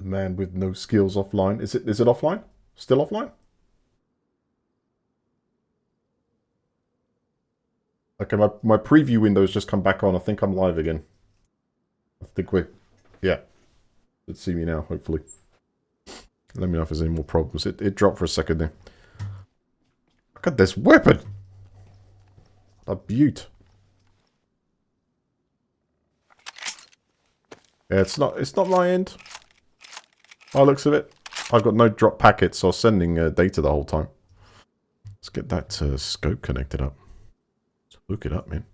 The man with no skills offline. Is it offline? Still offline? Okay, my preview window's just come back on. I think I'm live again. I think we're... Yeah. Let's see me now, hopefully. Let me know if there's any more problems. It dropped for a second there. Look at this weapon! A beaut. Yeah, it's not my end. By the looks of it. I've got no drop packets, so I was sending data the whole time. Let's get that scope connected up. Let's hook it up, man.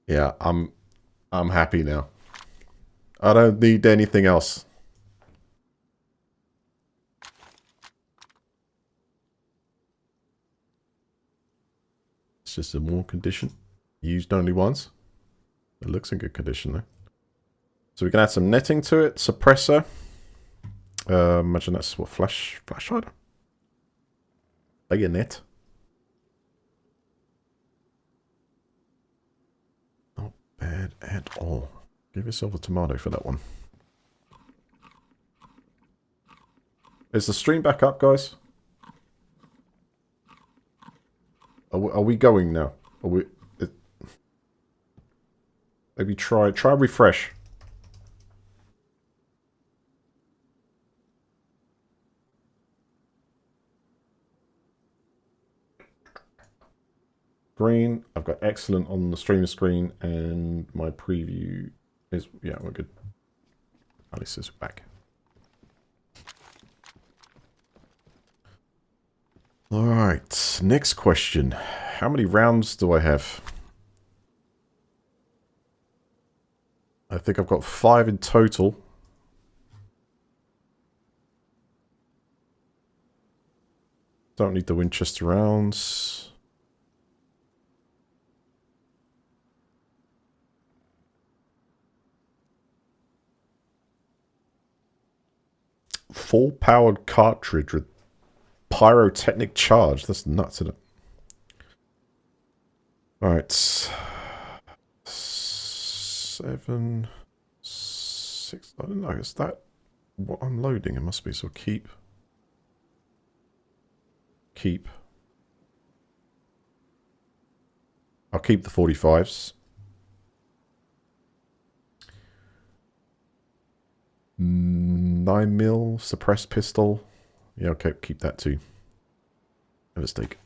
Yeah, I'm happy now. I don't need anything else. It's just a more condition. Used only once. It looks in good condition though. So we can add some netting to it. Suppressor. Imagine that's what, flash hider? Bayonet. Not bad at all. Give yourself a tomato for that one. Is the stream back up, guys? Are we going now? Are we... Maybe try refresh. Green. I've got excellent on the stream screen, and my preview is... Yeah, we're good. Alice is back. Alright, next question. How many rounds do I have? I think I've got 5 in total. Don't need the Winchester rounds. Full powered cartridge with pyrotechnic charge. That's nuts, isn't it? Alright. 7, 6. I don't know. Is that what I'm loading? It must be. So keep. I'll keep the 45s. 9mm suppressed pistol. Yeah, okay, keep that too. Have a steak.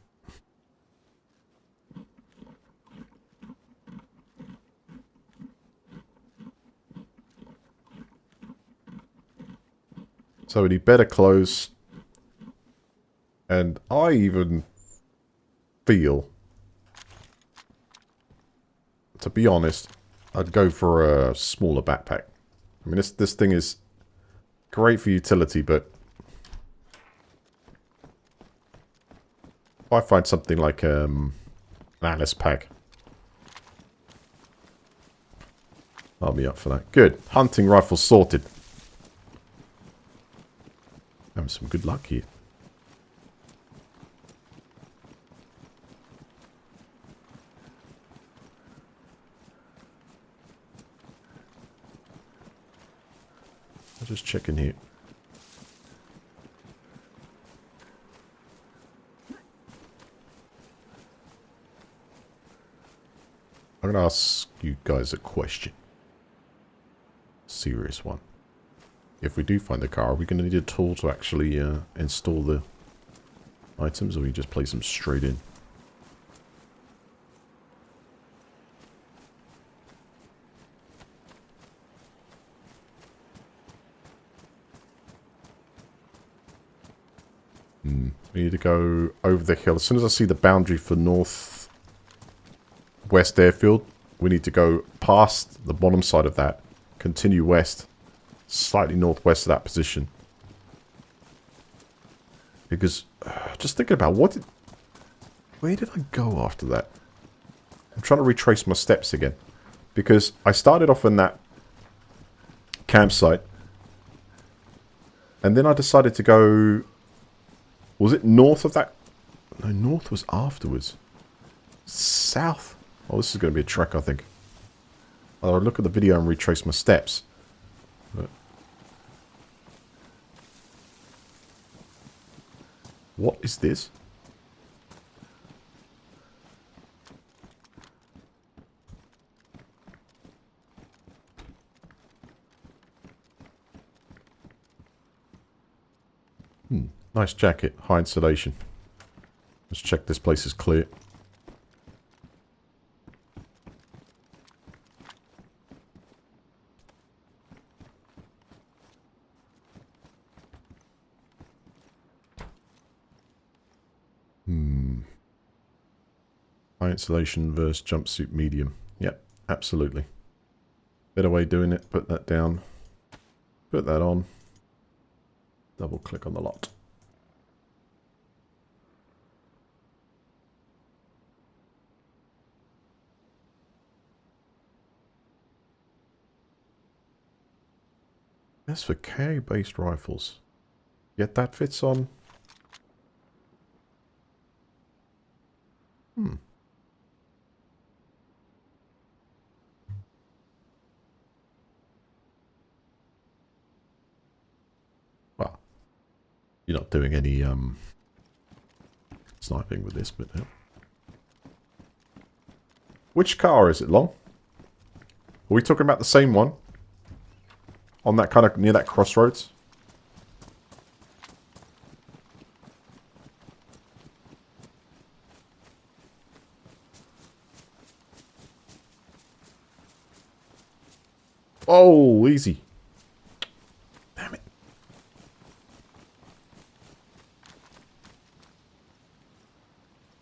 So we need better clothes. And I even feel, to be honest, I'd go for a smaller backpack. I mean, this thing is great for utility, but if I find something like an Alice pack, I'll be up for that. Good. Hunting rifle sorted. Having some good luck here. I'll just check in here. I'm going to ask you guys a question. Serious one. If we do find the car, are we going to need a tool to actually install the items, or we just place them straight in? We need to go over the hill. As soon as I see the boundary for north west airfield, we need to go past the bottom side of that, continue west, slightly northwest of that position. Because, just thinking about where did I go after that? I'm trying to retrace my steps again. Because I started off in that campsite, and then I decided to go... Was it north of that? No, north was afterwards. South? Oh, this is going to be a trek, I think. I'll look at the video and retrace my steps. But what is this? Nice jacket. High insulation. Let's check this place is clear. High insulation versus jumpsuit medium. Yep, absolutely. Better way of doing it. Put that down. Put that on. Double click on the lot. As for carry-based rifles, yet that fits on. Well, you're not doing any sniping with this, but yeah. Which car is it, Long? Are we talking about the same one? On that kind of near that crossroads? Oh, easy. Damn it.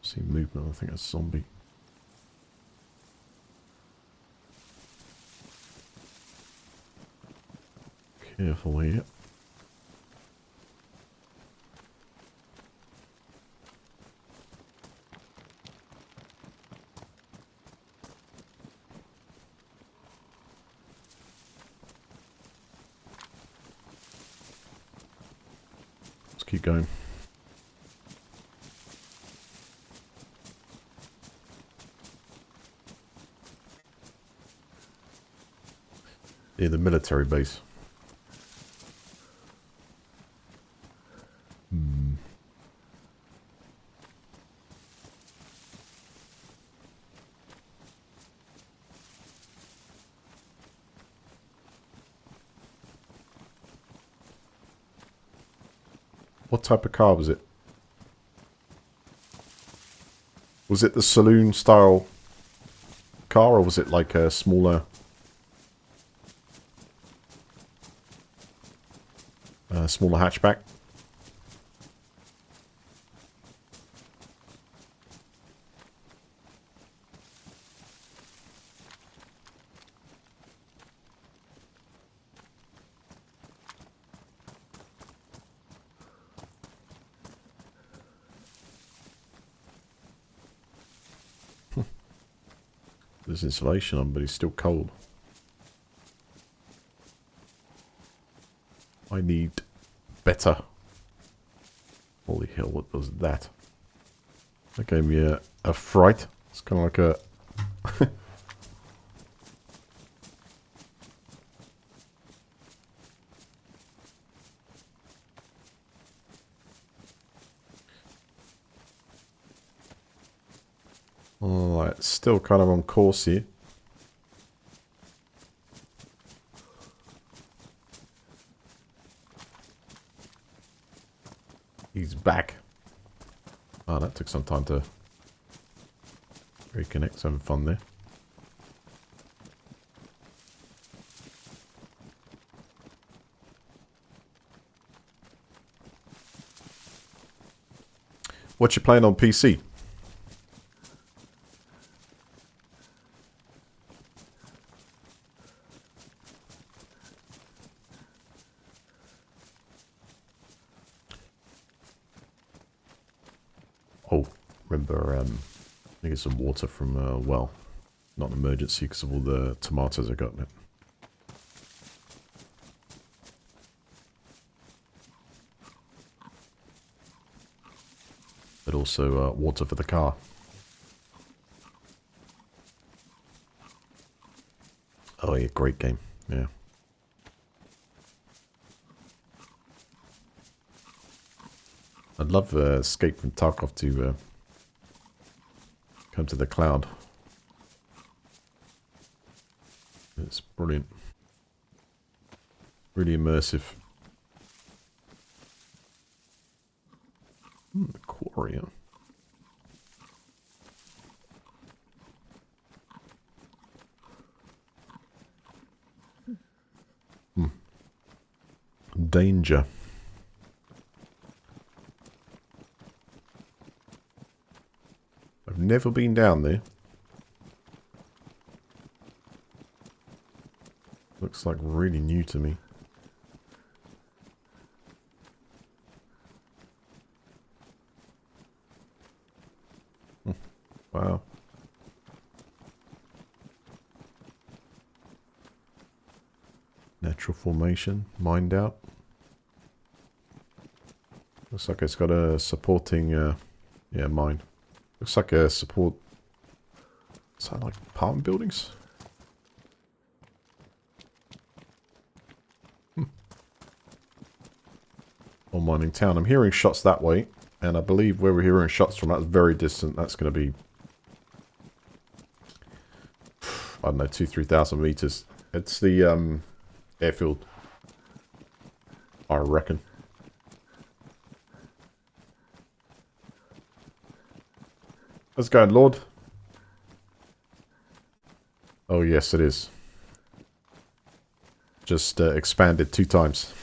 See movement, I think that's zombie. Careful here. Let's keep going. Yeah, the military base. What type of car was it? Was it the saloon style car, or was it like a smaller smaller hatchback? There's insulation on, but it's still cold. I need better. Holy hell, what was that? That gave me a fright. It's kind of like a... Oh, it's still kind of on course here. He's back. Oh, that took some time to reconnect. Having fun there. What you playing on PC? Oh, remember, I get some water from a well. Not an emergency because of all the tomatoes I got in it. But also water for the car. Oh yeah, great game. Yeah. I'd love Escape from Tarkov to come to the cloud. It's brilliant. Really immersive. The quarry. Danger. I've never been down there. Looks like really new to me. Wow. Natural formation. Mined out. Looks like it's got a supporting, yeah, mine. Looks like a support... Is that like apartment buildings? Or mining town. I'm hearing shots that way. And I believe where we're hearing shots from, that's very distant. That's going to be... I don't know, 2,000-3,000 meters. It's the airfield. I reckon. How's it going, Lord? Oh, yes, it is. Just expanded 2 times.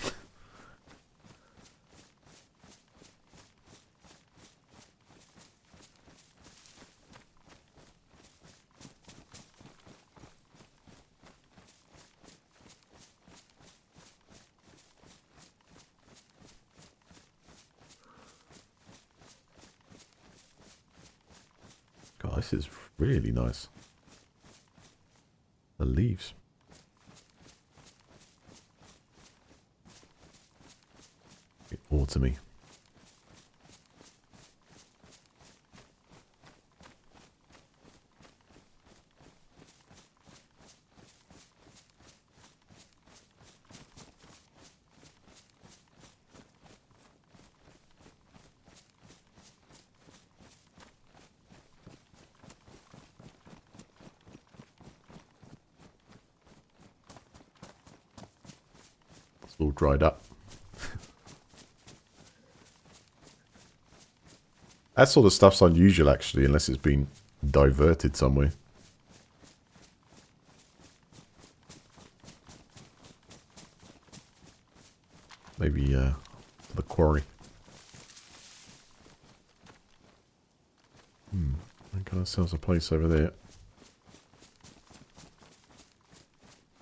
God, this is really nice. The leaves. Autumny. It's all dried up. That sort of stuff's unusual, actually, unless it's been diverted somewhere. Maybe the quarry. I think ourselves a place over there.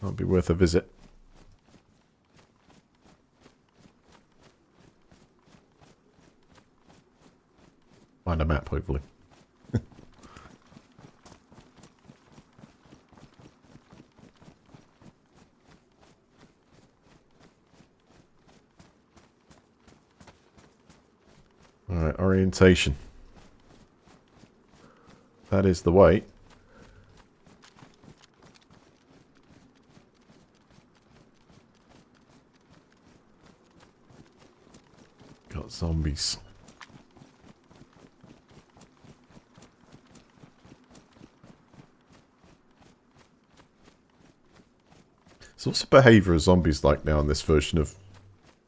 That'll be worth a visit. Find a map, hopefully. Alright, orientation. That is the way. Got zombies. So what's the behaviour of zombies like now in this version of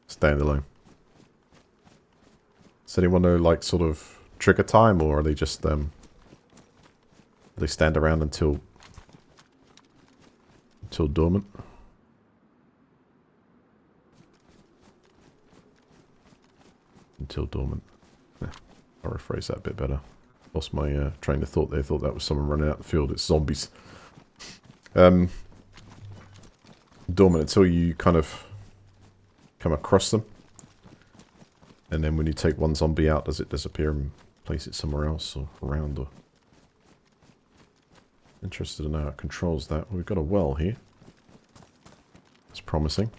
Standalone? Does anyone know, like, sort of trigger time, or are they just, they stand around until dormant? Until dormant. I'll rephrase that a bit better. Lost my train of thought there. Thought that was someone running out the field. It's zombies. Dormant until you kind of come across them. And then when you take one zombie out, does it disappear and place it somewhere else or around? Or interested in how it controls that. Well, we've got a well here. It's promising.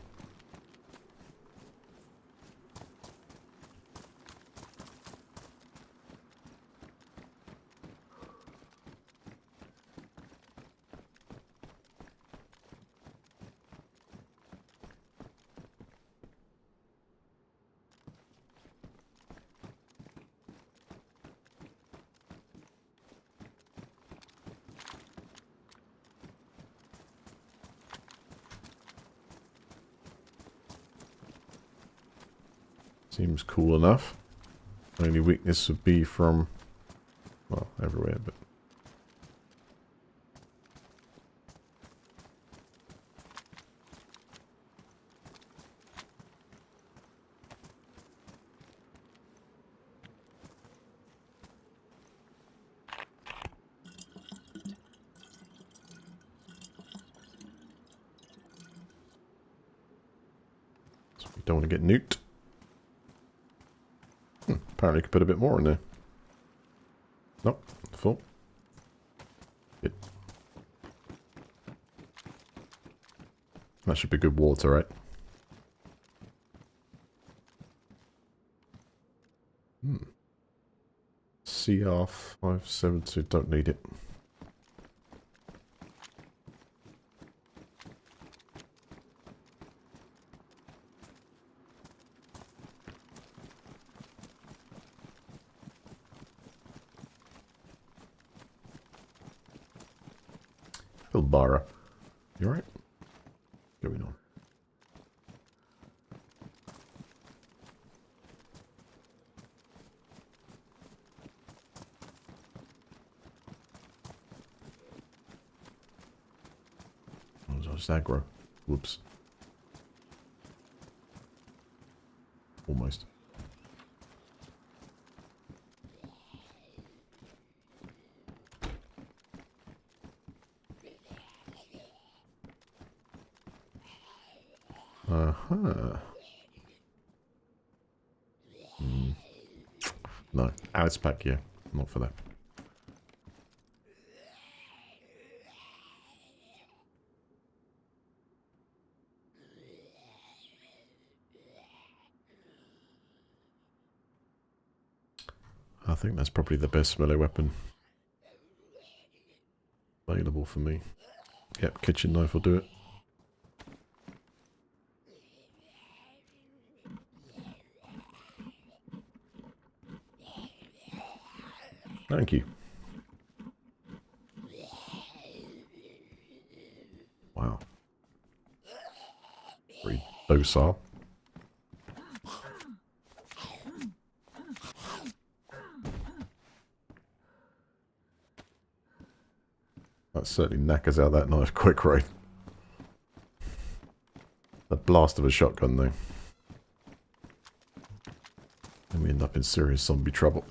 Seems cool enough. Only weakness would be from, well, everywhere, but... So we don't want to get nuked. Apparently I could put a bit more in there. Nope, full. Good. That should be good water, right? CR572, don't need it. Hilbara, you alright? Going on. Just aggro. Whoops. Almost. No, Alice pack, yeah. Not for that. I think that's probably the best melee weapon available for me. Yep, kitchen knife will do it. Thank you. Wow. Very docile. That certainly knackers out that knife quick, right? The blast of a shotgun, though. And we end up in serious zombie trouble.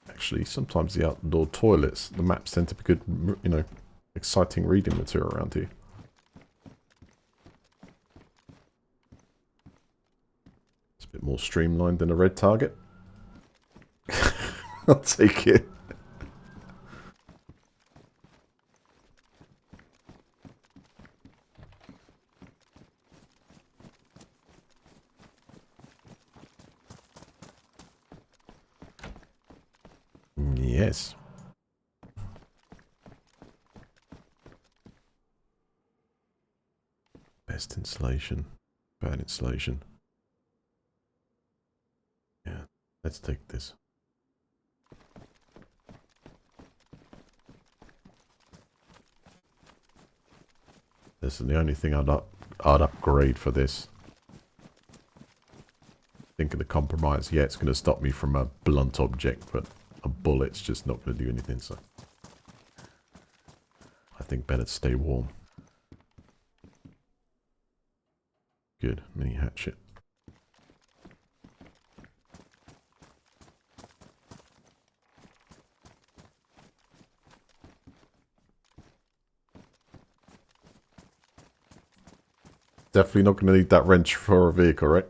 Actually, sometimes the outdoor toilets, the maps tend to be good, you know, exciting reading material around here. It's a bit more streamlined than a red target. I'll take it. Yes. Best insulation. Bad insulation. Yeah, let's take this. This is the only thing I'd upgrade for this. Think of the compromise. Yeah, it's going to stop me from a blunt object, but a bullet's just not going to do anything, so I think better to stay warm. Good, mini hatchet. Definitely not going to need that wrench for a vehicle, right?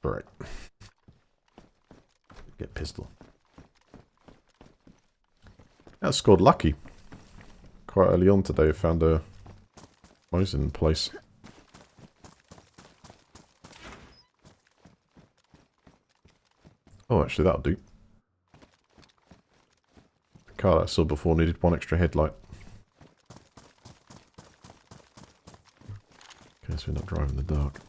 Right. Get pistol. I scored lucky. Quite early on today I found a Most in place. Oh, actually, that'll do. The car that I saw before needed one extra headlight. Okay, so we're not driving in the dark.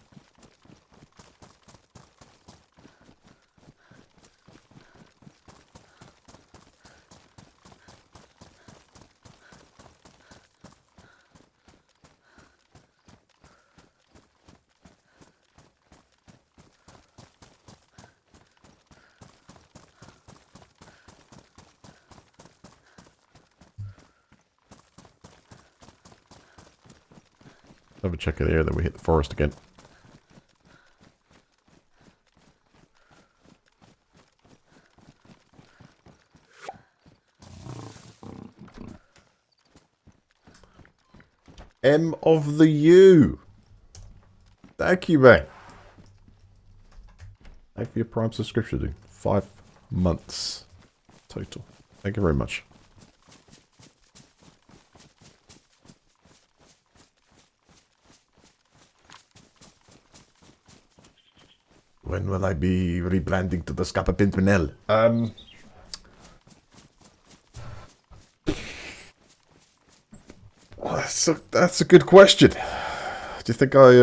Have a check of the air, then we hit the forest again. M of the U. Thank you, mate. Thank you for your Prime subscription, dude. 5 months total. Thank you very much. When will I be rebranding to the Scapa Pimpinel? That's a good question. Do you think I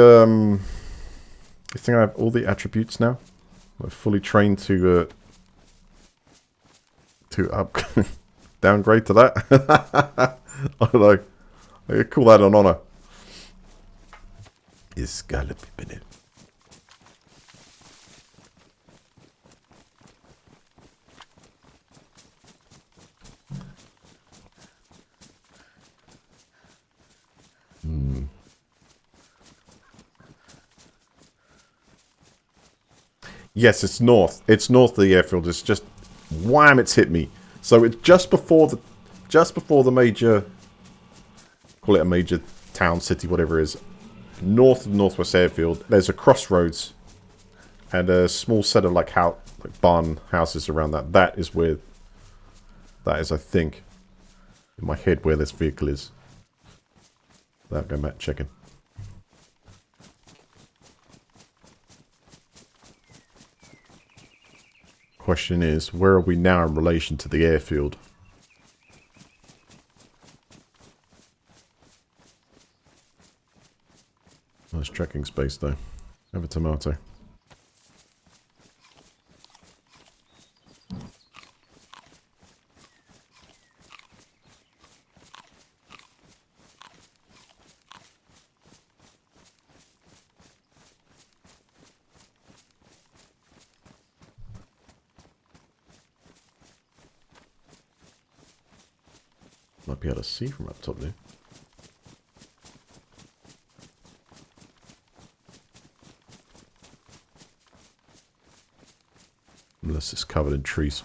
have all the attributes now? I'm fully trained to up downgrade to that. I don't know. I call that an honor. Is Scapa Pimpinel. Yes, it's north. It's north of the airfield. It's just wham! It's hit me. So it's just before the major, call it a major town, city, whatever it is, north of Northwest Airfield. There's a crossroads and a small set of like barn houses around that. That is, I think, in my head where this vehicle is. Without going back checking. Question is, where are we now in relation to the airfield? Nice trekking space though. Have a tomato. Might be able to see from up top there. Unless it's covered in trees.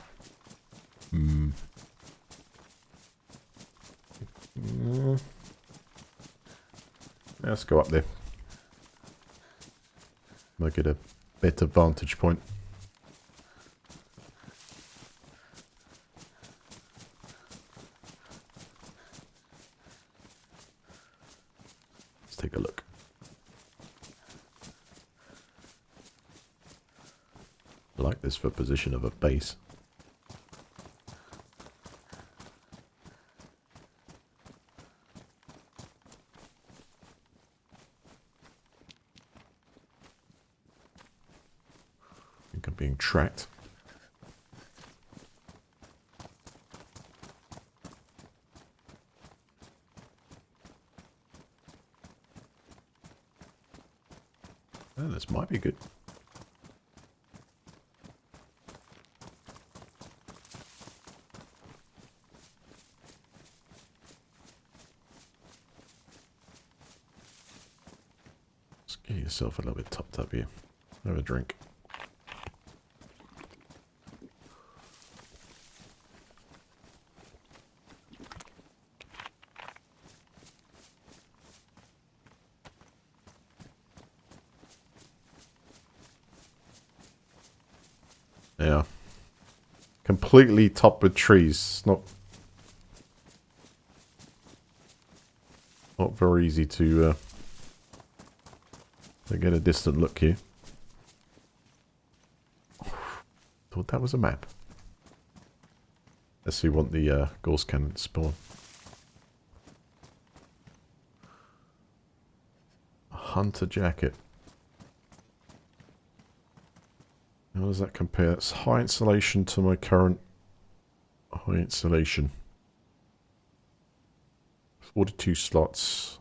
Let's go up there. Might get a better vantage point. Take a look. I like this for position of a base. I think I'm being tracked. Oh, this might be good. Just get yourself a little bit topped up here. Have a drink. Yeah. Completely topped with trees. Not not very easy to get a distant look here. Thought that was a map. Let's see what the Gauss cannon spawn. A hunter jacket. How does that compare? It's high insulation to my current high insulation. 42 slots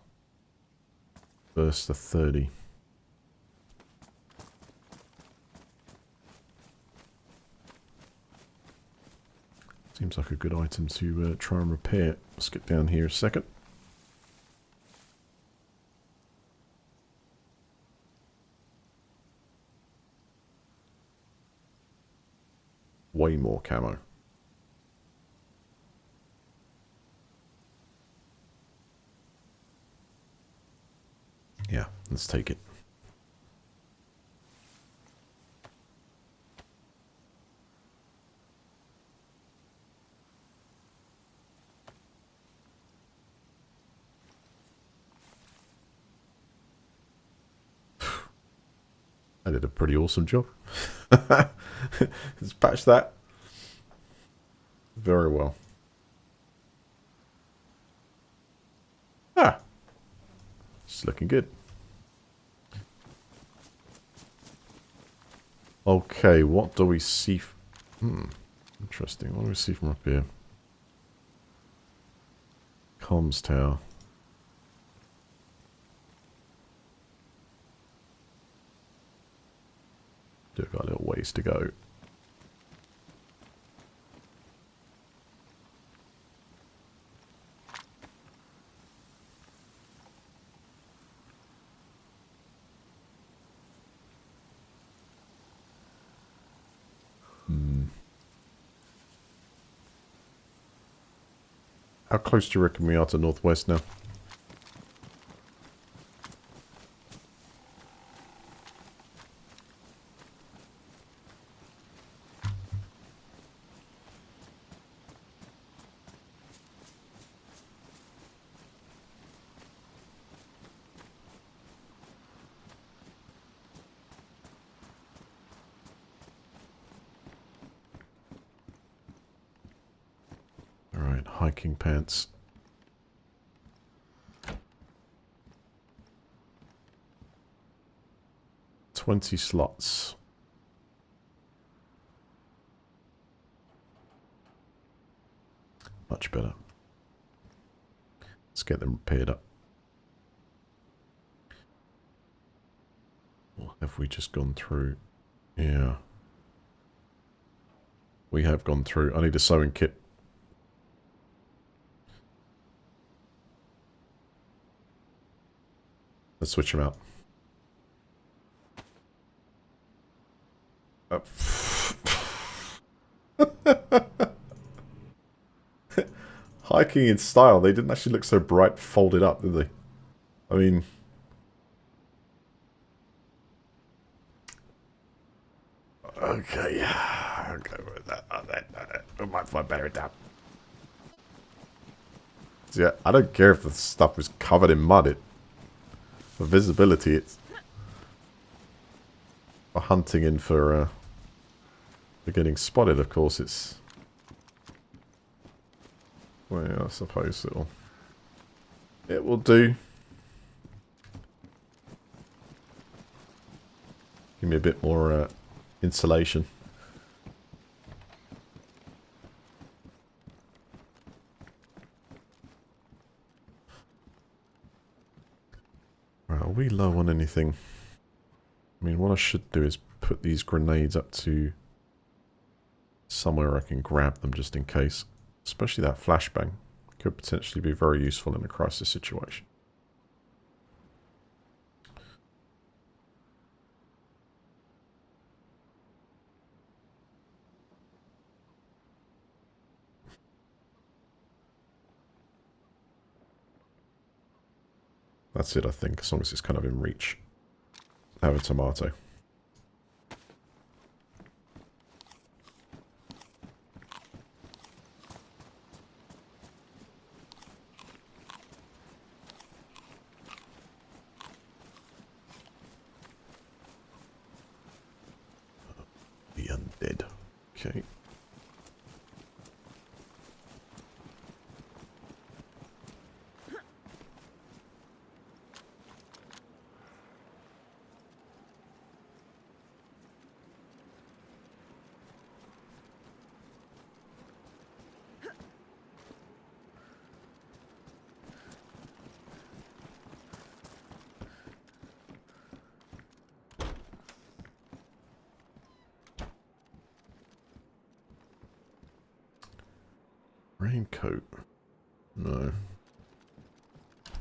versus the 30. Seems like a good item to try and repair. Let's get down here a second. Way more camo. Yeah, let's take it. I did a pretty awesome job. Let's patch that. Very well. Ah. It's looking good. Okay, what do we see? Interesting. What do we see from up here? Comms tower. Still got a little ways to go. How close do you reckon we are to northwest now? Alright, hiking pants. $20 slots. Much better. Let's get them repaired up. Or have we just gone through? Yeah. We have gone through. I need a sewing kit. Let's switch them out. Hiking in style. They didn't actually look so bright folded up, did they? I mean... Okay, yeah. Okay with that. I might find better adapt. So yeah, I don't care if the stuff is covered in mud. For visibility, it's... For hunting and for getting spotted, of course, it's... Well, I suppose it will do. Give me a bit more insulation. Right, are we low on anything? I mean, what I should do is put these grenades up to somewhere I can grab them just in case. Especially that flashbang could potentially be very useful in a crisis situation. That's it, I think, as long as it's kind of in reach. Have a tomato. undead. Okay. Raincoat. No. I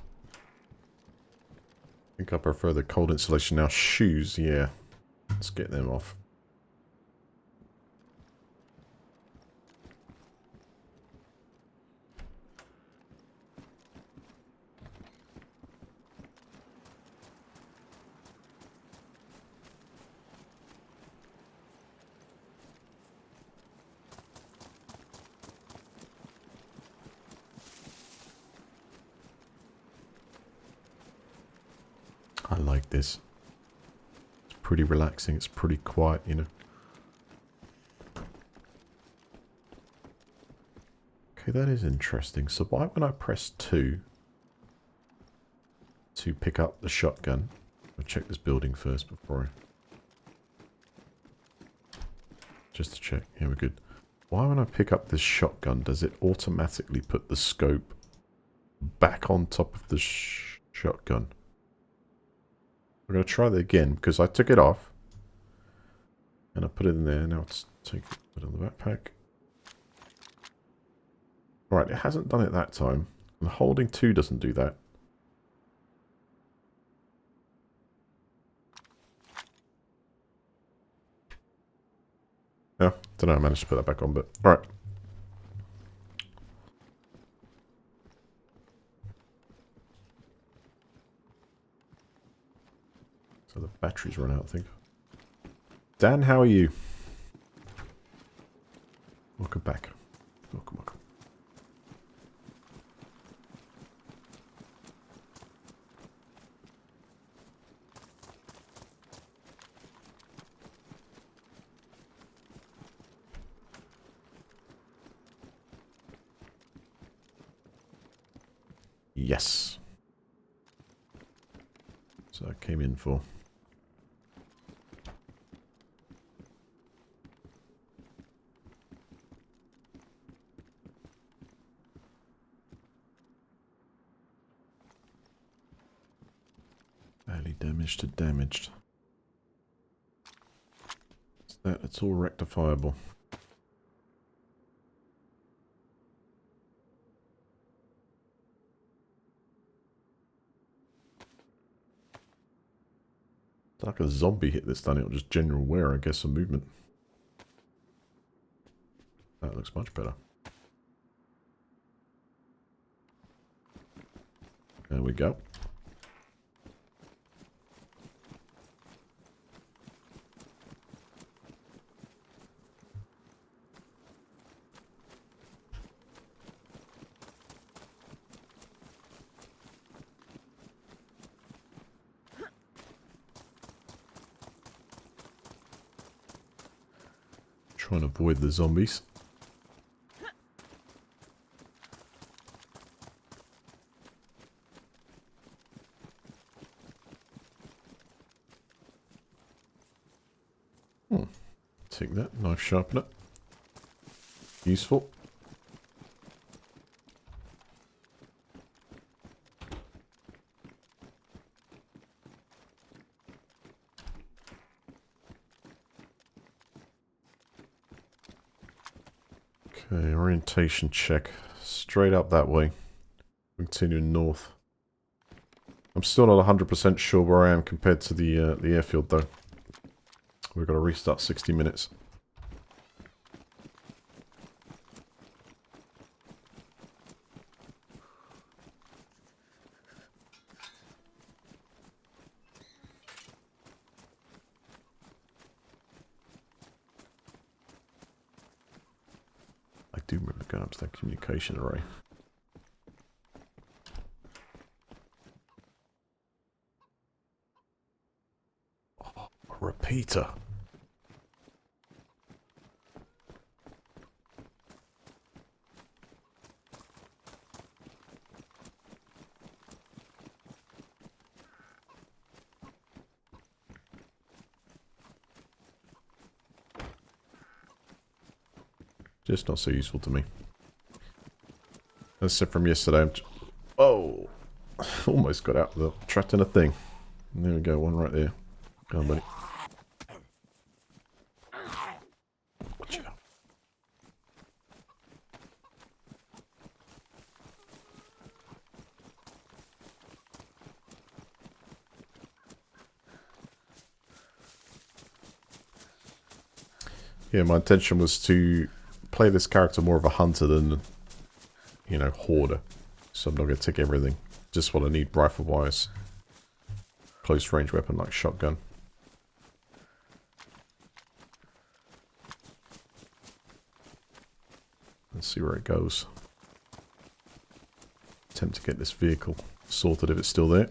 think I prefer the cold insulation now. Shoes, yeah. Let's get them off. I like this. It's pretty relaxing. It's pretty quiet, you know. Okay, that is interesting. So why when I press 2 to pick up the shotgun? I'll check this building first before I... Just to check. Yeah, we're good. Why when I pick up this shotgun does it automatically put the scope back on top of the shotgun? I'm going to try that again because I took it off and I put it in there. Now let's take it, put it on the backpack. Alright, it hasn't done it that time. And holding 2 doesn't do that. Yeah, don't know, I managed to put that back on, but alright. So the batteries run out, I think. Dan, how are you? Welcome back. Welcome, welcome. Yes. So I came in for. Barely damaged to damaged. It's all rectifiable. It's like a zombie hit this time, or just general wear, I guess, of movement. That looks much better. There we go. Trying to avoid the zombies. Take that, knife sharpener. Useful. Okay, orientation check. Straight up that way. Continuing north. I'm still not 100% sure where I am compared to the airfield, though. We've got to restart 60 minutes. I do remember going up to that communication array. Oh, a repeater. Just not so useful to me. That's it from yesterday. Oh! Almost got out of the trapped in a thing. And there we go, one right there. Go on, buddy. Watch out. Yeah, my intention was to play this character more of a hunter than, you know, hoarder. So I'm not going to take everything. Just what I need rifle-wise. Close range weapon like shotgun. Let's see where it goes. Attempt to get this vehicle sorted if it's still there.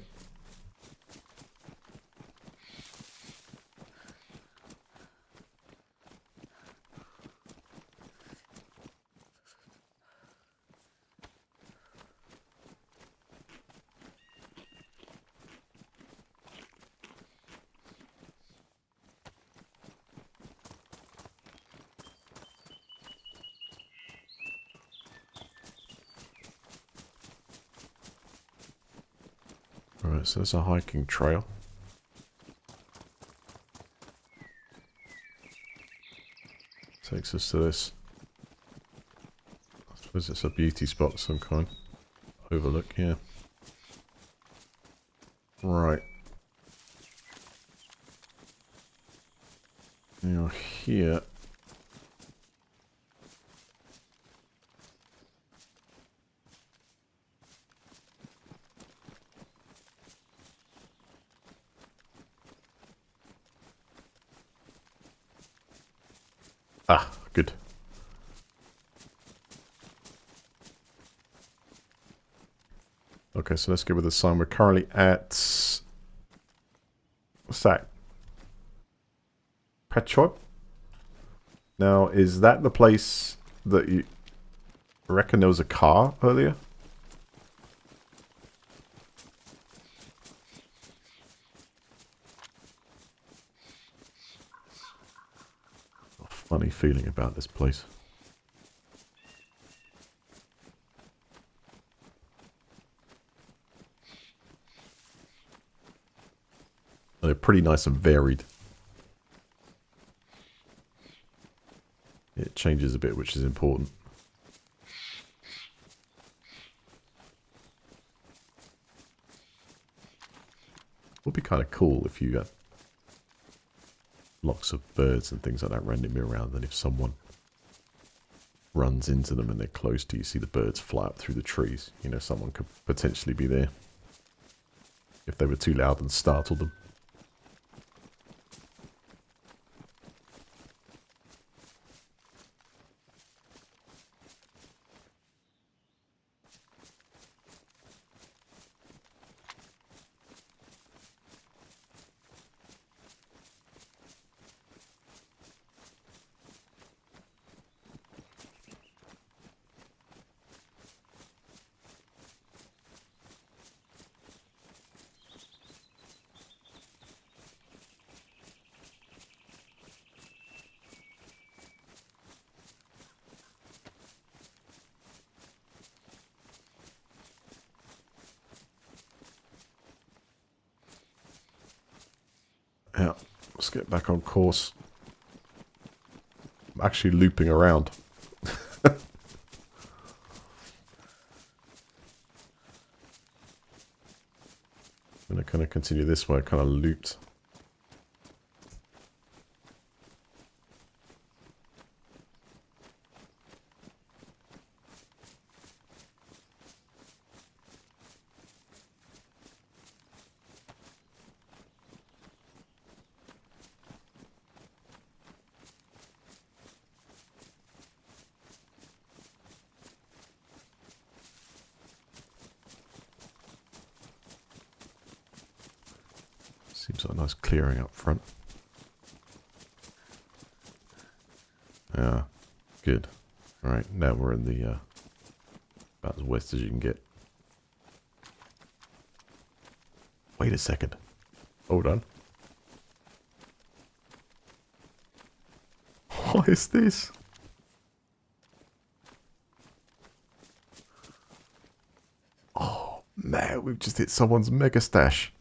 Alright, so there's a hiking trail. Takes us to this. I suppose it's a beauty spot of some kind. Overlook, yeah. Right. Now here. Ah, good. Okay, so let's go with the sign. We're currently at... What's that? Pet shop? Now, is that the place that you... I reckon there was a car earlier? A funny feeling about this place. They're pretty nice and varied. It changes a bit, which is important. Would be kind of cool if you got lots of birds and things like that randomly around, and if someone runs into them and they're close to you, see the birds fly up through the trees. You know, someone could potentially be there if they were too loud and startled them. Yeah, let's get back on course. I'm actually looping around. I'm going to kind of continue this way, kind of looped. Seems like a nice clearing up front. Yeah, good. Alright, now we're in the, about as west as you can get. Wait a second. Hold on. What is this? We've just hit someone's mega stash.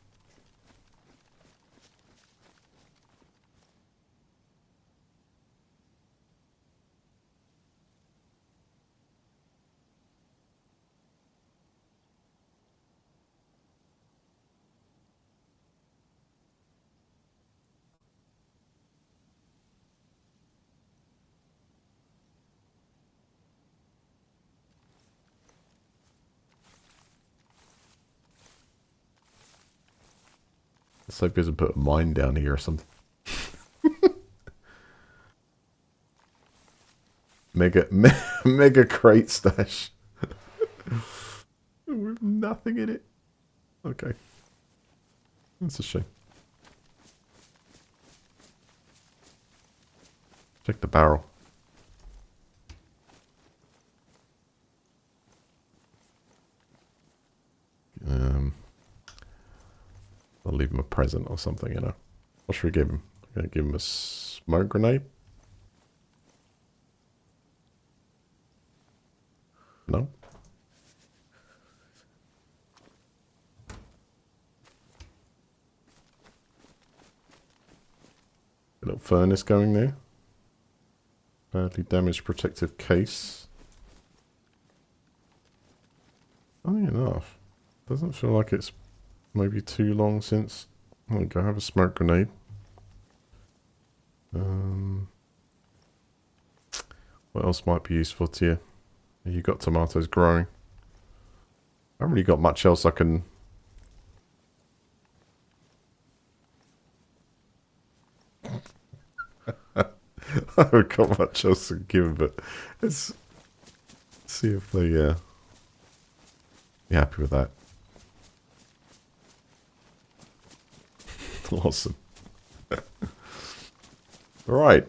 So he doesn't put a mine down here or something. mega crate stash. With nothing in it. Okay. That's a shame. Check the barrel. I'll leave him a present or something, you know. What should we give him? I'm going to give him a smoke grenade. No? A little furnace going there. Badly damaged protective case. Funny enough, doesn't feel like it's maybe too long since. There we go, have a smoke grenade. What else might be useful to you? You got tomatoes growing. I haven't really got much else I can... I haven't got much else to give, but let's see if they be happy with that. Awesome. Right.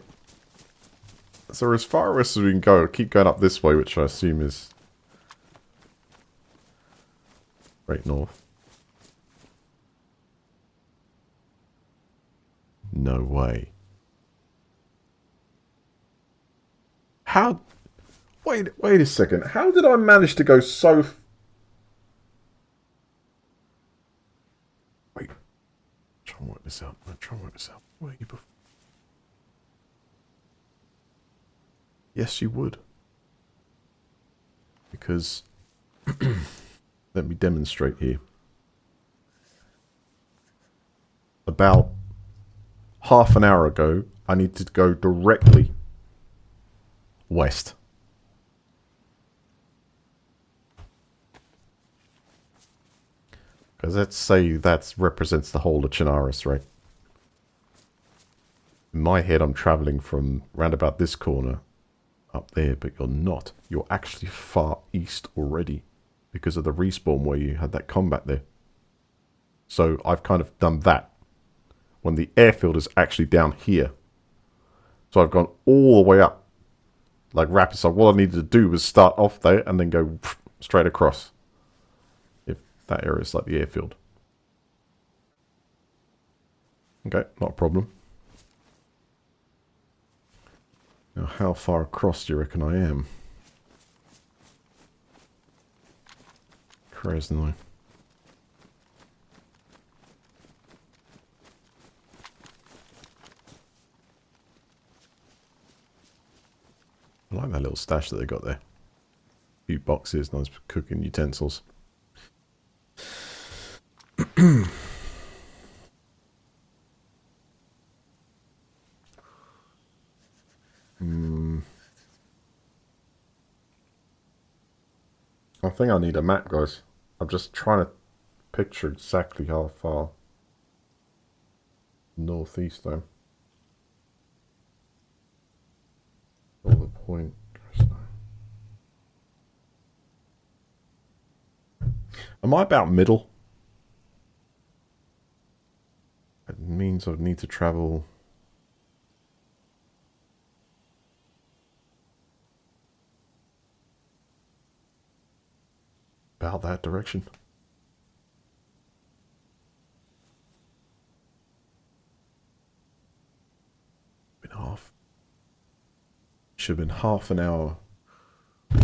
So as far as we can go, keep going up this way, which I assume is right north. No way. How? Wait a second. How did I manage to go so... Wait. Try and work this out. Where are you before? Yes, you would. Because... let me demonstrate here. About half an hour ago, I needed to go directly west. Because let's say that represents the whole of Chinaris, right? In my head, I'm traveling from round about this corner up there, but you're not. You're actually far east already because of the respawn where you had that combat there. So I've kind of done that when the airfield is actually down here. So I've gone all the way up like rapid. So what I needed to do was start off there and then go straight across. If that area is like the airfield. Okay, not a problem. Now, how far across do you reckon I am? Krasnoi. I like that little stash that they got there. A few boxes, nice cooking utensils. I think I need a map, guys. I'm just trying to picture exactly how far northeast I am. All the point. Am I about middle? It means I would need to travel about that direction. Should have been half an hour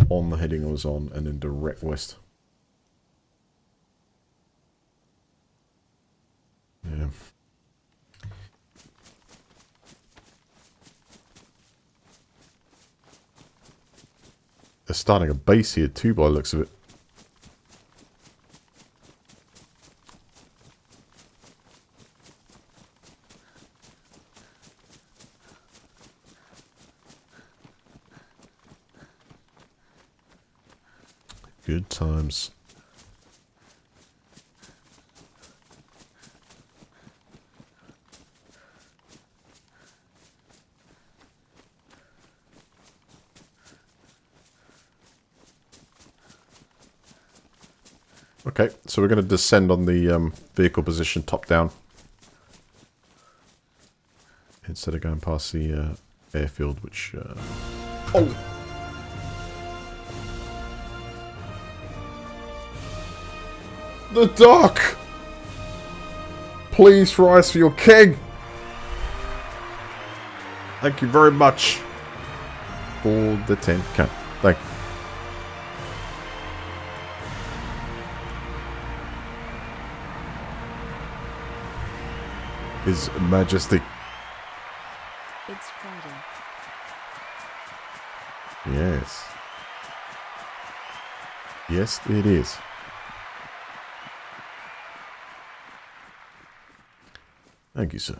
on the heading I was on and then direct west. They're starting a base here too, by the looks of it. Good times. Okay, so we're going to descend on the vehicle position top down. Instead of going past the airfield, which... Oh! The dock! Please rise for your king! Thank you very much for the 10 can. Thank you. His Majesty. It's Friday. Yes. Yes, it is. Thank you, sir.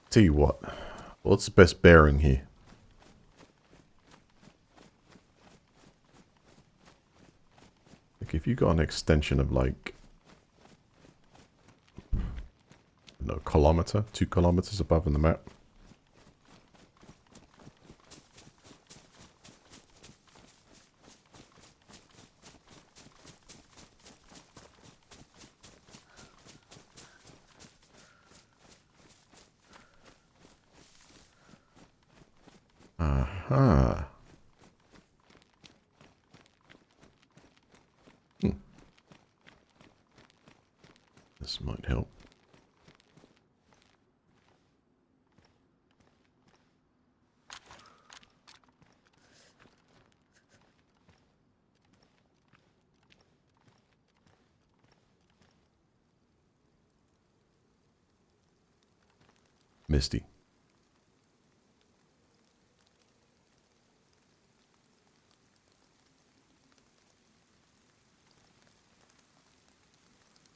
Tell you what, what's the best bearing here? Like if you got an extension of like, no, kilometer, 2 kilometers above in the map. Aha. This might help. Misty.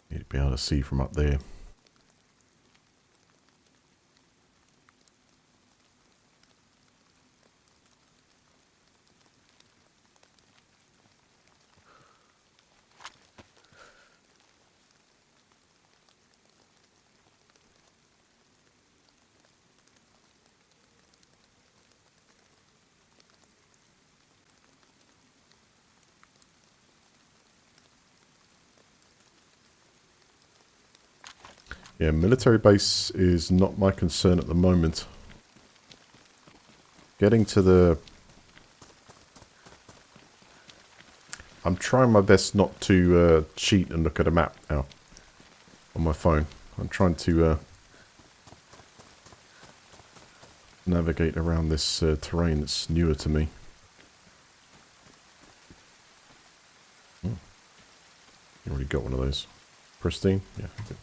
Need to be able to see from up there. Yeah, military base is not my concern at the moment. Getting to the... I'm trying my best not to cheat and look at a map now on my phone. I'm trying to navigate around this terrain that's newer to me. Oh. You already got one of those. Pristine? Yeah. Good.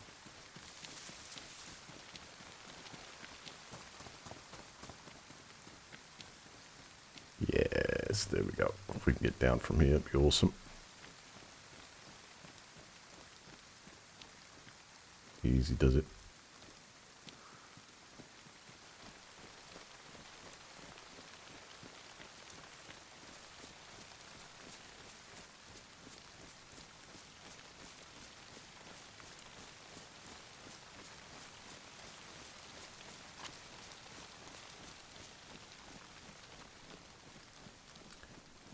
Yes, there we go. If we can get down from here, it'd be awesome. Easy does it.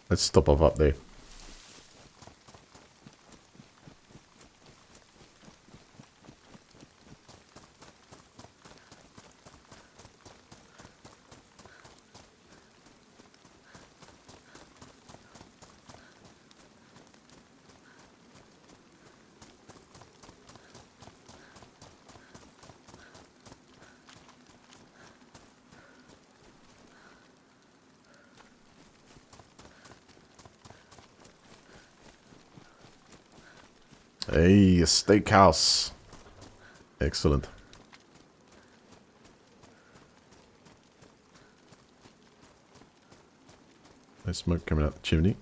Let's stop off up there. Hey, a steakhouse. Excellent. There's smoke coming out the chimney.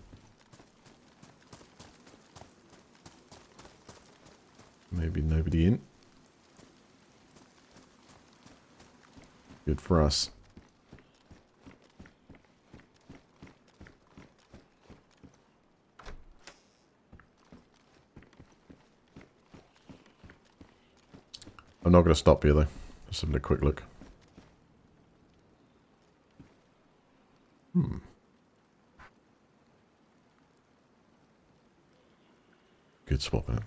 Maybe nobody in. Good for us. I'm not going to stop here though. Just having a quick look. Good spot that.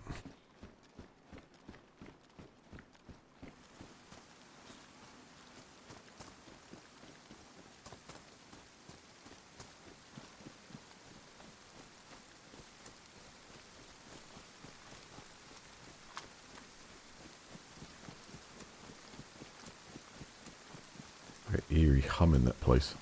Very eerie hum in that place.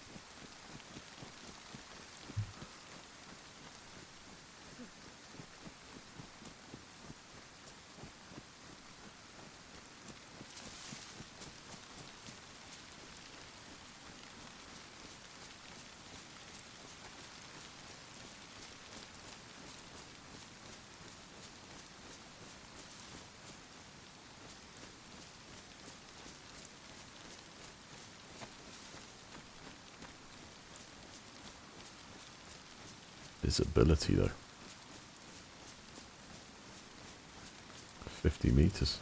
Visibility though. 50 meters.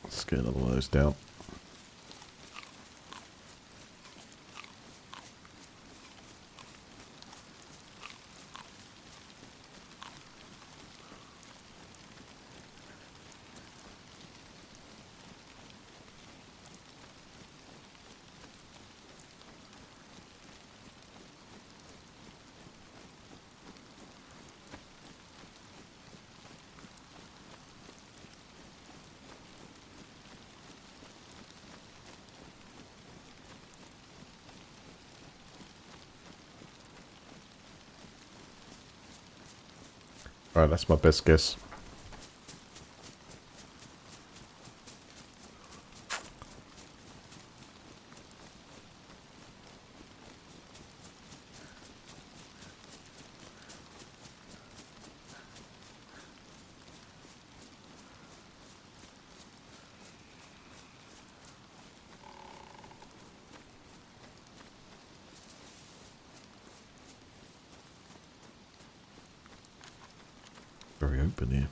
Let's get another one of those down. Alright, that's my best guess. Very open here.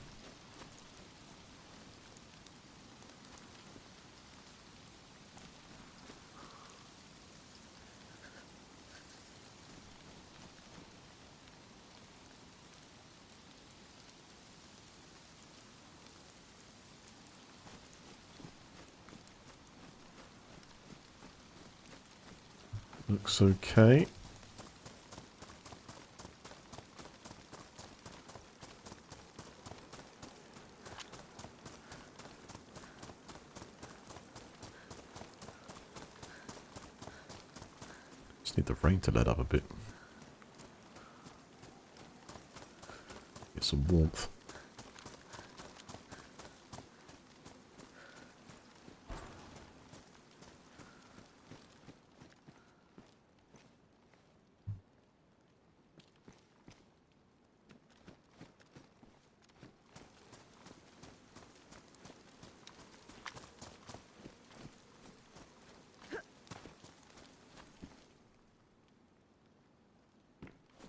Looks okay. Just need the rain to let up a bit. Get some warmth.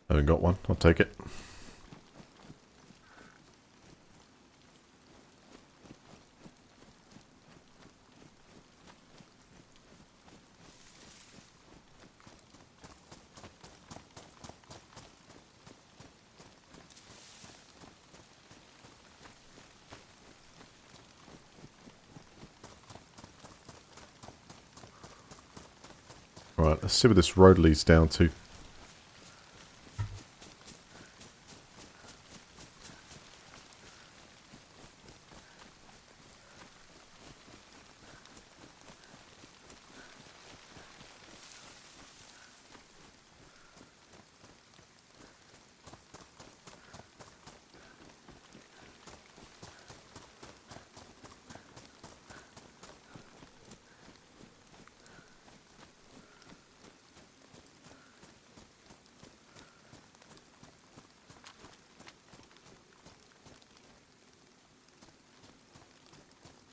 Haven't got one. I'll take it. Right, let's see where this road leads down to.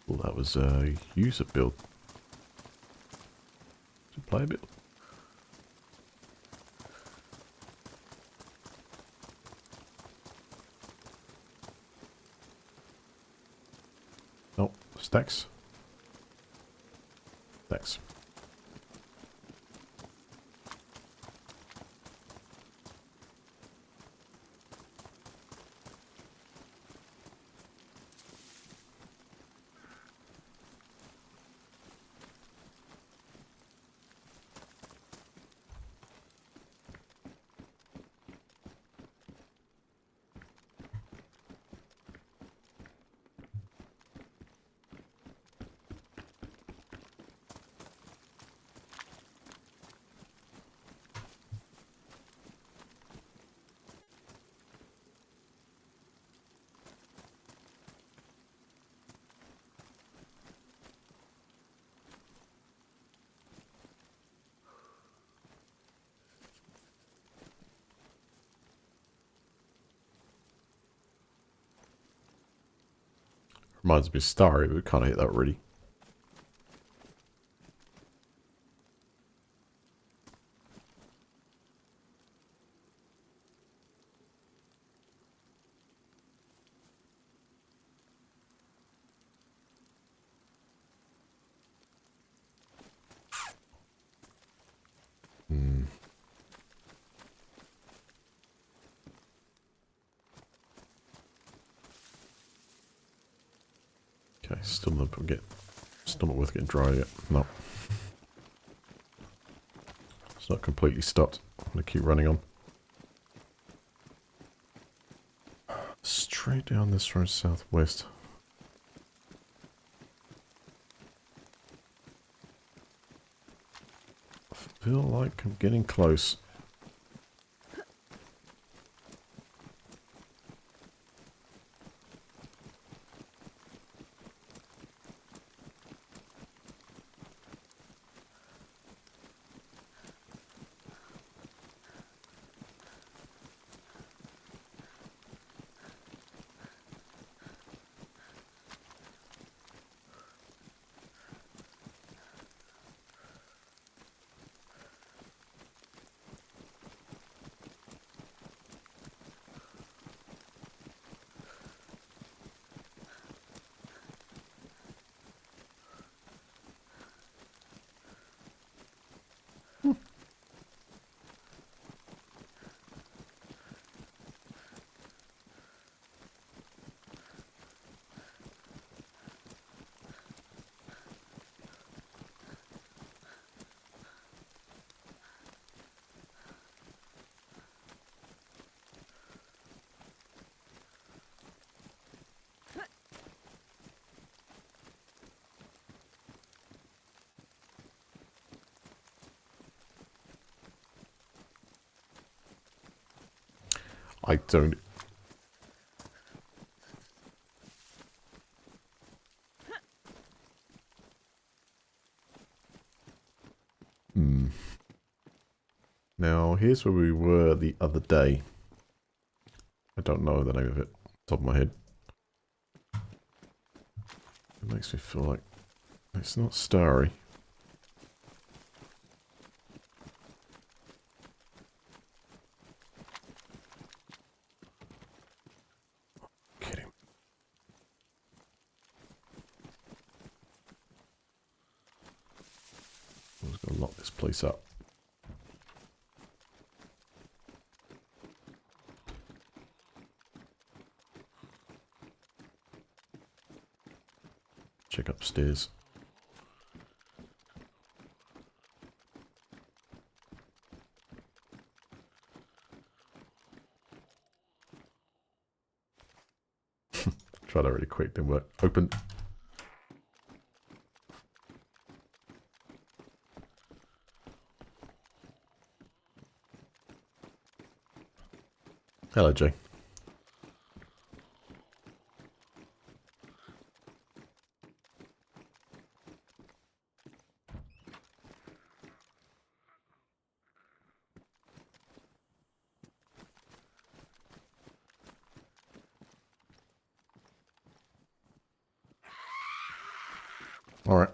Well, that was a user build. Player build. Oh, stacks. Stacks. Reminds me of Starry, but we can't hit that already. Okay, still not worth getting dry yet. No. It's not completely stopped. I'm gonna keep running on. Straight down this road southwest. I feel like I'm getting close. I don't... Now, here's where we were the other day. I don't know the name of it, top of my head. It makes me feel like it's not Starry. Kidding. I was going to lock this place up. Check upstairs. Try that really quick, didn't work. Open. Hello, Jay. All right.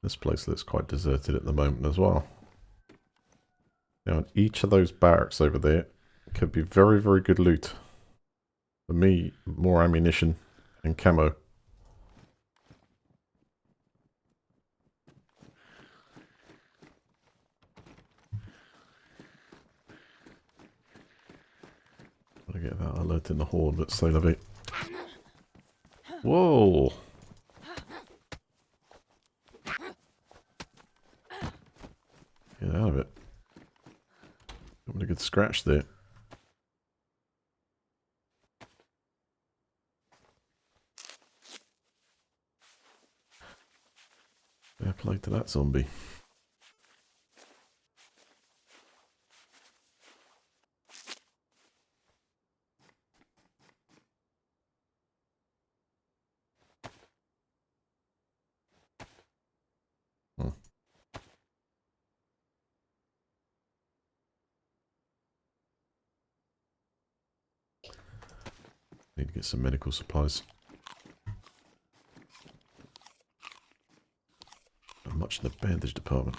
This place looks quite deserted at the moment as well. Now, each of those barracks over there could be very, very good loot. For me, more ammunition and camo. I get that alert in the horde, but say love it. Whoa! Get out of it. Got a good scratch there. Fair play to that zombie. Need to get some medical supplies. Not much in the bandage department.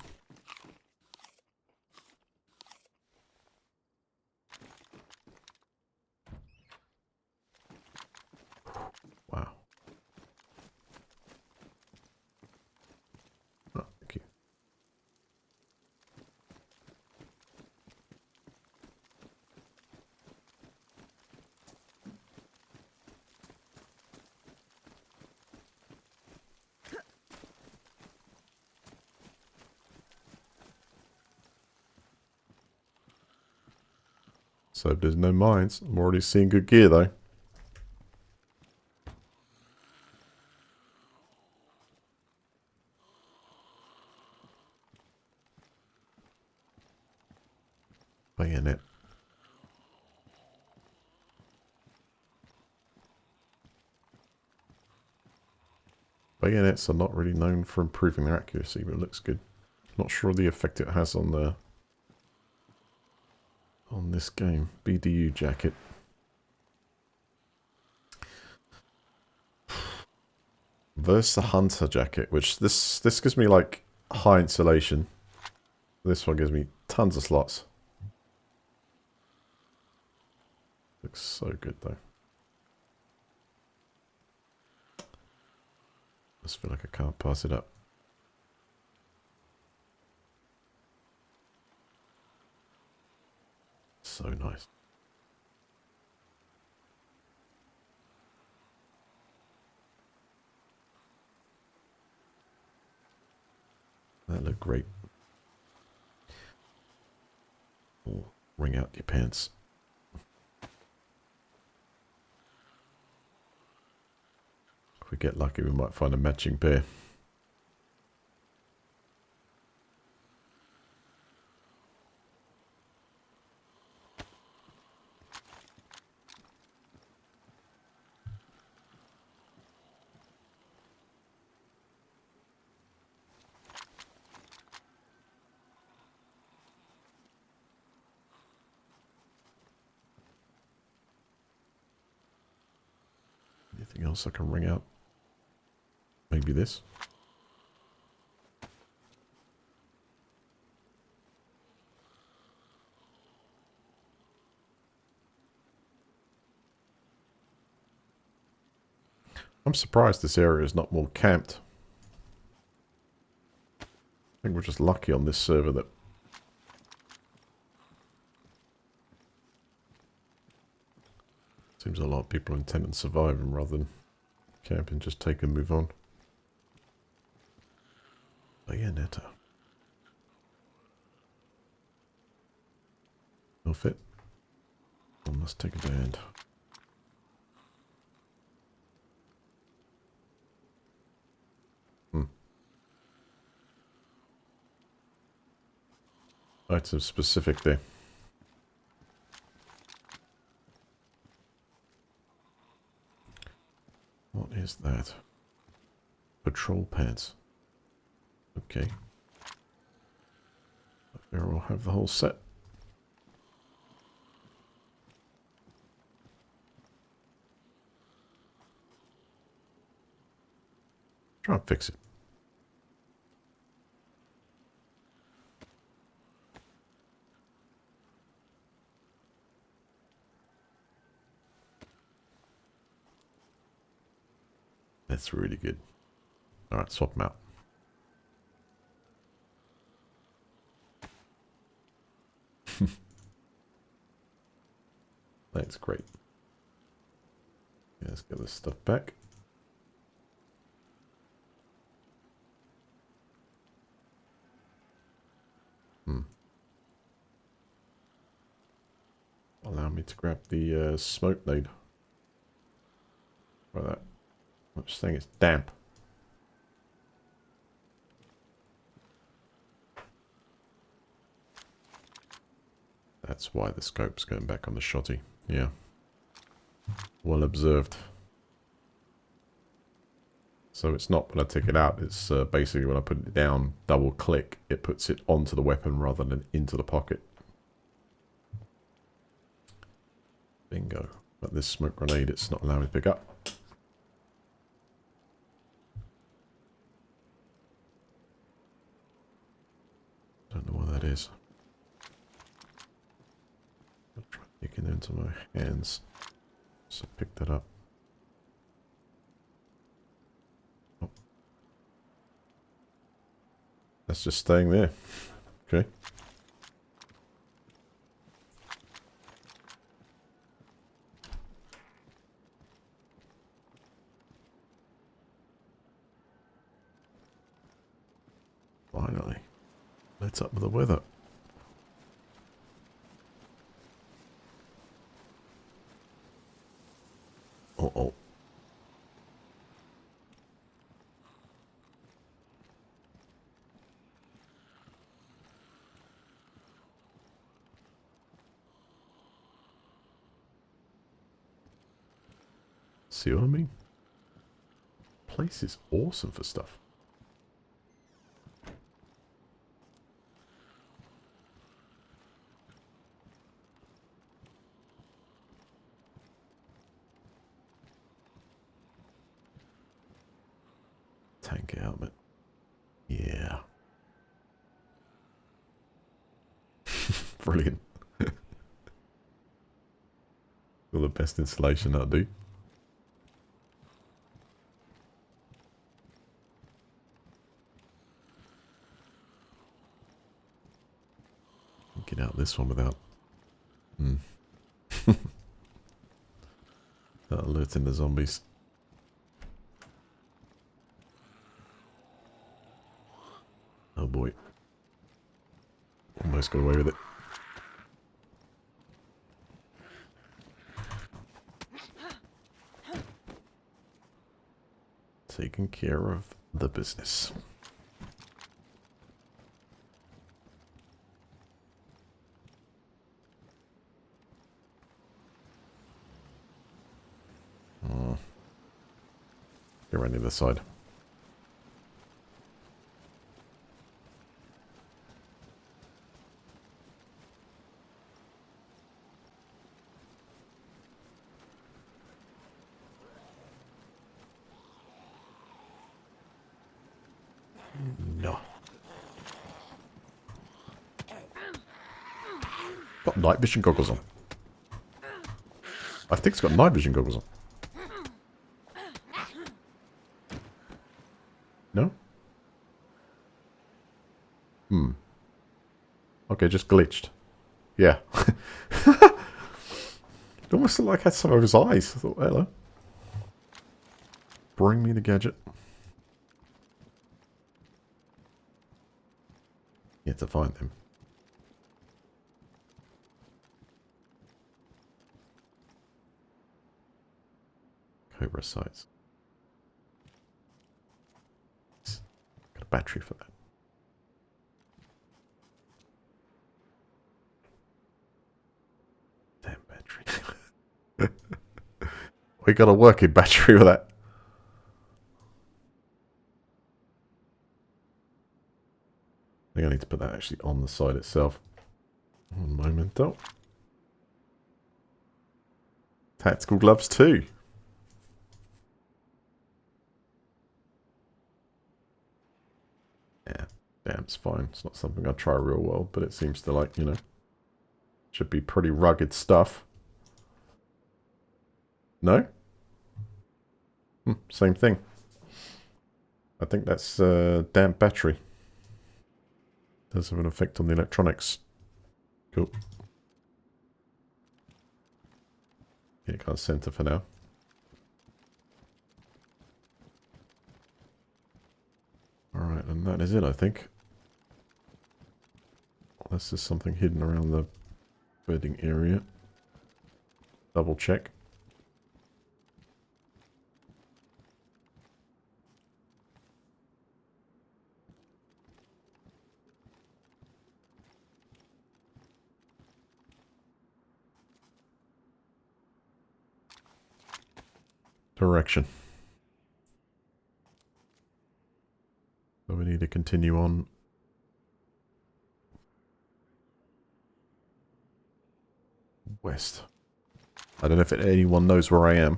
Wow. Oh, thank you. So if there's no mines, I'm already seeing good gear though. Bayonet. Bayonets are not really known for improving their accuracy, but it looks good. Not sure the effect it has on the this game. BDU jacket. Versa Hunter jacket, which this gives me like high insulation. This one gives me tons of slots. Looks so good though. Just feel like I can't pass it up. So nice. That looked great. Oh, wring out your pants. If we get lucky, we might find a matching pair. Anything else I can wring out? Maybe this. I'm surprised this area is not more camped. I think we're just lucky on this server that seems a lot of people intend on surviving rather than camping, just take and move on. Bayonetta. No fit. One must take a band. Item specific there. What is that? Patrol pants. Okay. There we'll have the whole set. Try and fix it. That's really good. Alright, swap them out. That's great. Yeah, let's get this stuff back. Allow me to grab the smoke nade. Try that. I'm just saying it's damp. That's why the scope's going back on the shotty. Yeah. Well observed. So it's not when I take it out, it's basically when I put it down, double click, it puts it onto the weapon rather than into the pocket. Bingo. But this smoke grenade, it's not allowing me to pick up. Don't know what that is. I'll try taking it into my hands. So pick that up. Oh. That's just staying there. Okay. Finally. Let's up with the weather. Uh-oh. See what I mean? Place is awesome for stuff. Tank helmet. Yeah. Brilliant. Well, the best installation I'll do. Get out this one without alerting the zombies. Oh boy. Almost got away with it. Taking care of the business. Get around the other side. No. Got night vision goggles on. I think it's got night vision goggles on. No? Okay, just glitched. Yeah. It almost looked like it had some of his eyes. I thought, hello. Bring me the gadget. You have to find him. Cobra sights. Got a battery for that. Damn battery. We got a working battery with that. I think I need to put that actually on the side itself. One moment though. Tactical gloves too. Yeah, damn, it's fine. It's not something I'd try real well, but it seems to, like, you know, should be pretty rugged stuff. No? Same thing. I think that's damp battery. Does have an effect on the electronics. Cool. Yeah, can't center for now. Alright, and that is it, I think. Unless there's something hidden around the bedding area. Double check. Direction. So we need to continue on. West. I don't know if anyone knows where I am.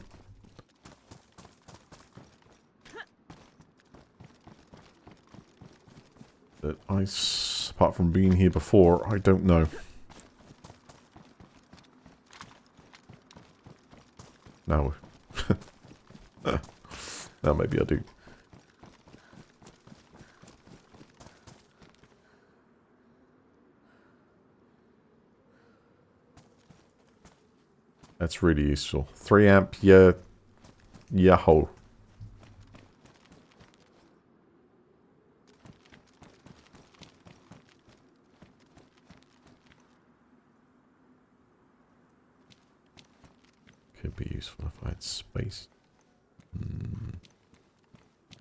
But apart from being here before, I don't know. No. Now maybe I do. That's really useful. 3 amp, yeah. Yahoo. Could be useful if I had space.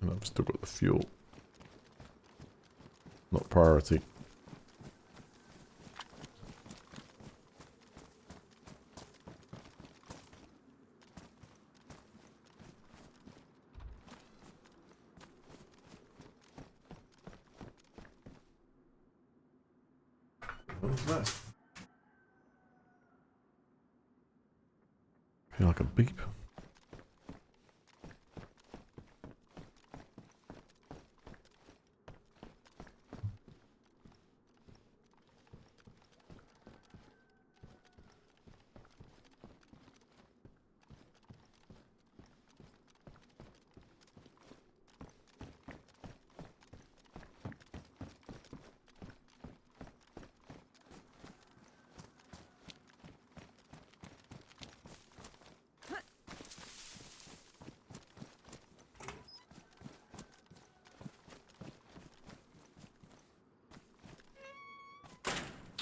And I've still got the fuel. Not priority. What is that? Feel like a beep.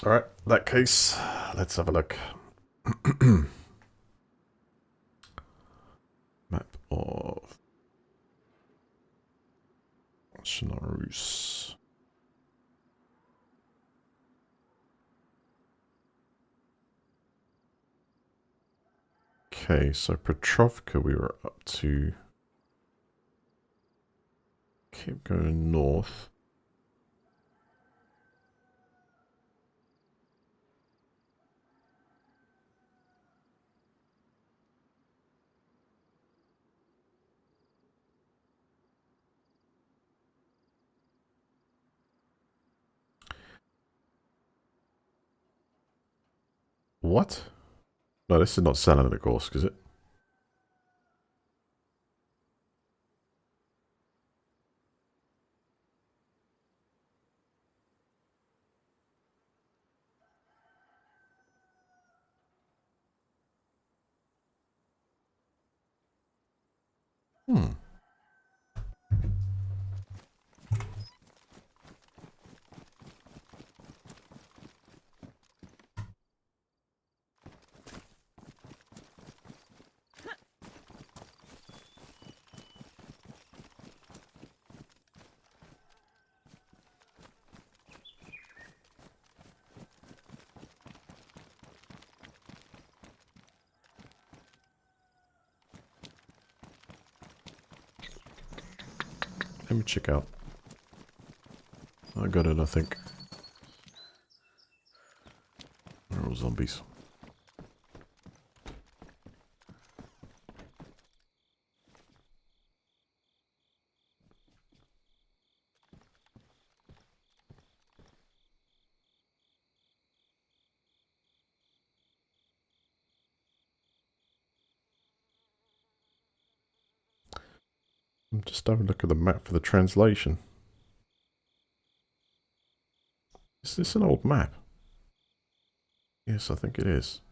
Alright, in that case, let's have a look. Map of Scenarios. Okay, so Petrovka we were up to. Keep going north. What? No, this is not Selenikorsk, is it? Hmm. Let me check out. I got it, I think. They're all zombies. I'm just having a look at the map for the translation. Is this an old map? Yes, I think it is.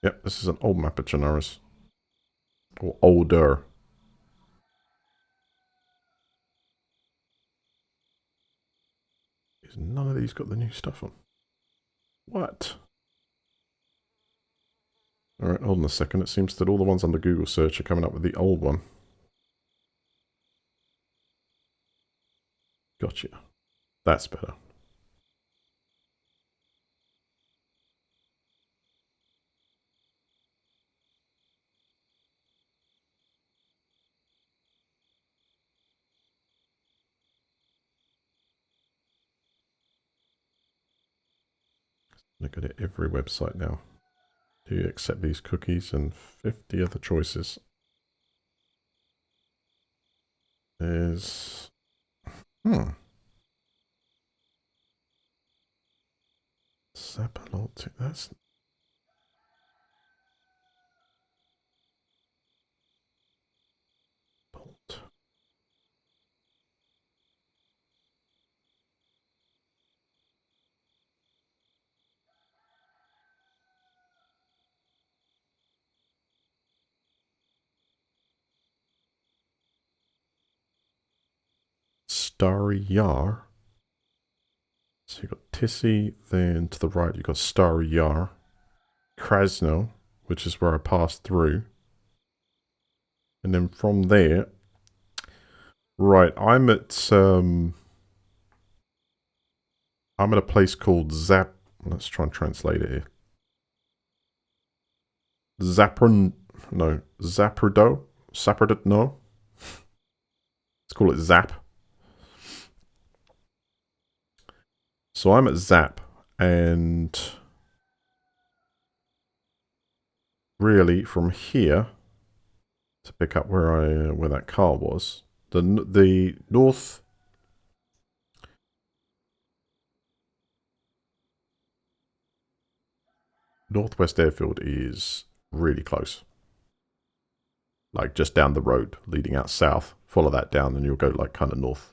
Yep, this is an old map of Chernarus. Or older. Is none of these got the new stuff on? What? Alright, hold on a second. It seems that all the ones on the Google search are coming up with the old one. Gotcha. That's better. Look at it, every website now. Do you accept these cookies and 50 other choices? There's... Sapalotic, that's... Bolt. Starry Yar. So you've got Tissy, then to the right you've got Starry Yar. Krasno, which is where I passed through. And then from there... Right, I'm at a place called Zap... Let's try and translate it here. Zaprudo? Saprudo? No. Let's call it Zap. So I'm at Zap, and really from here to pick up where that car was, the northwest airfield is really close. Like just down the road leading out south. Follow that down and you'll go like kind of north.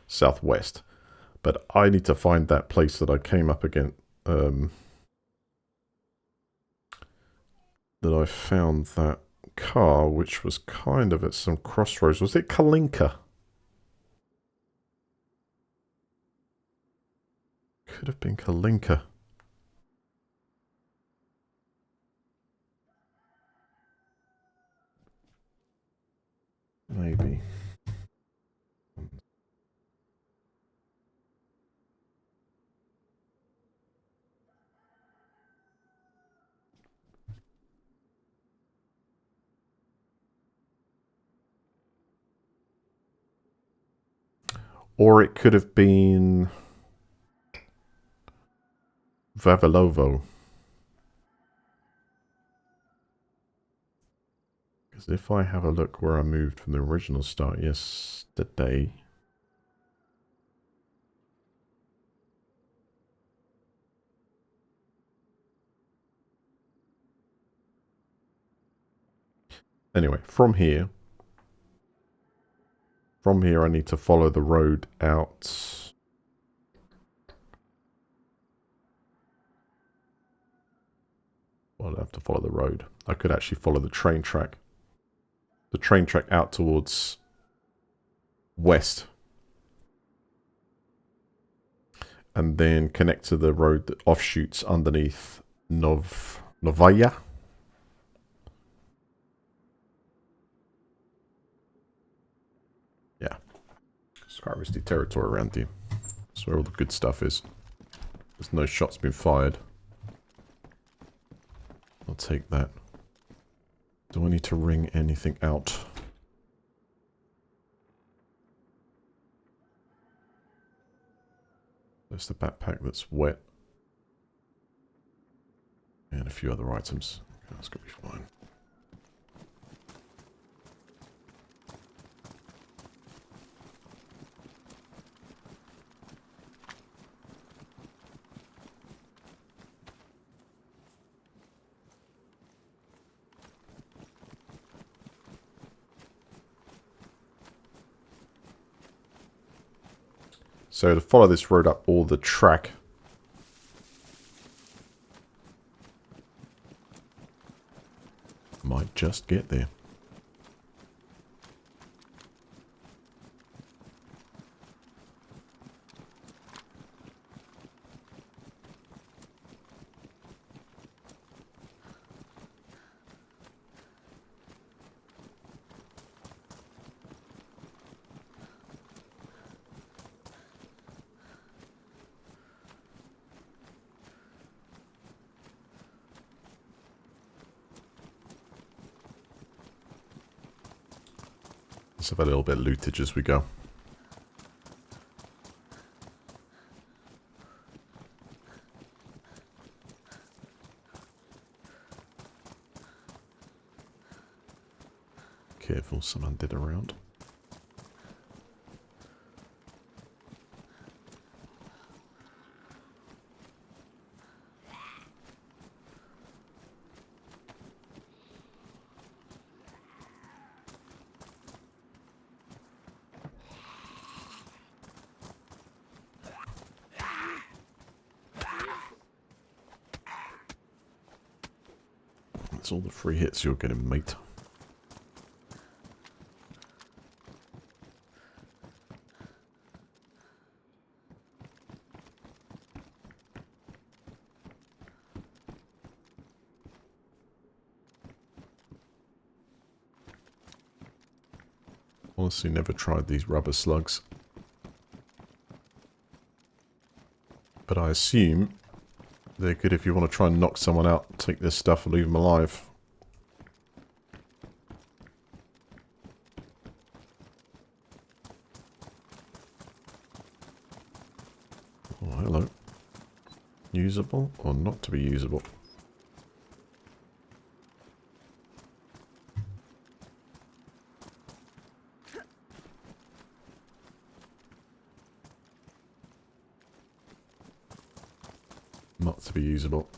Southwest. But I need to find that place that I came up against. That I found that car, which was kind of at some crossroads. Was it Kalinka? Could have been Kalinka. Maybe. Or it could have been Vavilovo. Because if I have a look where I moved from the original start yesterday... Anyway, from here I need to follow the road out. Well, I have to follow the road. I could actually follow the train track. The train track out towards west. And then connect to the road that offshoots underneath Novaya. Yeah. It's quite risky territory around here. That's where all the good stuff is. There's no shots been fired. I'll take that. Do I need to ring anything out? There's the backpack that's wet. And a few other items. That's going to be fine. So to follow this road up all the track, might just get there. Let's have a little bit of lootage as we go. Careful, someone did around. That's all the free hits you're getting, mate. Honestly, never tried these rubber slugs. But I assume they're good if you want to try and knock someone out, take their stuff and leave them alive. Oh, hello. Usable or not to be usable? Not to be usable.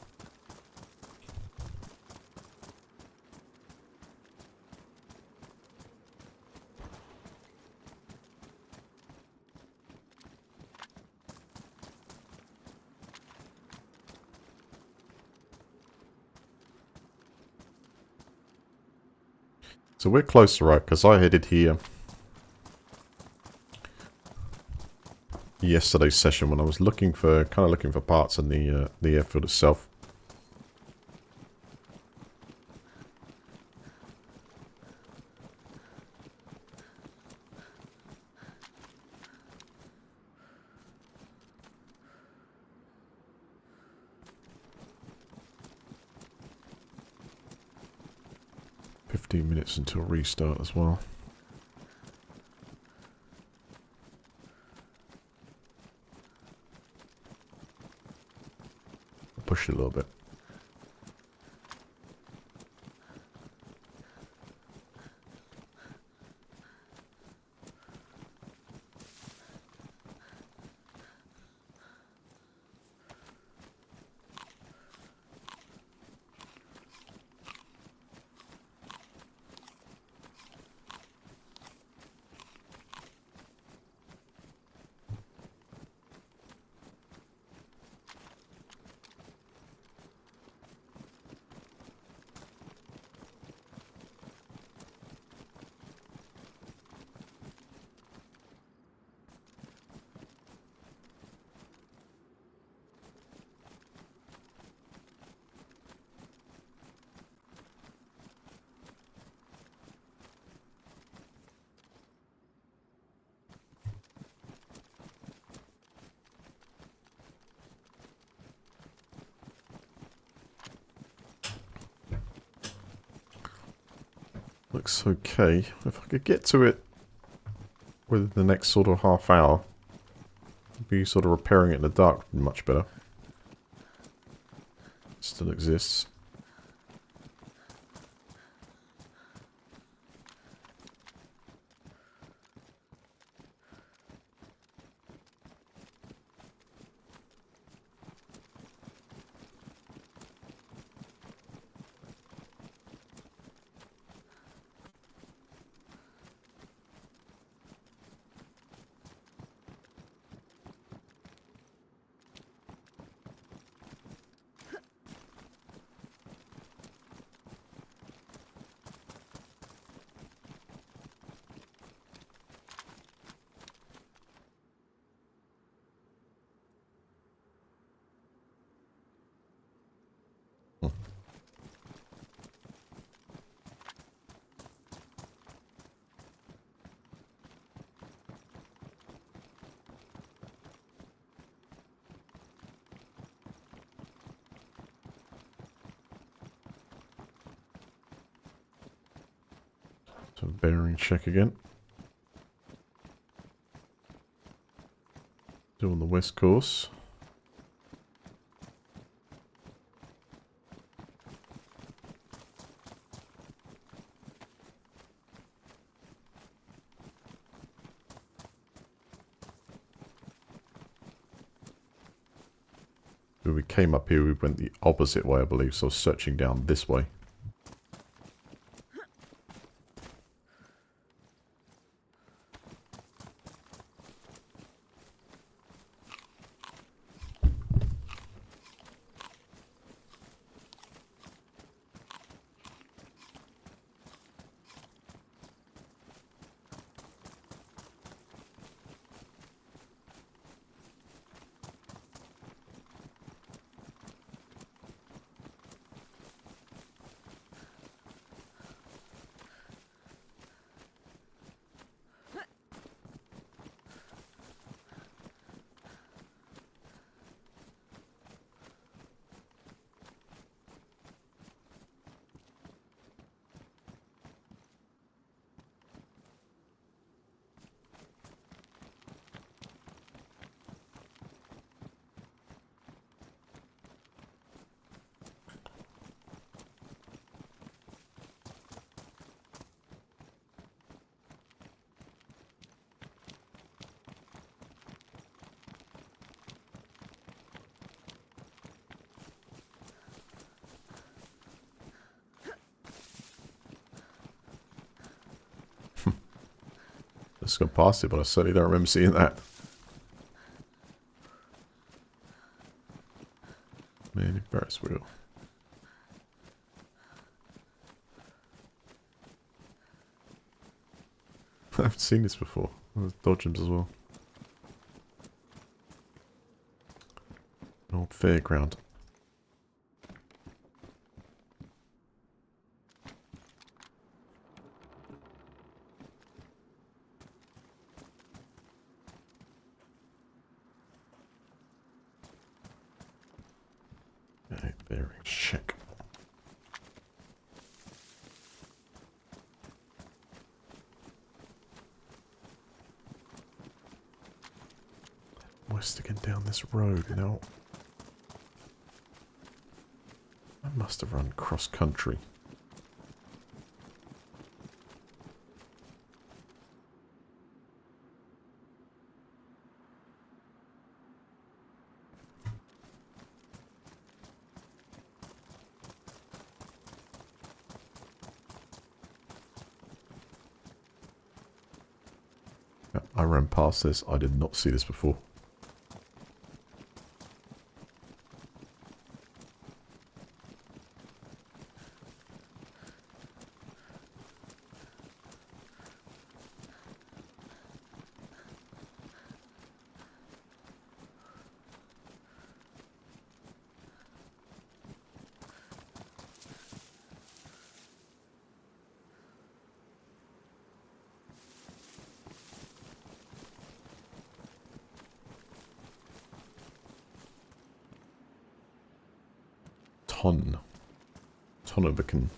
So we're closer, right? Because I headed here yesterday's session when I was looking for, kind of looking for parts in the airfield itself. Minutes until restart as well. I'll push it a little bit. Looks okay. If I could get to it within the next sort of half hour, Be sort of repairing it in the dark would be much better. Still exists. So bearing check again. Still on the west course. When we came up here, we went the opposite way, I believe, so searching down this way. Just gone past it, but I certainly don't remember seeing that. Man, Ferris wheel. I haven't seen this before. There's dodgems as well. An old fairground. Okay, bearing check. West again down this road now. I must have run cross country. Yeah, I ran past this. I did not see this before. Tonovican.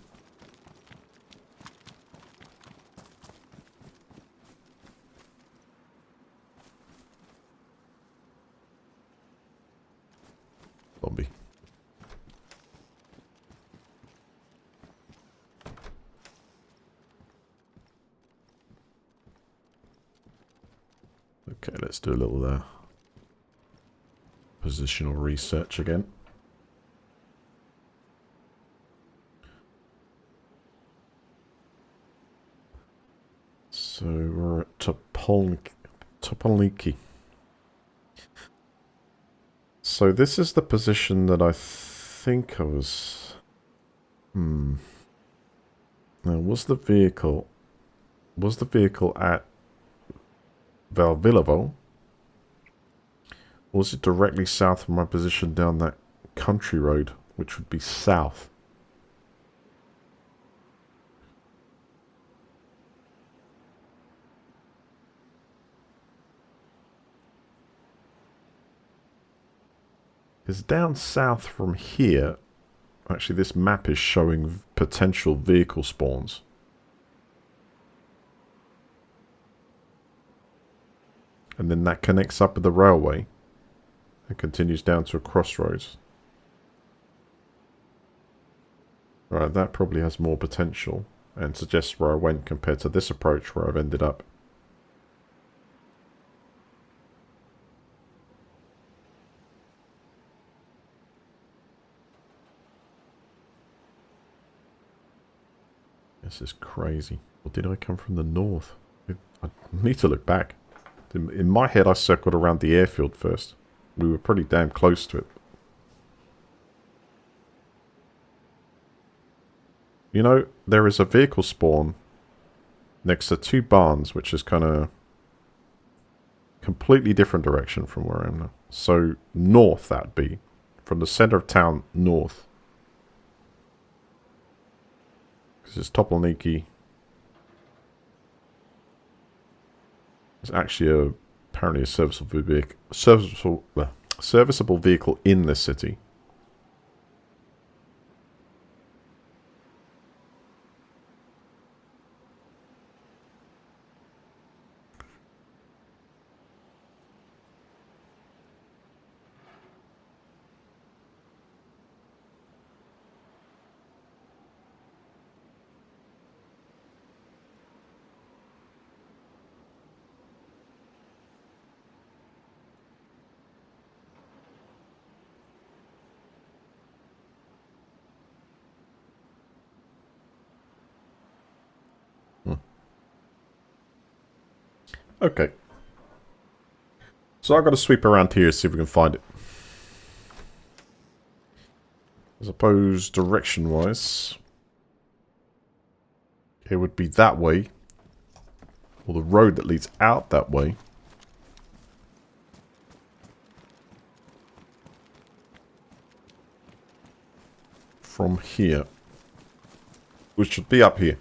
Okay, let's do a little positional research again. So we're at Topolniki. So this is the position that I think I was... Now, was the vehicle at Valvilavo? Or was it directly south of my position down that country road, which would be south? It's down south from here. Actually, this map is showing potential vehicle spawns. And then that connects up with the railway and continues down to a crossroads. Right, that probably has more potential and suggests where I went compared to this approach where I've ended up. This is crazy. Or did I come from the north? I need to look back. In my head, I circled around the airfield first. We were pretty damn close to it. You know, there is a vehicle spawn next to two barns, which is kind of completely different direction from where I am now. So north, that'd be. From the center of town, north. This is Topolniki. It's actually apparently a serviceable vehicle in this city. Okay. So I've got to sweep around here to see if we can find it. I suppose direction-wise, it would be that way. Or the road that leads out that way. From here. Which should be up here.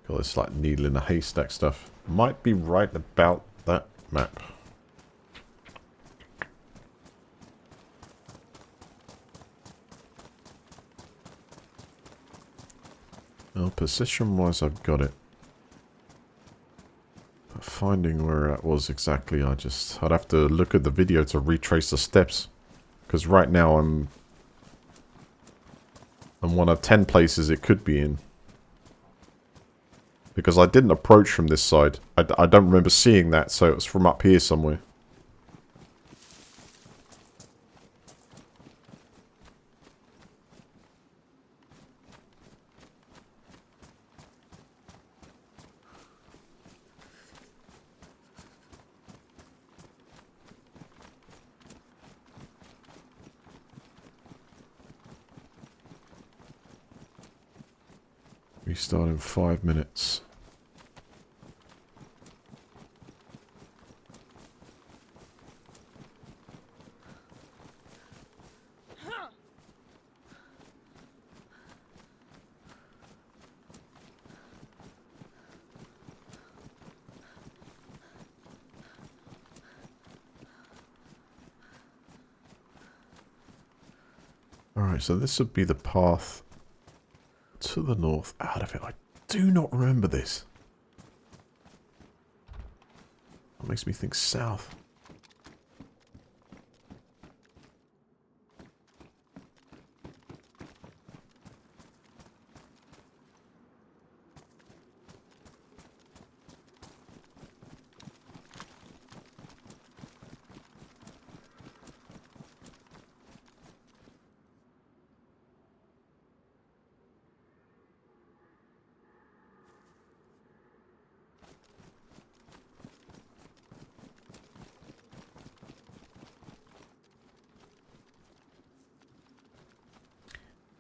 Got this like needle in a haystack stuff. Might be right about that map. Well, position-wise, I've got it. But finding where that was exactly, I'd have to look at the video to retrace the steps. Because right now I'm one of 10 places it could be in. Because I didn't approach from this side. I don't remember seeing that, so it was from up here somewhere. We start in 5 minutes. Alright, so this would be the path to the north out of it. I do not remember this. That makes me think south.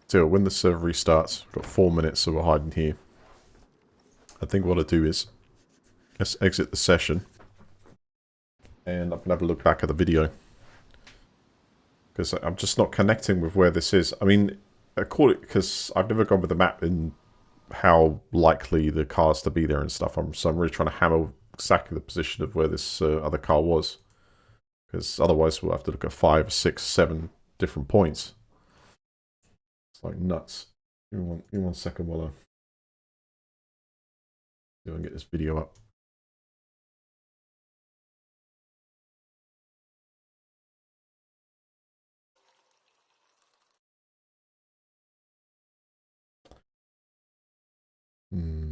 So when the server restarts, we've got 4 minutes, so we're hiding here. I think what I'll do is, let's exit the session. And I'm going to have a look back at the video. Because I'm just not connecting with where this is. I mean, because I've never gone with the map in how likely the car's to be there and stuff. So I'm really trying to hammer exactly the position of where this other car was. Because otherwise we'll have to look at 5, 6, 7 different points. It's like nuts. Give me one second while I see if I can get this video up. Hmm.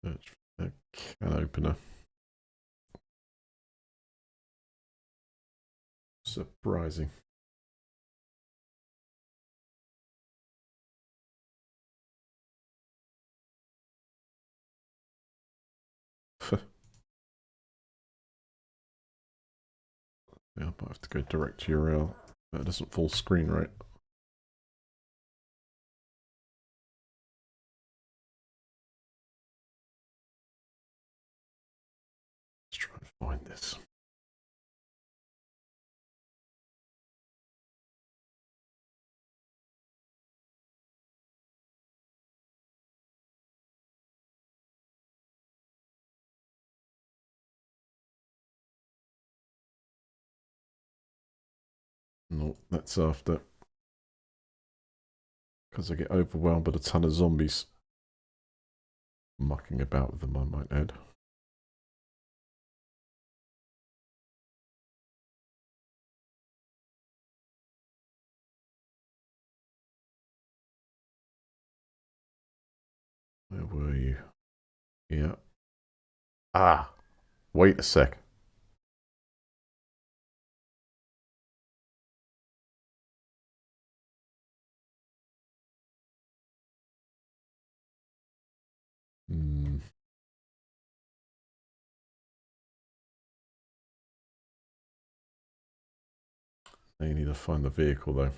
Search for can opener. Surprising. Yeah, I might have to go direct URL. That doesn't full screen, right? Let's try and find this. No, that's after. Because I get overwhelmed by a ton of zombies. Mucking about with them, I might add. Where were you? Yeah. Ah! Wait a sec. Hmm. Now you need to find the vehicle, though.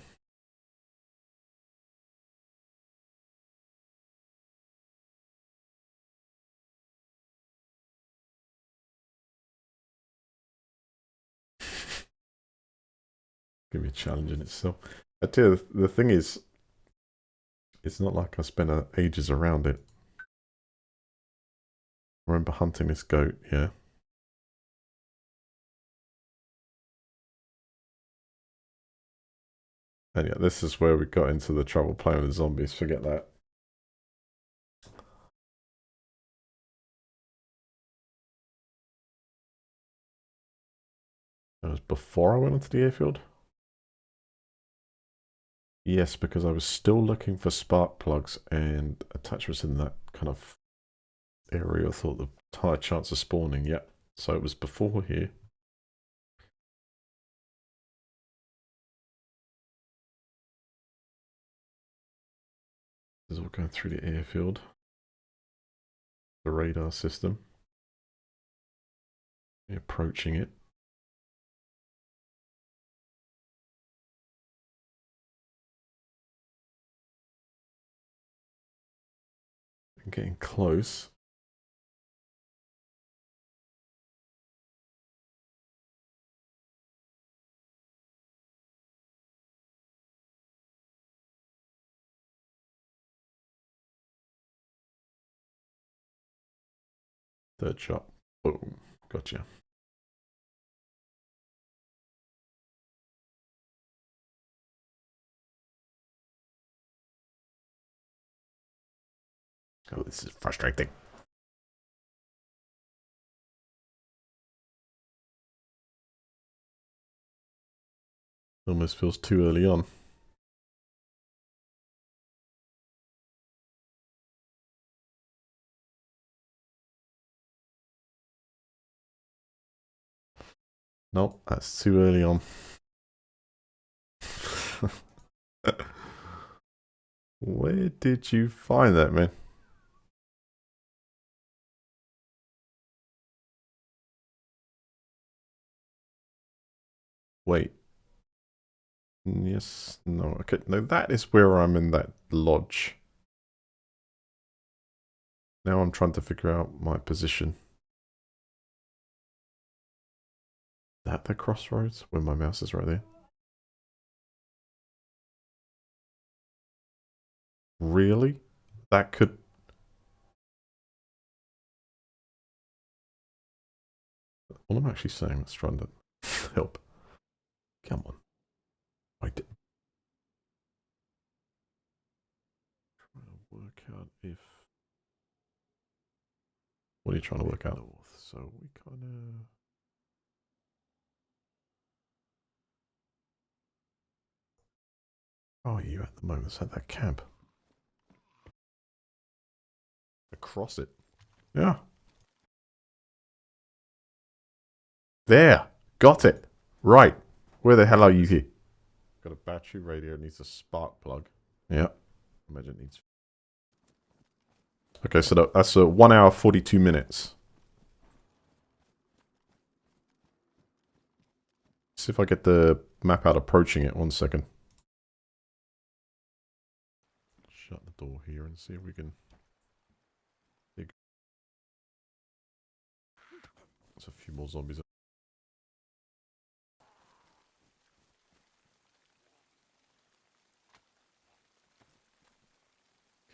Give me a challenge in itself. I tell you, the thing is, it's not like I spent ages around it. I remember hunting this goat, yeah. And yeah, this is where we got into the trouble playing with zombies. Forget that. That was before I went onto the airfield? Yes, because I was still looking for spark plugs and attachments in that kind of area. I thought the high chance of spawning, yeah. So it was before here. This is all going through the airfield. The radar system. Approaching it. And getting close. Third shot. Boom. Gotcha. Oh, this is frustrating. Almost feels too early on. Nope, that's too early on. Where did you find that, man? Wait. Yes, no, okay. No, that is where I'm in that lodge. Now I'm trying to figure out my position. Is that the crossroads? Where my mouse is right there. Really? That could... What I'm actually saying, let's try and help. Come on. I did. Trying to work out if... What are you trying to work out? North, so we kind of... Oh, are you at the moment? It's at that camp. Across it. Yeah. There. Got it. Right. Where the hell are you here? Got a battery radio. Needs a spark plug. Yeah. Imagine it needs... Okay, so that's 1 hour, 42 minutes. See if I get the map out approaching it. 1 second. Shut the door here and see if we can... There's a few more zombies.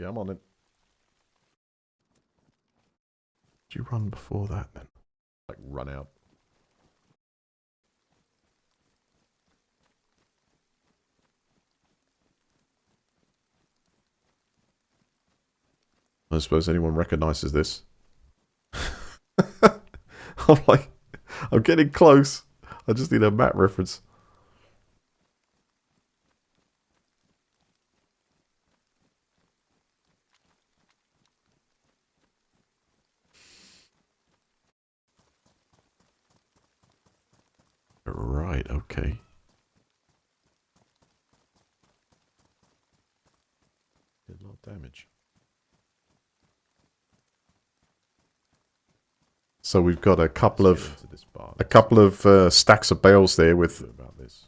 Yeah, I'm on it. Did you run before that then? Like run out. I suppose anyone recognizes this. I'm like, I'm getting close. I just need a map reference. Right, okay. Did a lot of damage. So we've got a couple of stacks of bales there with about this.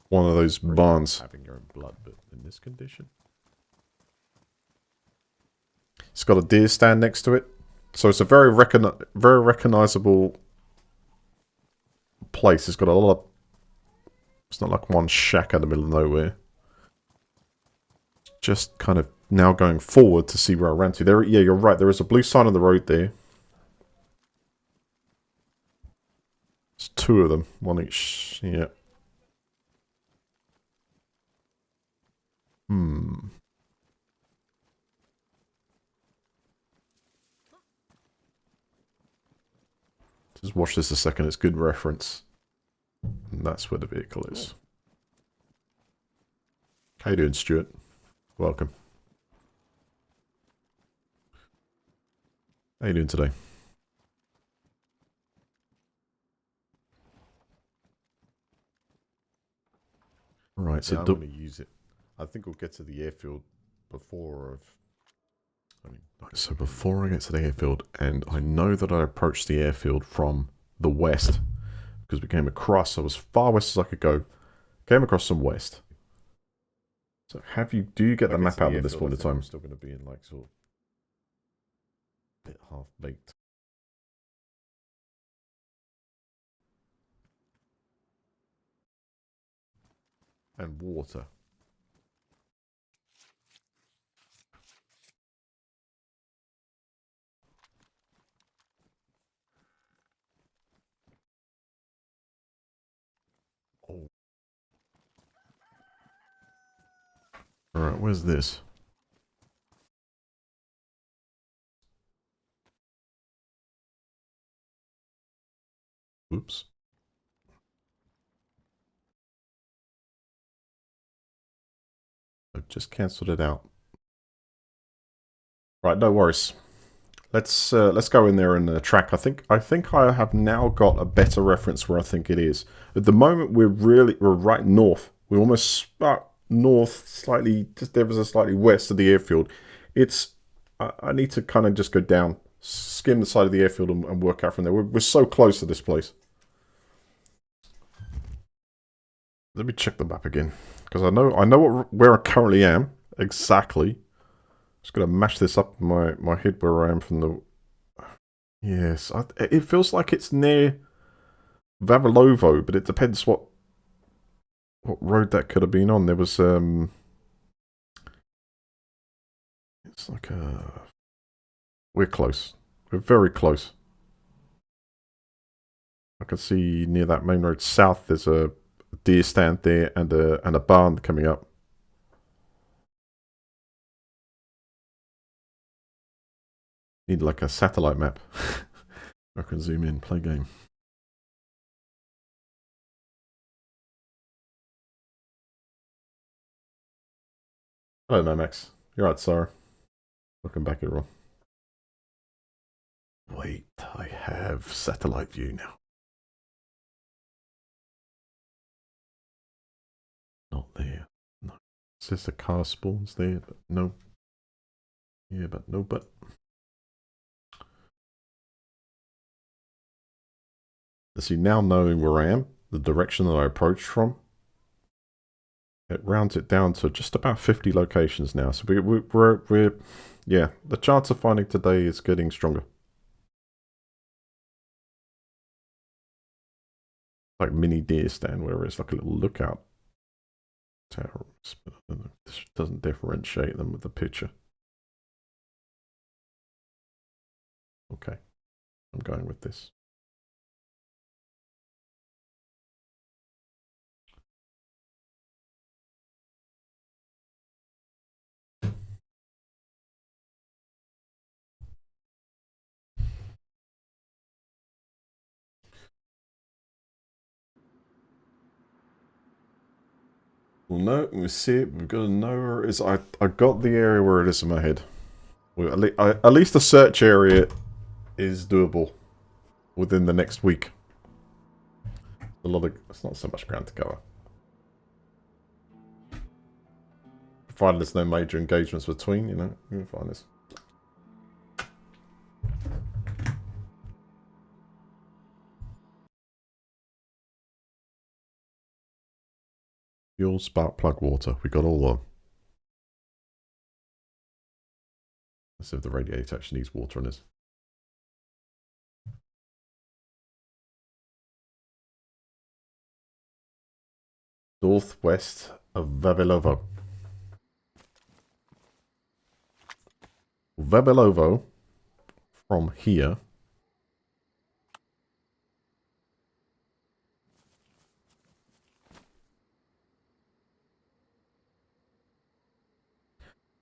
One of those barns. Having your own blood, but in this condition. It's got a deer stand next to it, so it's a very recognizable place. It's got a lot of... It's not like one shack in the middle of nowhere. Just kind of now going forward to see where I ran to. There, yeah, you're right. There is a blue sign on the road there. There's 2 of them, one each. Yeah. Just watch this a second. It's good reference. And that's where the vehicle is. How you doing, Stuart? Welcome. How you doing today? Right, so I'm going to use it. I think we'll get to the airfield before so before I get to the airfield, and I know that I approached the airfield from the west because we came across, I was far west as I could go, came across some west. So do you get the map out at this point in time? I'm still going to be in like sort of bit half-baked. And water. Alright, where's this? Oops. I've just cancelled it out. Right, no worries. Let's go in there and track. I think I have now got a better reference where I think it is. At the moment, we're right north. We're almost north, slightly just ever so slightly west of the airfield. It's I need to kind of just go down, skim the side of the airfield, and work out from there. We're so close to this place. Let me check the map again, because I know where I currently am exactly. Just gonna mash this up in my head where I am from the. Yes, it feels like it's near Vavilovo, but it depends what road that could have been on. There was it's like a. We're close. We're very close. I can see near that main road south. There's a deer stand there and a barn coming up. Need like a satellite map. I can zoom in, play game. Hello, Nomax. You're right, Sarah. Welcome back, everyone. Wait, I have satellite view now. Not there. No. It says the car spawns there, but no. Yeah, but no, but. See, now knowing where I am, the direction that I approached from, it rounds it down to just about 50 locations now. So we're yeah, the chance of finding today is getting stronger. Like mini deer stand where it's like a little lookout tower. This doesn't differentiate them with the picture. Okay, I'm going with this. Well, no, we see it. We've got to know where it is. I got the area where it is in my head. At least the search area is doable within the next week. It's not so much ground to cover. Provided there's no major engagements between, you know, we can find this. Fuel, spark plug, water. We got all of them. Let's see if the radiator actually needs water in this. Northwest of Vavilovo. Vavilovo from here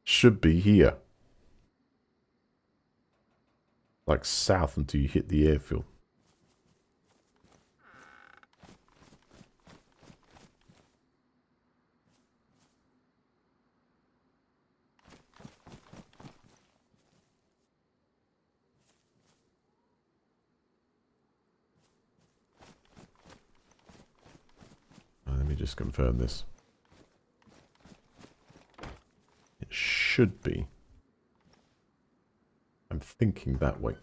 should be here. Like south until you hit the airfield. Let me just confirm this. It should be. I'm thinking that way.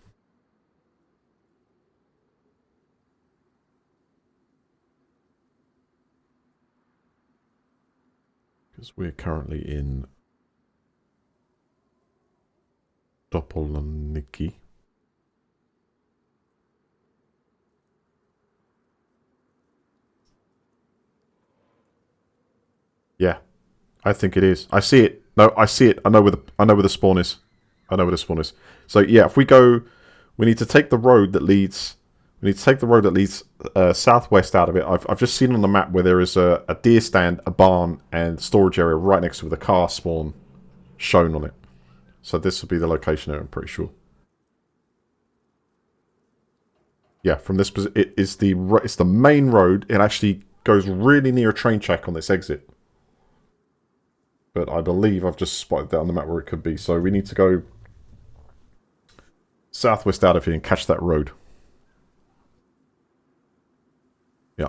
Because we're currently in Topoloniki. Yeah, I think it is. I see it. No, I see it. I know where the spawn is. I know where the spawn is. So yeah, if we go, we need to take the road that leads We need to take the road that leads southwest out of it. I've just seen on the map where there is a deer stand, a barn, and storage area right next to it with a car spawn shown on it. So this will be the location there, I'm pretty sure. Yeah, from this position, it's the main road. It actually goes really near a train track on this exit. But I believe I've just spotted that on the map where it could be. So we need to go southwest out of here and catch that road. Yeah.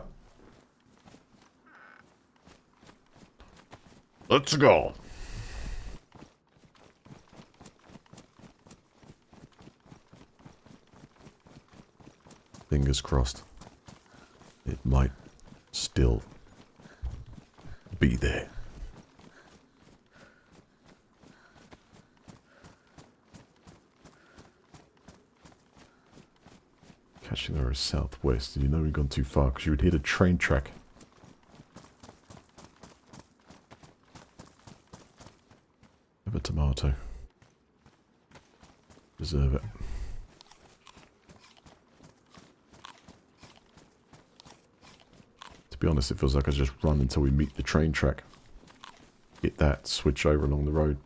Let's go. Fingers crossed. It might still be there. Catching the road southwest. You know we've gone too far because you would hit a train track. Have a tomato. Deserve it. To be honest, it feels like I just run until we meet the train track. Hit that, switch over along the road.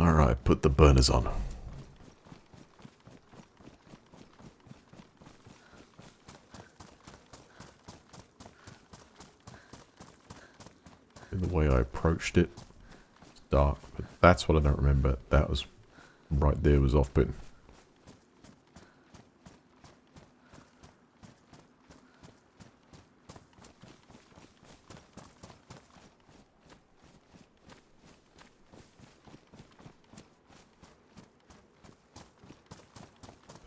Alright, put the burners on. In the way I approached it, it's dark, but that's what I don't remember. That was right there was off-putting.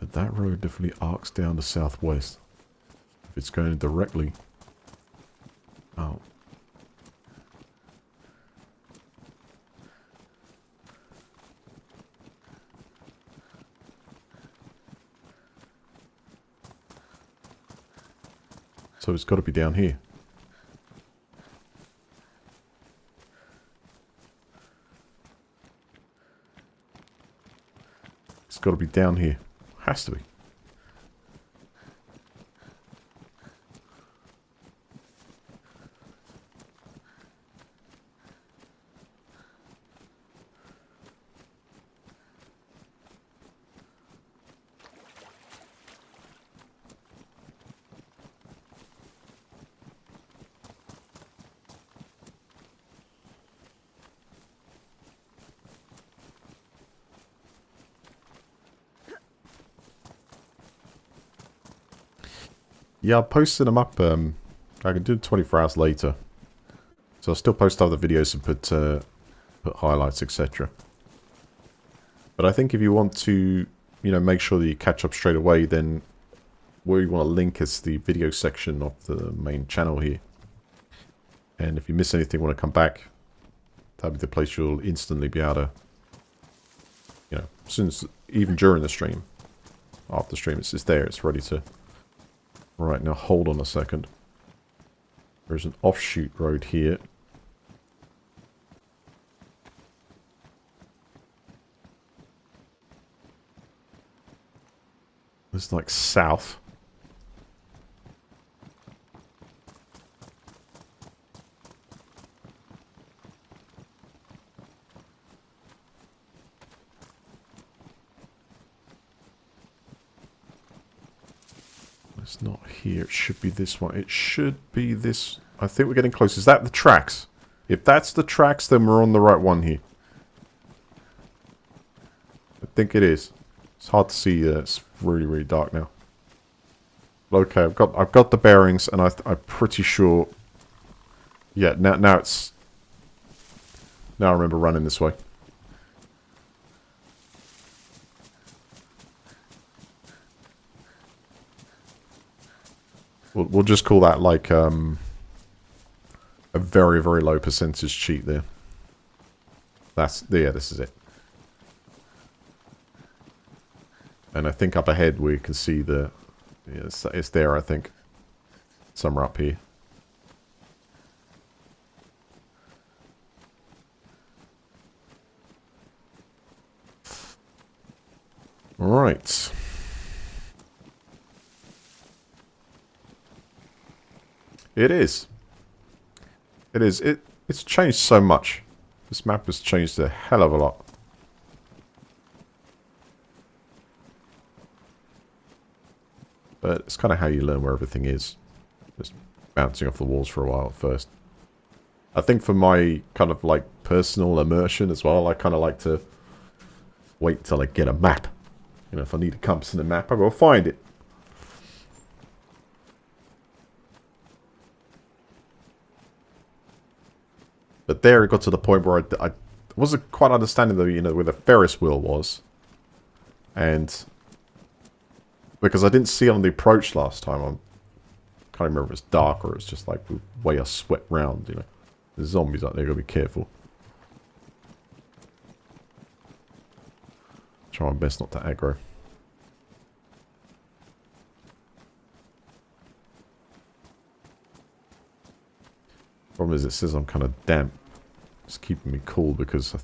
But that road definitely arcs down to southwest. If it's going directly out. So it's got to be down here. It's got to be down here. Has to be. Yeah, I posted them up. I can do it 24 hours later. So I'll still post other videos and put highlights, etc. But I think if you want to, you know, make sure that you catch up straight away, then where you want to link is the video section of the main channel here. And if you miss anything, want to come back, that'll be the place you'll instantly be able to, you know, since even during the stream, after the stream, it's there, it's ready to. Right, now hold on a second. There's an offshoot road here. It's like south. It's not here. It should be this one. It should be this. I think we're getting close. Is that the tracks? If that's the tracks, then we're on the right one here. I think it is. It's hard to see. It's really, really dark now. Okay, I've got the bearings, and I'm pretty sure. Yeah, now it's. Now I remember running this way. We'll just call that like a very, very low percentage cheat there. Yeah, this is it. And I think up ahead we can see the Yeah, it's there, I think. Somewhere up here. Right. It is. It is. It's changed so much. This map has changed a hell of a lot. But it's kind of how you learn where everything is. Just bouncing off the walls for a while at first. I think for my kind of like personal immersion as well, I kind of like to wait till I get a map. You know, if I need a compass and a map, I go find it. But there it got to the point where I wasn't quite understanding, though, you know, where the Ferris wheel was. And because I didn't see it on the approach last time, I can't remember if it was dark or it's just like the way I swept round, you know. There's zombies out there, gotta be careful. Try my best not to aggro. Problem is, it says I'm kind of damp. It's keeping me cool because I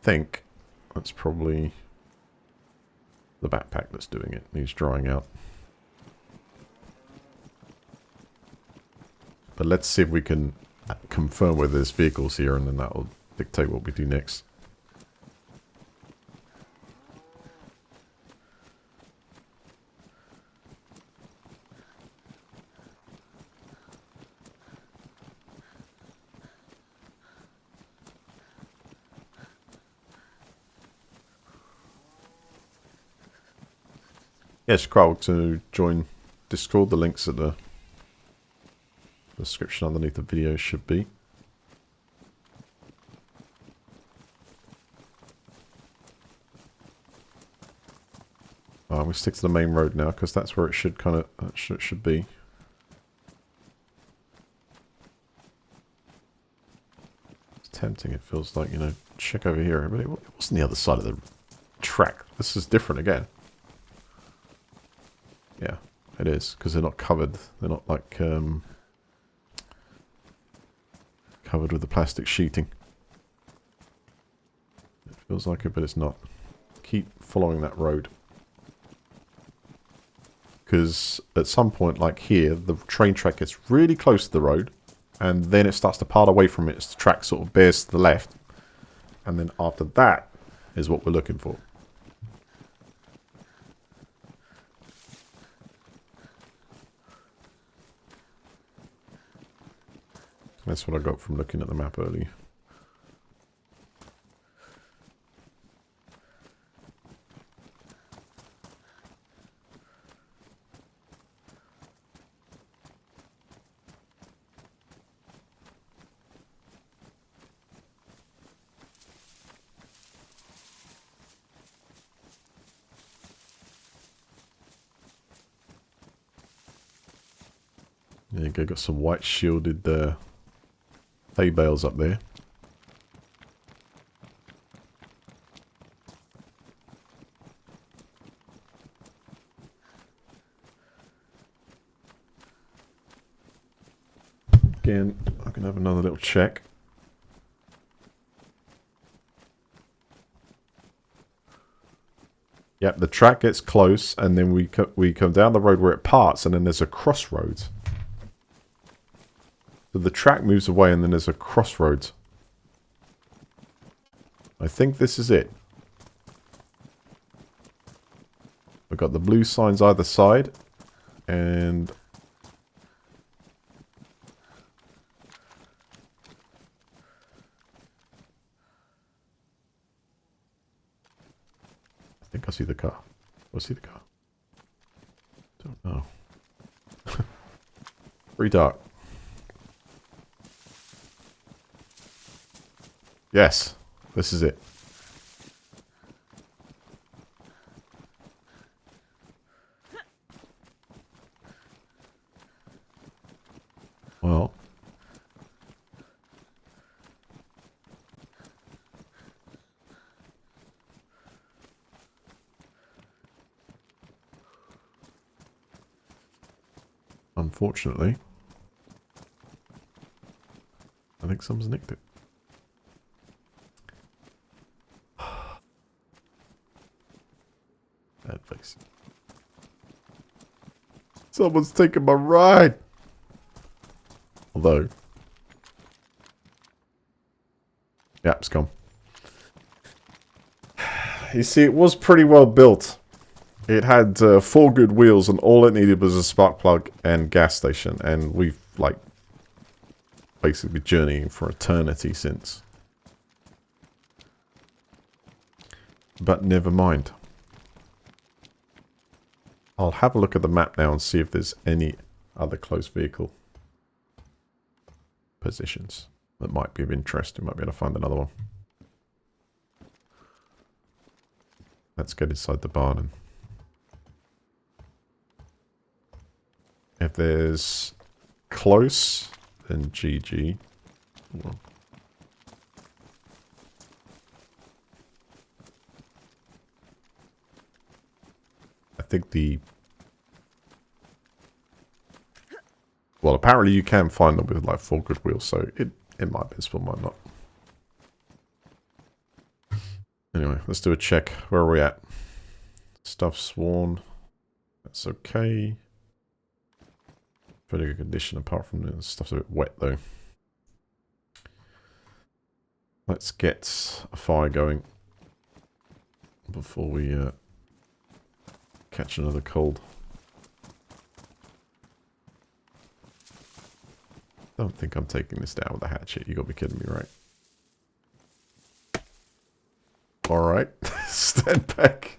think that's probably the backpack that's doing it. Needs drying out. But let's see if we can confirm whether there's vehicles here, and then that'll dictate what we do next. Yes, quite welcome to join Discord. The links at the description underneath the video should be. We stick to the main road now because that's where it should kind of should be. It's tempting. It feels like, you know, check over here, but it wasn't the other side of the track. This is different again. Yeah, it is, because they're not covered. They're not like covered with the plastic sheeting. It feels like it, but it's not. Keep following that road. Because at some point, like here, the train track gets really close to the road, and then it starts to part away from it as the track sort of bears to the left. And then after that is what we're looking for. That's what I got from looking at the map earlier. There you go, got some white shielded hay bales up there. Again, I can have another little check. Yep, the track gets close, and then we come down the road where it parts, and then there's a crossroads. So the track moves away, and then there's a crossroads. I think this is it. We've got the blue signs either side, and I think I see the car. I see the car. Don't know. Very dark. Yes, this is it. Well, unfortunately, I think someone's nicked it. Bad face. Someone's taking my ride! Although... yeah, it's gone. You see, it was pretty well built. It had 4 good wheels, and all it needed was a spark plug and gas station. And we've, like, basically journeying for eternity since. But never mind. I'll have a look at the map now and see if there's any other close vehicle positions that might be of interest. We might be able to find another one. Let's get inside the barn and... if there's close, then GG. Well, I think the... well, apparently you can find them with like 4 good wheels, so it might be visible, might not. Anyway, let's do a check. Where are we at? Stuff sworn. That's okay. Pretty good condition apart from the stuff's a bit wet though. Let's get a fire going before we catch another cold. Don't think I'm taking this down with a hatchet. You gotta be kidding me, right? Alright. Stand back.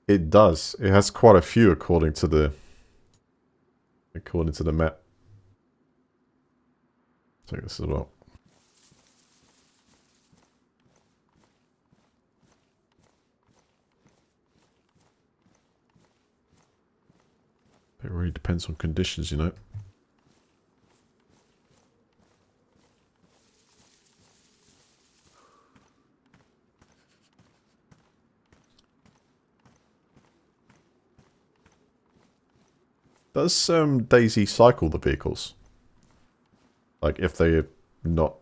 It does. It has quite a few according to the map. Take this as well. It really depends on conditions, you know. Does DayZ cycle the vehicles? Like if they're not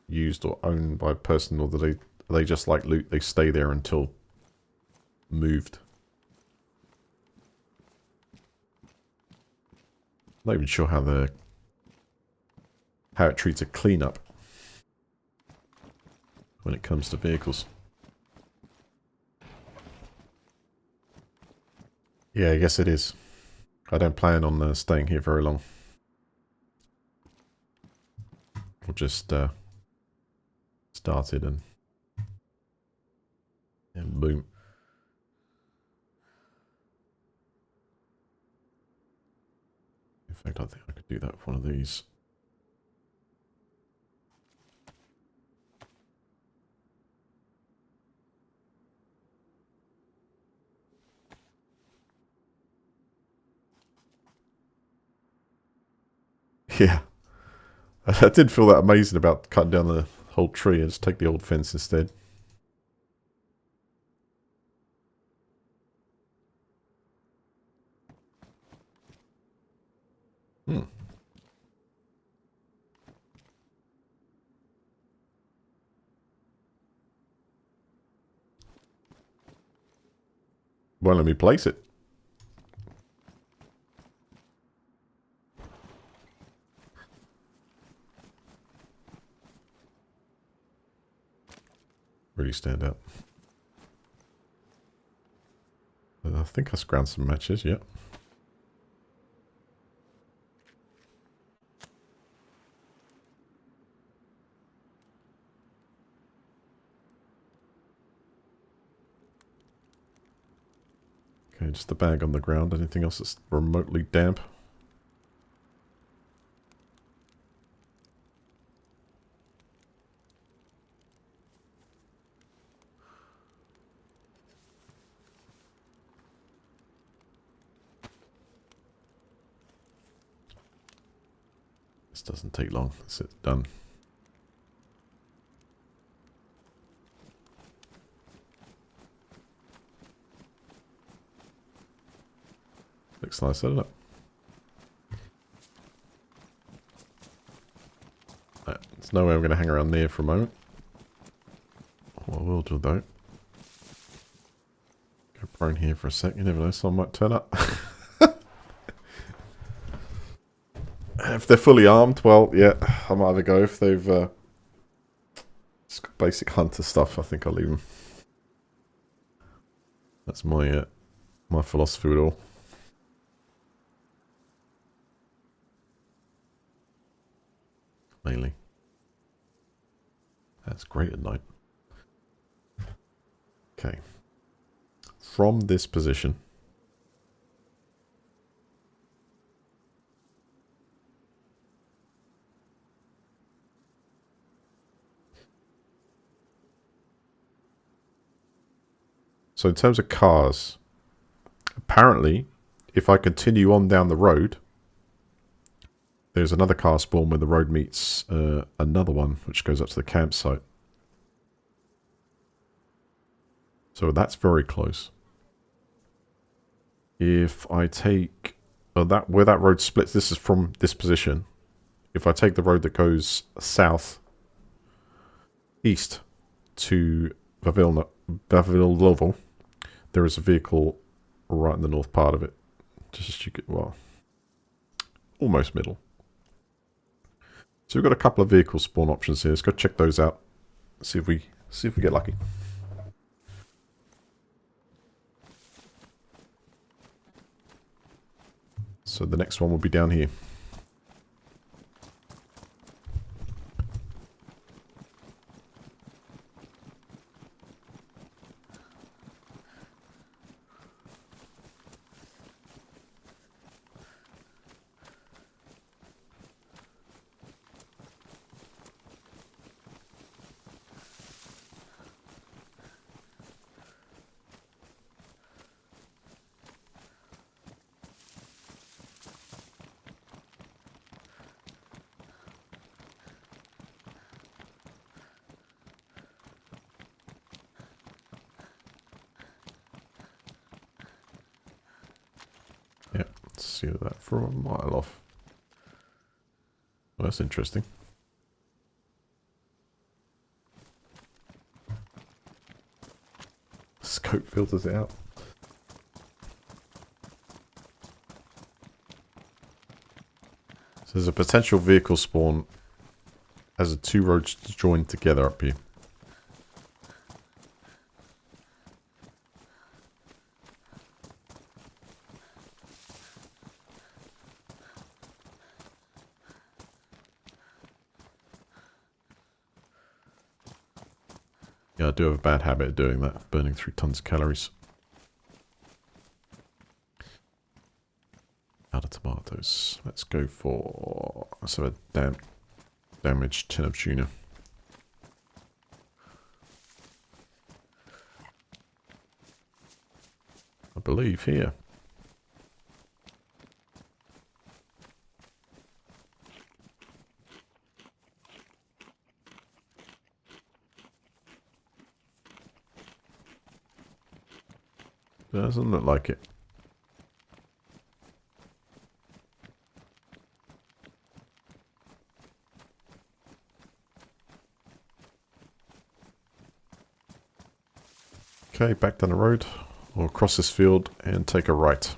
used or owned by a person, or are they just like loot? They stay there until moved. Not even sure how it treats a cleanup when it comes to vehicles. Yeah, I guess it is. I don't plan on staying here very long. We'll just started and boom. In fact, I think I could do that with one of these. Yeah. I did feel that amazing about cutting down the whole tree and just take the old fence instead. Hmm. Well, let me place it. Really stand out. I think I ground some matches, yeah. Okay, just the bag on the ground. Anything else that's remotely damp? This doesn't take long. That's it, done. Looks nice, doesn't it? There's no way I'm going to hang around there for a moment. What I will do though, go prone here for a sec. You never know, someone might turn up. If they're fully armed, well, yeah, I might have a go. If they've just got basic hunter stuff, I think I'll leave them. That's my my philosophy with it all. Mainly. That's great at night. Okay. From this position, so in terms of cars, apparently, if I continue on down the road, there's another car spawn where the road meets another one, which goes up to the campsite. So that's very close. If I take where that road splits, this is from this position. If I take the road that goes south, east to Vavillovo, there is a vehicle right in the north part of it. Just you get, well, almost middle. So we've got a couple of vehicle spawn options here. Let's go check those out. See if we get lucky. So the next one will be down here. Yep, let's see that from a mile off. Well, that's interesting. Scope filters it out. So there's a potential vehicle spawn as the two roads join together up here. Yeah, I do have a bad habit of doing that, burning through tons of calories. Out of tomatoes. Let's go for... let's have a damaged tin of tuna. I believe here. Doesn't look like it. Okay, back down the road. We'll cross this field and take a right.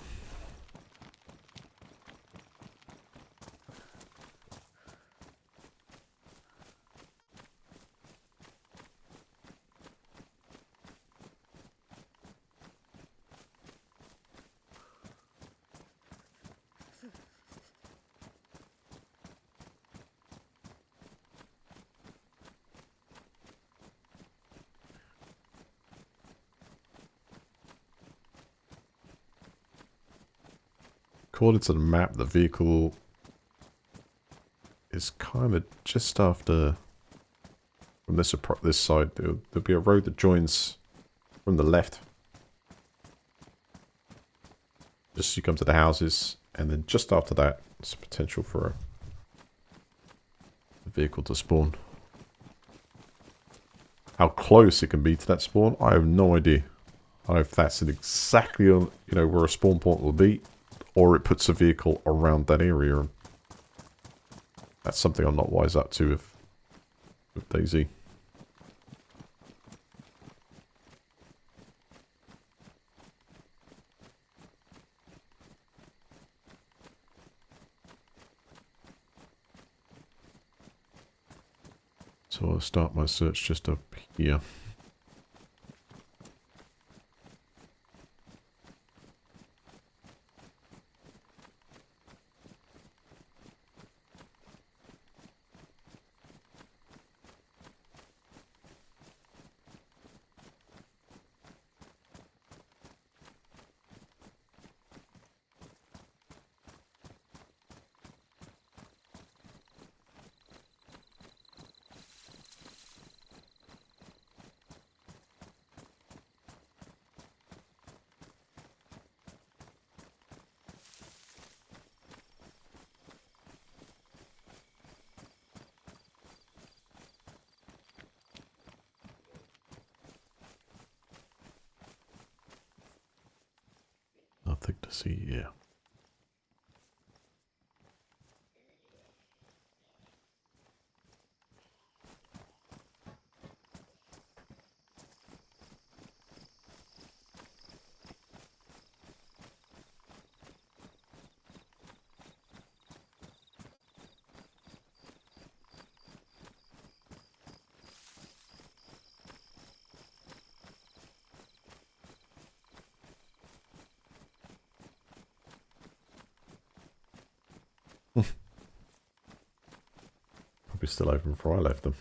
According to the map, the vehicle is kind of just after, from this side, there'll be a road that joins from the left. Just you come to the houses, and then just after that, there's potential for a vehicle to spawn. How close it can be to that spawn, I have no idea. I don't know if that's exactly on, where a spawn point will be. or it puts a vehicle around that area. That's something I'm not wise up to with DayZ. So I'll start my search just up here. Nothing to see here. Probably still open before I left them.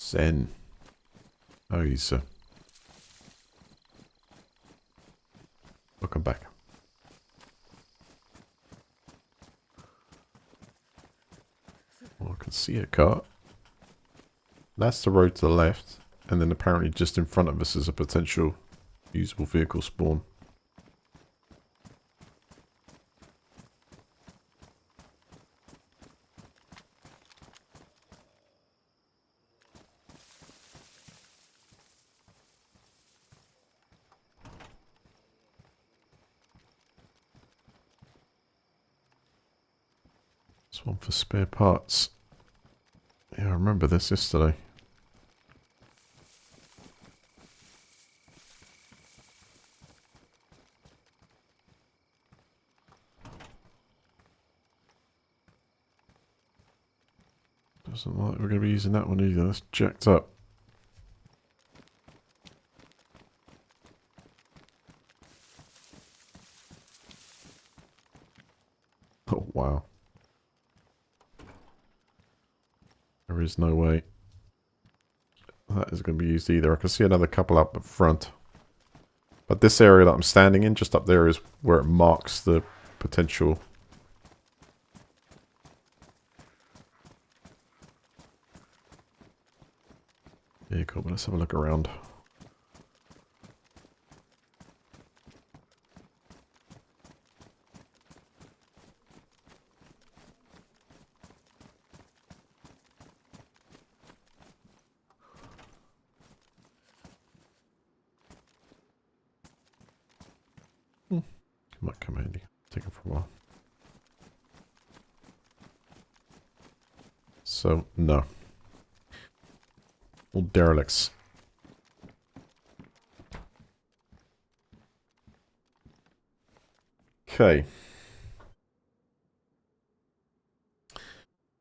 Zen. Oh, he's welcome back. Well, I can see a car. That's the road to the left, and then apparently just in front of us is a potential usable vehicle spawn. This one for spare parts. Yeah, I remember this yesterday. Doesn't look like we're going to be using that one either. That's jacked up. Oh, wow. There is no way that is going to be used either. I can see another couple up at front. But this area that I'm standing in, just up there, is where it marks the potential vehicle. But let's have a look around. Might come handy. Take it for a while. So, no. All derelicts. Okay.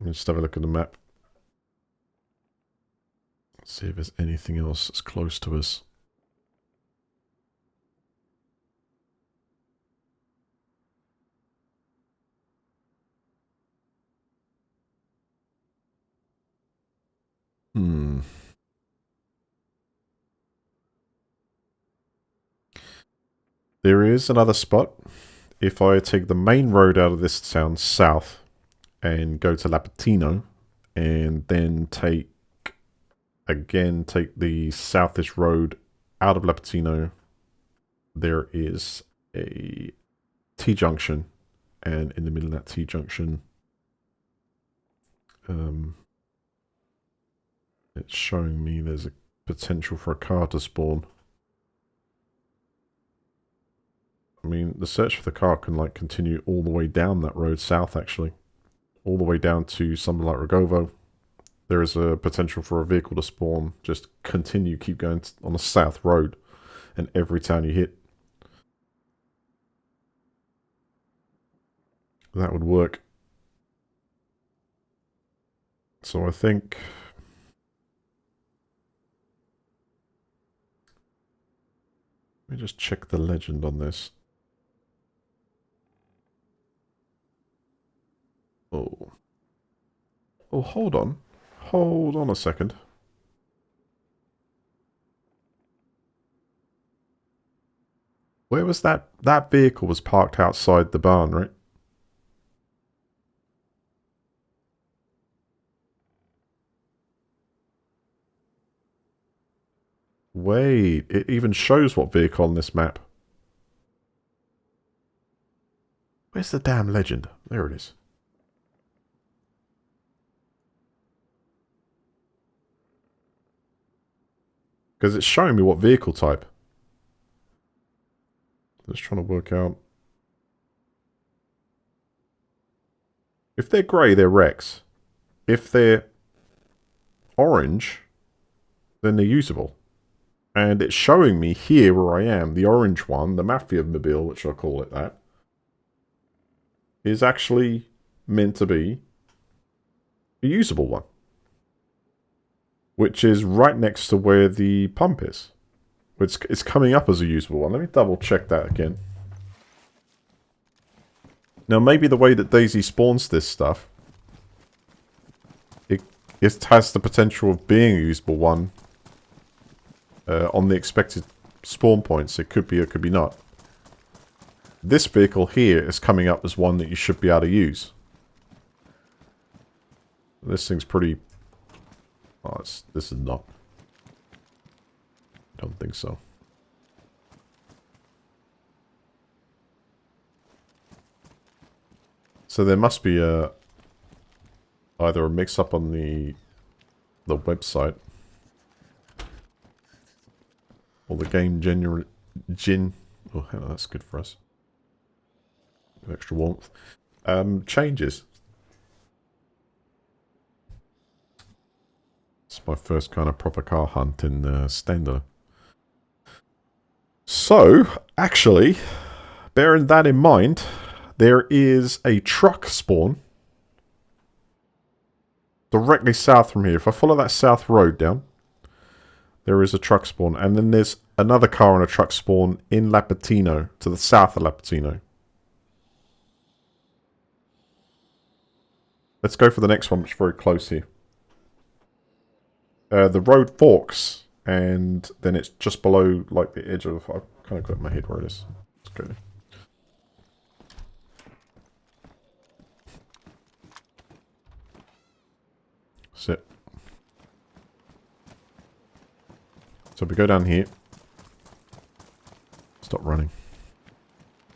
Let's just have a look at the map. Let's see if there's anything else that's close to us. Hmm. There is another spot. If I take the main road out of this town south and go to Lapatino and then take the southish road out of Lapatino, there is a T-junction, and in the middle of that T-junction, it's showing me there's a potential for a car to spawn. I mean, the search for the car can like continue all the way down that road south, actually. All the way down to something like Rogovo. There is a potential for a vehicle to spawn. Just continue, keep going on the south road. And every town you hit. That would work. So I think... Let me just check the legend on this. Oh. Oh, hold on. Hold on a second. Where was that? That vehicle was parked outside the barn, right? Wait, it even shows what vehicle on this map. Where's the damn legend? There it is. Because it's showing me what vehicle type. Just trying to work out. If they're grey, they're Rex. If they're orange, then they're usable. And it's showing me here where I am, the orange one, the Mafia Mobile, which I'll call it that, is actually meant to be a usable one. Which is right next to where the pump is. It's coming up as a usable one. Let me double check that again. Now maybe the way that DayZ spawns this stuff, it has the potential of being a usable one on the expected spawn points. It could be or could be not. This vehicle here is coming up as one that you should be able to use. This thing's pretty... Oh, this is not. I don't think so. So there must be either a mix-up on the website, or the game oh, that's good for us. Extra warmth. Changes. It's my first kind of proper car hunt in Stendal. So, actually, bearing that in mind, there is a truck spawn directly south from here. If I follow that south road down, there is a truck spawn. And then there's another car and a truck spawn in Lapatino, to the south of Lapatino. Let's go for the next one, which is very close here. The road forks, and then it's just below, like, the edge of... I've kind of got in my head where it is. Let's go there. Sit. So we go down here. Stop running.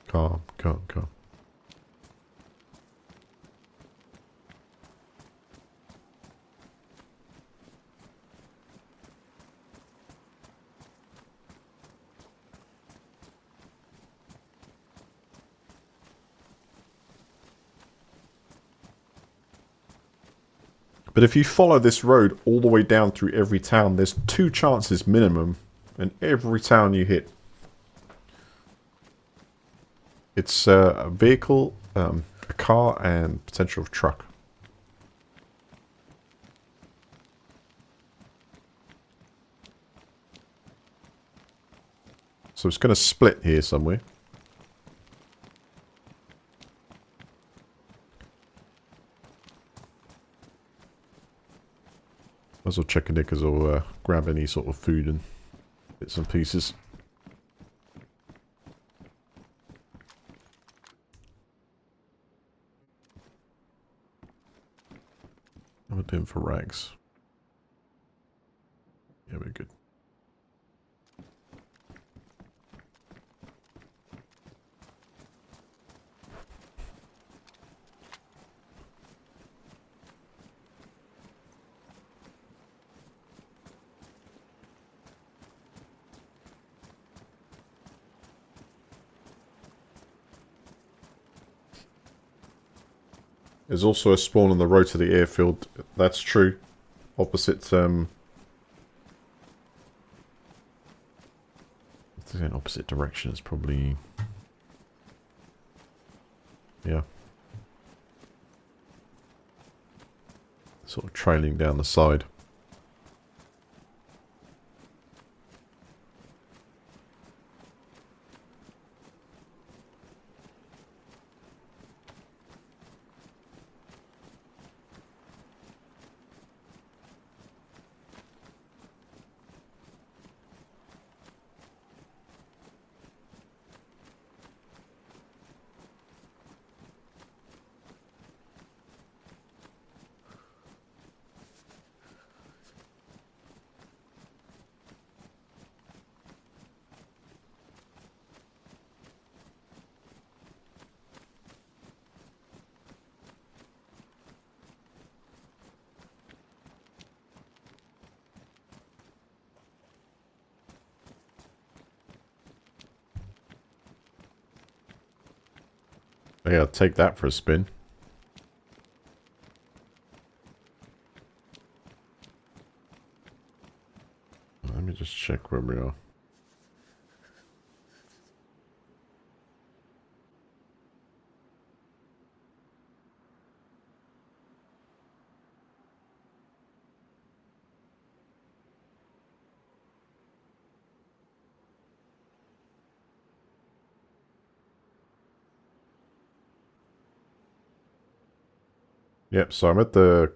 Calm, calm, calm. But if you follow this road all the way down through every town, there's 2 chances minimum in every town you hit. It's a vehicle, a car, and potential truck. So it's going to split here somewhere. Might as well check in there because I'll grab any sort of food and bits and pieces. we doing for rags? Yeah, we're good. There's also a spawn on the road to the airfield. That's true. Opposite, opposite direction is probably... Yeah. Sort of trailing down the side. Yeah, I'll take that for a spin. Let me just check where we are. Yep, so I'm at the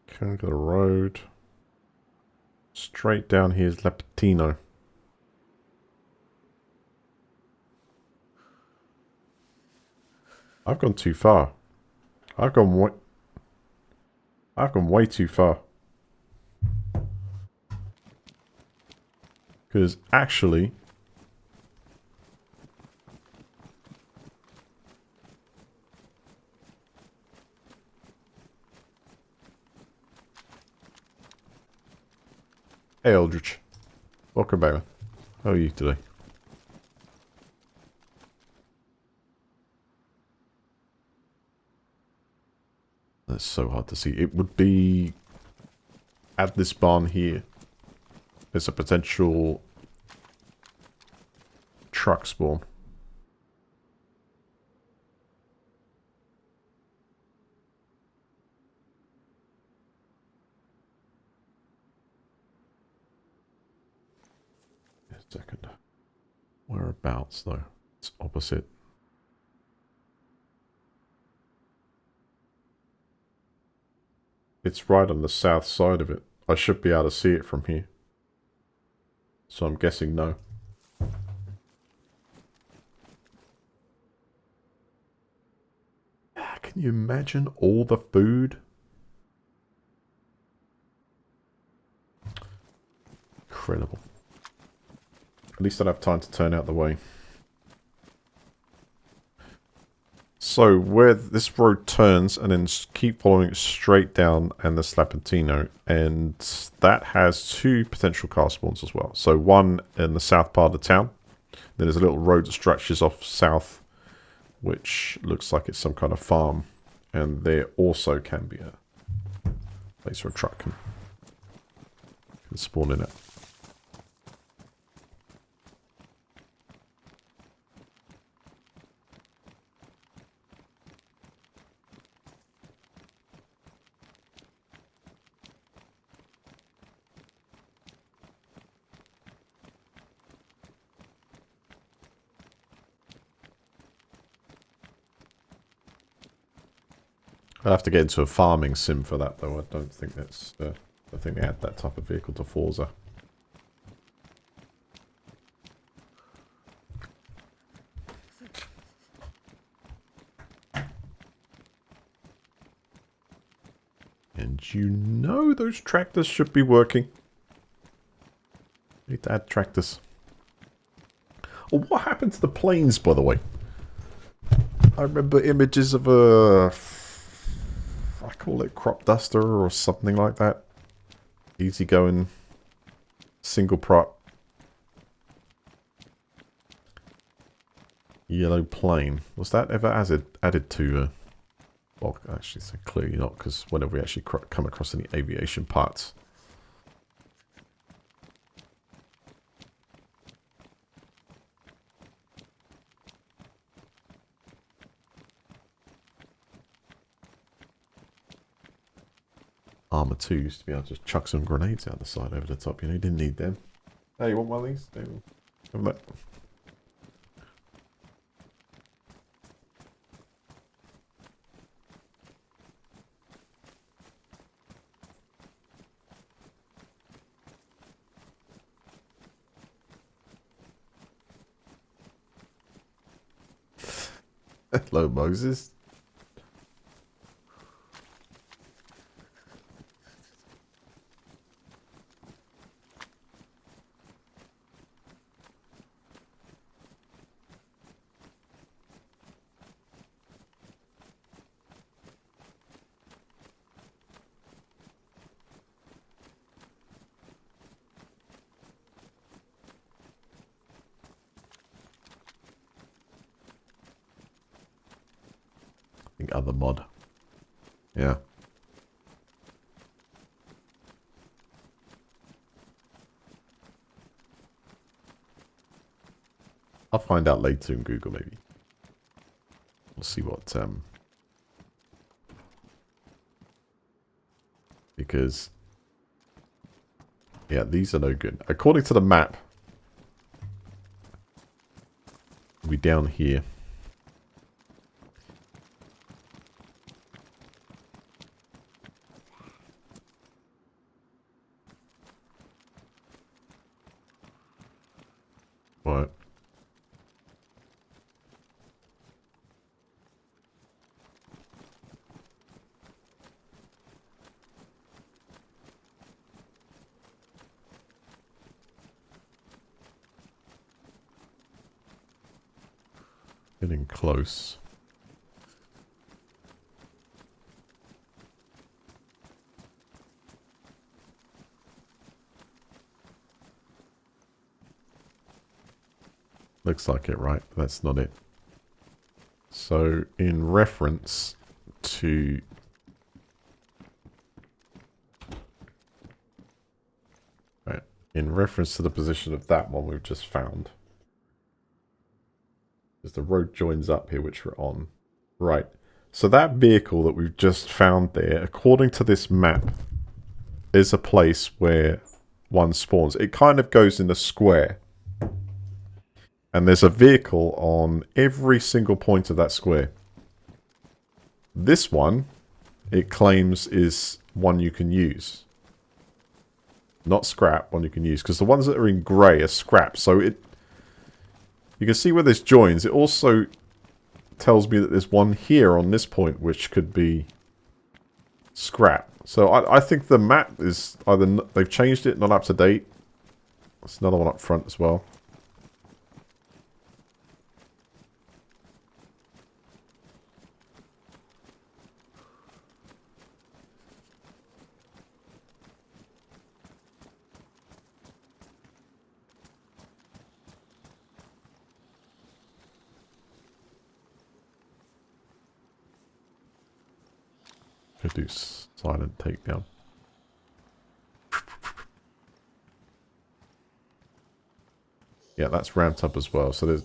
Kanga Road. Straight down here is Lapatino. I've gone too far. I've gone way too far. Because actually... Hey Eldritch. Welcome back, man. How are you today? That's so hard to see. It would be... At this barn here. There's a potential... truck spawn. Second. Whereabouts, though? It's opposite. It's right on the south side of it. I should be able to see it from here. So I'm guessing no. Can you imagine all the food? Incredible. At least I'd have time to turn out the way. So, where this road turns and then keep following it straight down and the Slapantino. And that has two potential car spawns as well. So, one in the south part of town. Then there's a little road that stretches off south, which looks like it's some kind of farm. And there also can be a place where a truck can spawn in it. I'll have to get into a farming sim for that, though. I don't think that's... I think they add that type of vehicle to Forza. Yeah, you know those tractors should be working? Need to add tractors. Oh, what happened to the planes, by the way? I remember images of a... I call it crop duster or something like that. Easy going. Single prop. Yellow plane. Was that ever added to... well, actually, so clearly not, because whenever we actually come across any aviation parts... Armor 2 used to be able to just chuck some grenades out the side over the top, you know, you didn't need them. Hey, you want one of these? Have that. Hello, Moses. Other mod. Yeah. I'll find out later in Google maybe. We'll see what because yeah, these are no good. According to the map, we'll be down here. What? Getting close. Looks like it, right? That's not it. So, in reference to... right, in reference to the position of that one we've just found. Because the road joins up here, which we're on. Right. So that vehicle that we've just found there, according to this map, is a place where one spawns. It kind of goes in a square. And there's a vehicle on every single point of that square. This one, it claims, is one you can use. Not scrap, one you can use. Because the ones that are in grey are scrap. So it... you can see where this joins. It also tells me that there's one here on this point which could be scrap. So I think the map is either... they've changed it, not up to date. There's another one up front as well. Could do silent takedown. Yeah, that's ramped up as well, so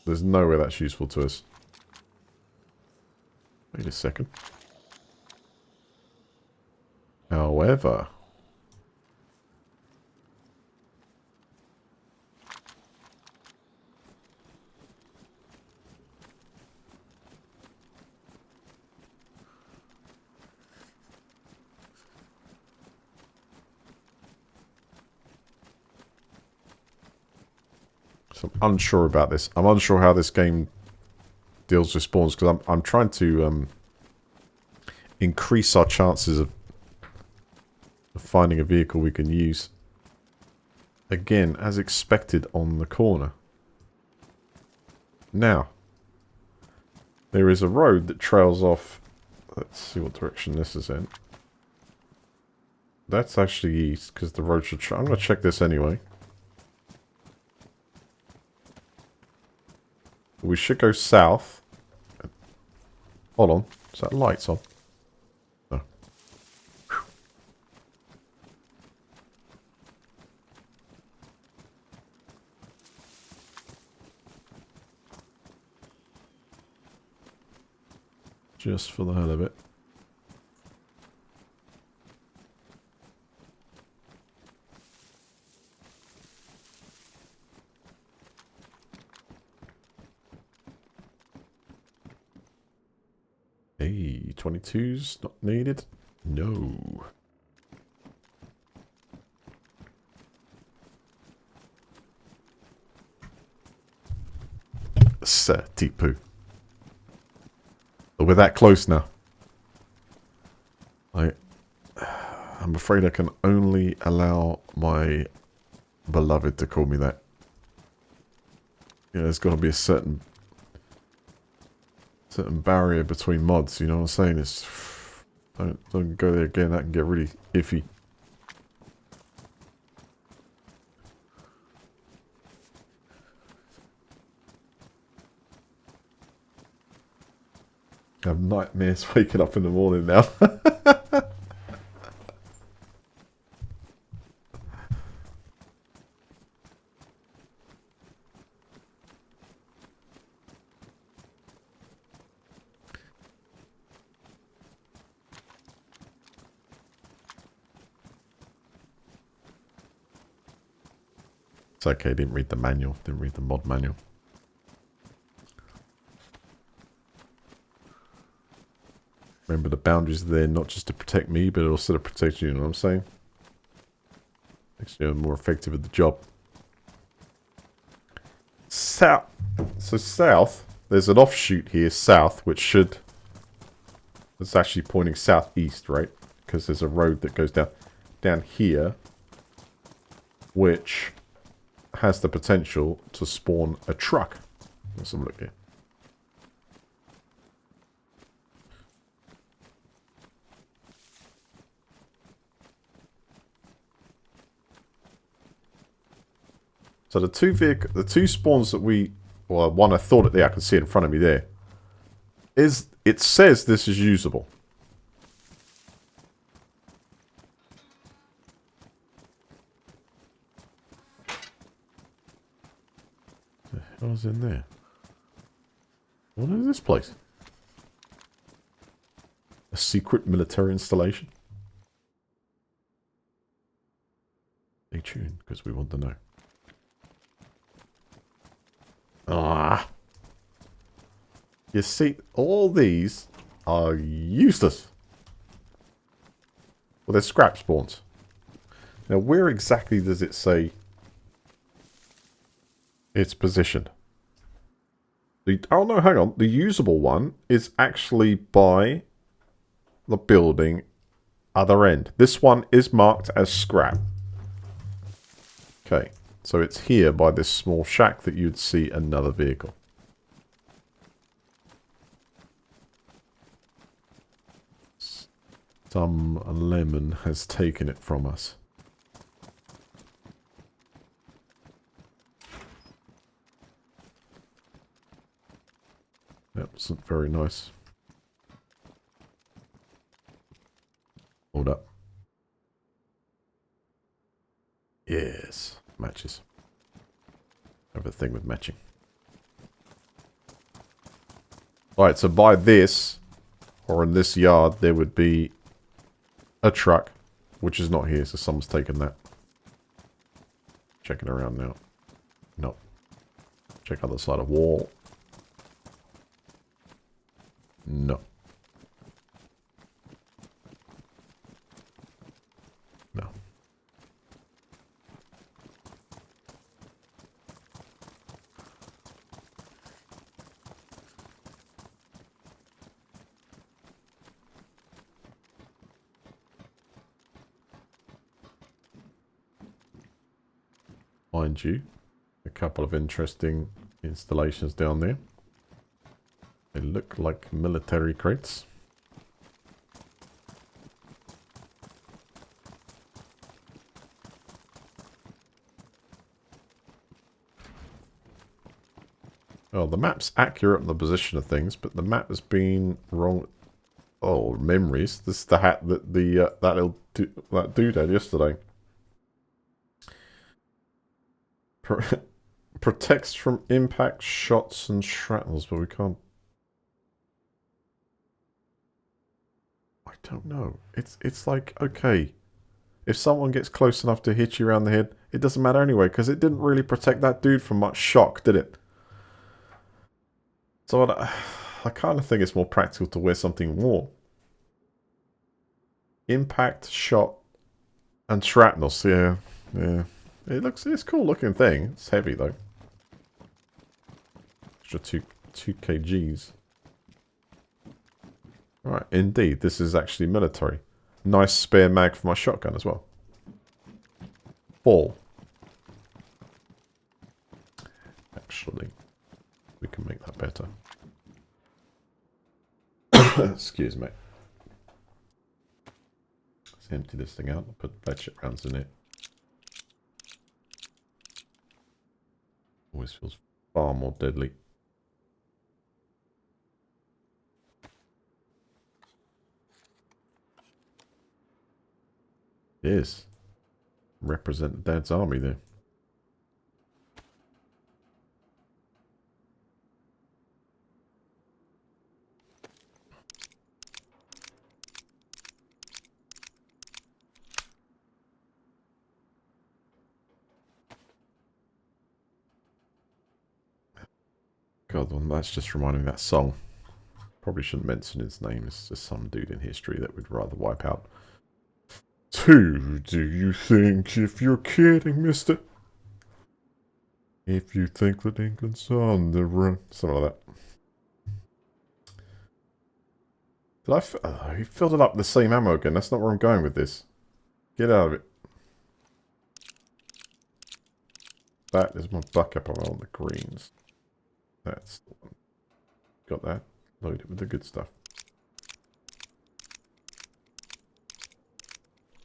there's no way that's useful to us. Wait a second. However... so I'm unsure about this. I'm unsure how this game deals with spawns, because I'm trying to increase our chances of finding a vehicle we can use. Again, as expected, on the corner. Now, there is a road that trails off. Let's see what direction this is in. That's actually east, because the road should... I'm going to check this anyway. We should go south. Hold on. Is that lights on? No. Whew. Just for the hell of it. Hey, 22's not needed? No. Tipu. But we're that close now. I'm afraid I can only allow my beloved to call me that. Yeah, there's got to be a certain barrier between mods, you know what I'm saying? It's don't go there again, that can get really iffy. I have nightmares waking up in the morning now. It's okay, didn't read the manual, didn't read the mod manual. Remember, the boundaries are there not just to protect me, but also to protect you, you know what I'm saying? Makes you more effective at the job. South. So south, there's an offshoot here, south, which should... It's actually pointing southeast, right? Because there's a road that goes down here, which has the potential to spawn a truck. Let's have a look here. So the two spawns that well, one I thought I could see it in front of me there. It says this is usable. What the hell is in there? What is this place? A secret military installation? Stay tuned, because we want to know. Ah. You see, all these are useless. Well, they're scrap spawns. Now, where exactly does it say it's positioned? Oh, no, hang on. The usable one is actually by the building other end. This one is marked as scrap. Okay. So it's here by this small shack that you'd see another vehicle. Some lemon has taken it from us. That wasn't very nice. Hold up. Yes. Matches. I have a thing with matching. Alright, so by this, or in this yard, there would be a truck, which is not here, so someone's taken that. Checking around now. No. Check other side of wall. No. No. Mind you, a couple of interesting installations down there. They look like military crates. Oh, the map's accurate on the position of things, but the map has been wrong. Oh, memories. This is the hat that that dude had yesterday. Protects from impact, shots, and shrapnels, but we can't. I don't know. It's like, okay, if someone gets close enough to hit you around the head, it doesn't matter anyway, because it didn't really protect that dude from much shock, did it? So I kind of think it's more practical to wear something more. Impact, shot, and shrapnels. Yeah, yeah. It's a cool looking thing. It's heavy though. Extra 2 kgs. Right, indeed, this is actually military. Nice spare mag for my shotgun as well. 4. Actually, we can make that better. Excuse me. Let's empty this thing out and put batshit rounds in it. Always feels far more deadly. Yes. Represent Dad's army there. God, well, that's just reminding me of that song. Probably shouldn't mention his name. It's just some dude in history that we'd rather wipe out. Who do you think if you're kidding, mister? If you think that England's on the run. Something like that. Did I... he filled it up with the same ammo again. That's not where I'm going with this. Get out of it. That is my backup on the greens. That's the one. Got that. Load it with the good stuff.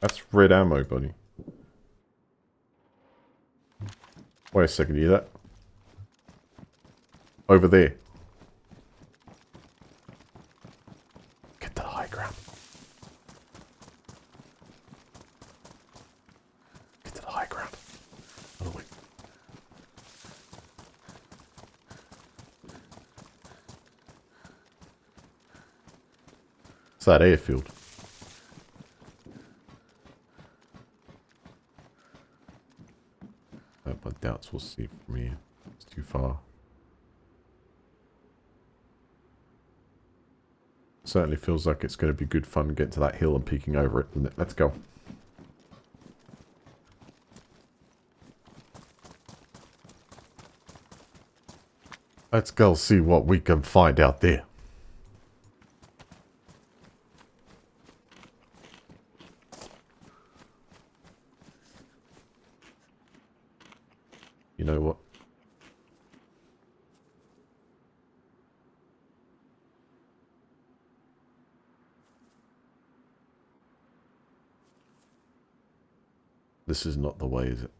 That's red ammo, buddy. Wait a second, you hear that? Over there. Get to the high ground. Get to the high ground. Oh, wait. It's that airfield. My doubts we'll see from here. It's too far. Certainly feels like it's going to be good fun getting to that hill and peeking over it, doesn't it? Let's go. Let's go see what we can find out there. You know what? This is not the way, is it?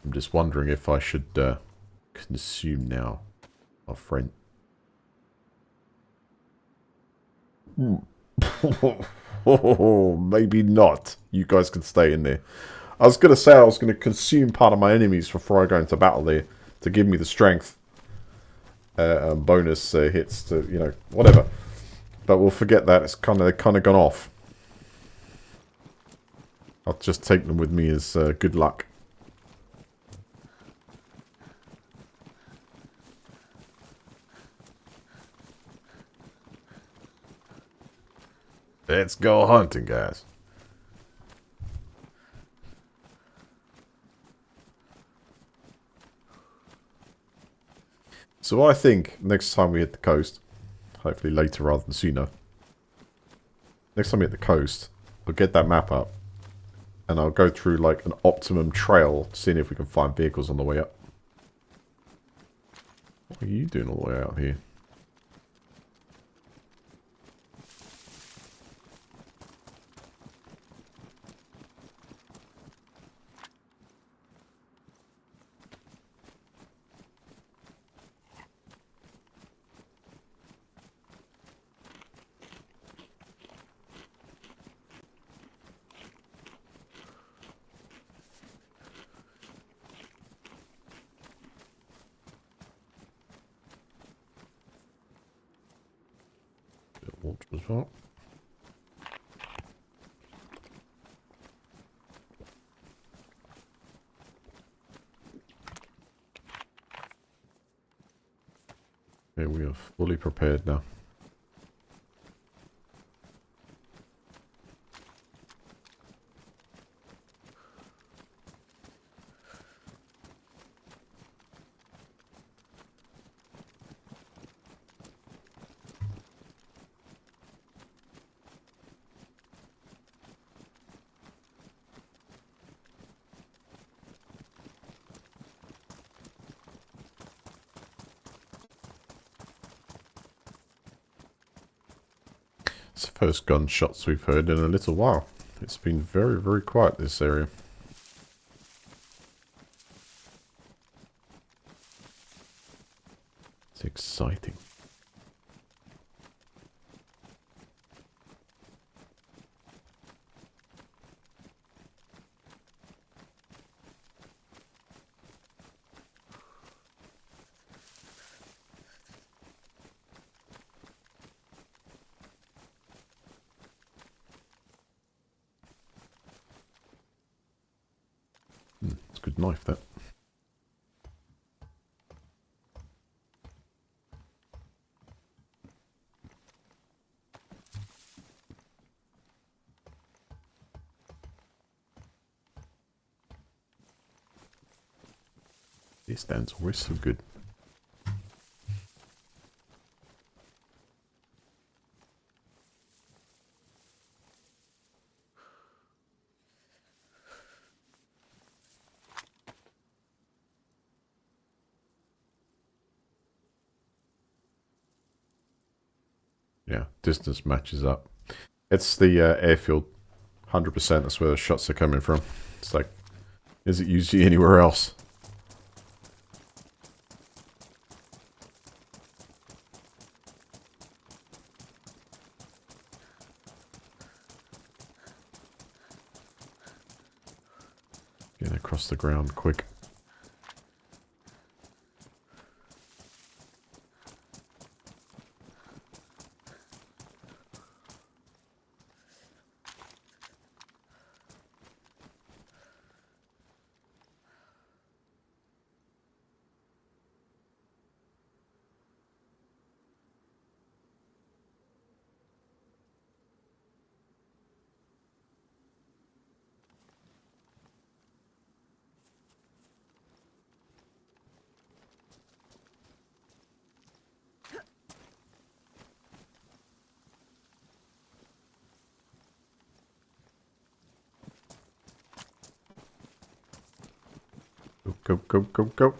I'm just wondering if I should consume now, my friend. Oh, maybe not. You guys can stay in there. I was going to say I was going to consume part of my enemies before I go into battle there to give me the strength and bonus hits to, you know, whatever. But we'll forget that. It's kind of gone off. I'll just take them with me as good luck. Let's go hunting, guys. So I think next time we hit the coast, Hopefully later rather than sooner. Next time I'm at the coast, I'll get that map up. And I'll go through like an optimum trail, seeing if we can find vehicles on the way up. What are you doing all the way out here? Bit of water as well. Okay, we are fully prepared now. It's the first gunshots we've heard in a little while. It's been very, very quiet, this area. It's exciting. It's a good knife, that. This stands always so good. Yeah, distance matches up. It's the airfield, 100%. That's where the shots are coming from. It's like, is it usually anywhere else? Get across the ground quick. Go, go, go, go.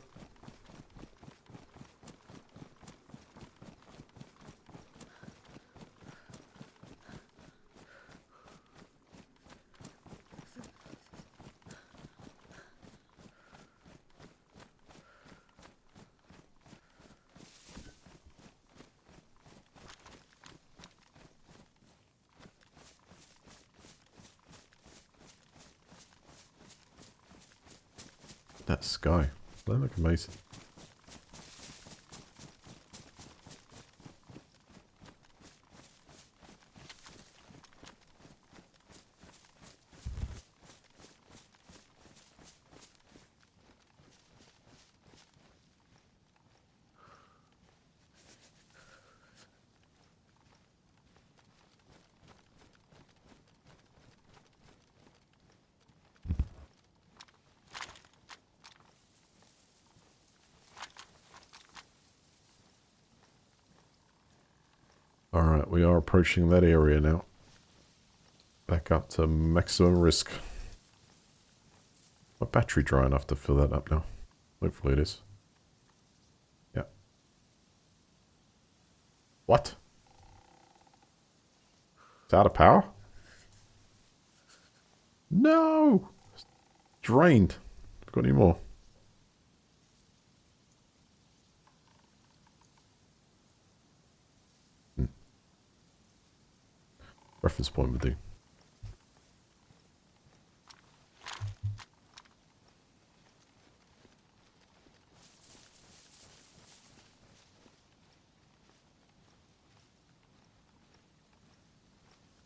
That sky. They look amazing. Alright, we are approaching that area now. Back up to maximum risk. My battery dry enough to fill that up now? Hopefully it is. Yeah. What? It's out of power? No! It's drained. Got any more? Reference point would do.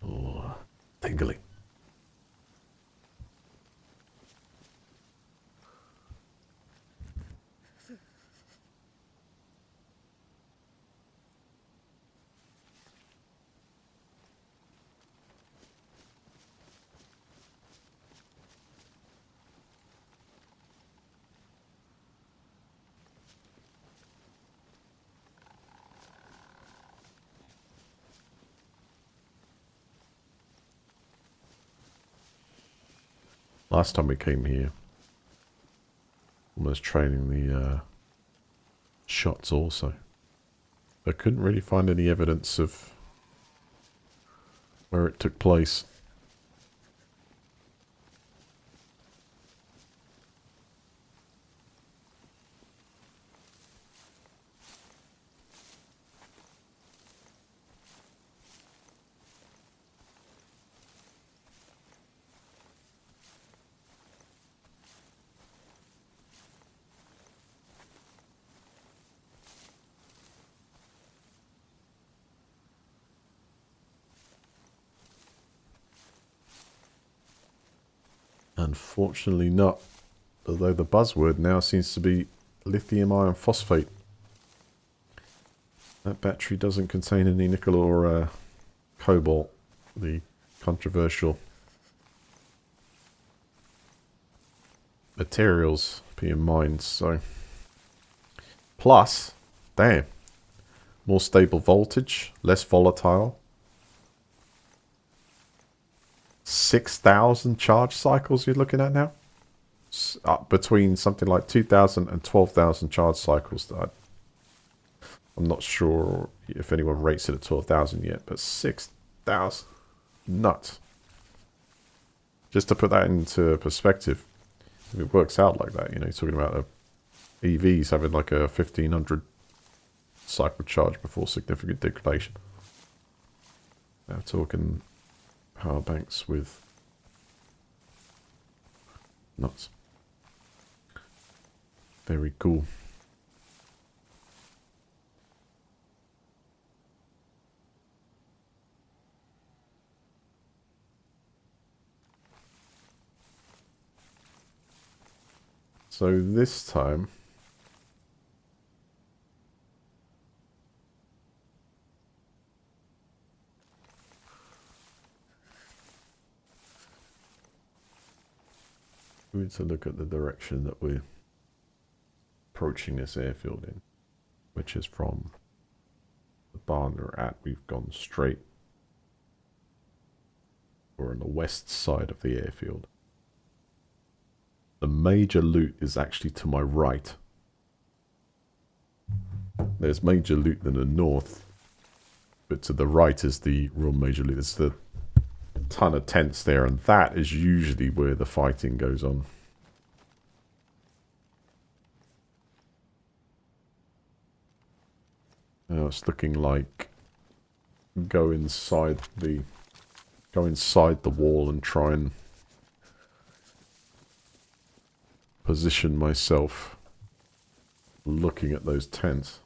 Oh, tingly. Last time we came here, almost training the shots also. I couldn't really find any evidence of where it took place. Unfortunately not. Although the buzzword now seems to be lithium iron phosphate. That battery doesn't contain any nickel or cobalt. The controversial materials being mined. So, plus, damn, more stable voltage, less volatile. 6,000 charge cycles you're looking at now? Up between something like 2,000 and 12,000 charge cycles. I'm not sure if anyone rates it at 12,000 yet, but 6,000. Nuts. Just to put that into perspective, if it works out like that, you know, you're talking about EVs having like a 1,500 cycle charge before significant degradation. Now talking power banks with nuts. Very cool. So this time we need to look at the direction that we're approaching this airfield in, which is from the barn we're at. We've gone straight. We're on the west side of the airfield. The major loot is actually to my right. There's major loot in the north, but to the right is the real major loot. There's the ton of tents there, and that is usually where the fighting goes on. Now it's looking like go inside the wall and try and position myself looking at those tents.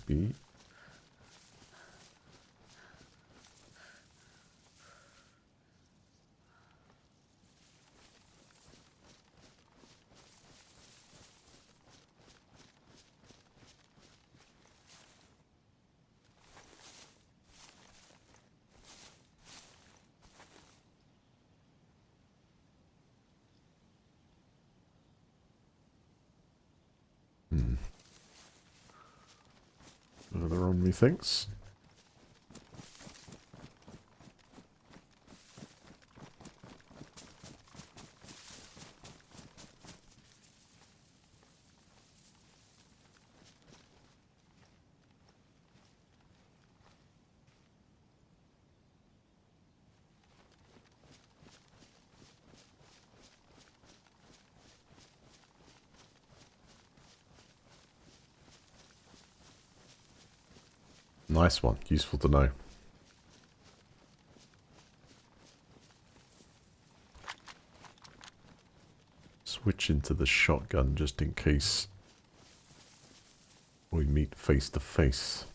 maybe. Further on, methinks. Nice one. Useful to know. Switch into the shotgun just in case we meet face to face.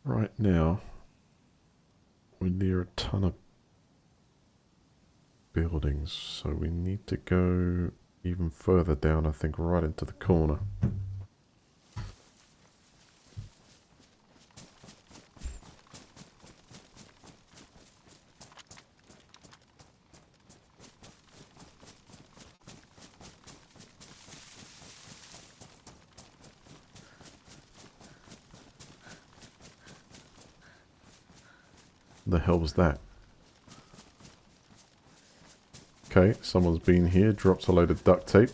Right now, we're near a ton of buildings, so we need to go even further down, I think, right into the corner. The hell was that? Okay, someone's been here, dropped a load of duct tape.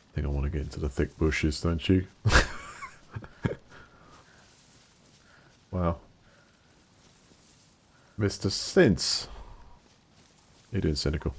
I think I want to get into the thick bushes, don't you? Wow. Mr. Sense. You're doing cynical.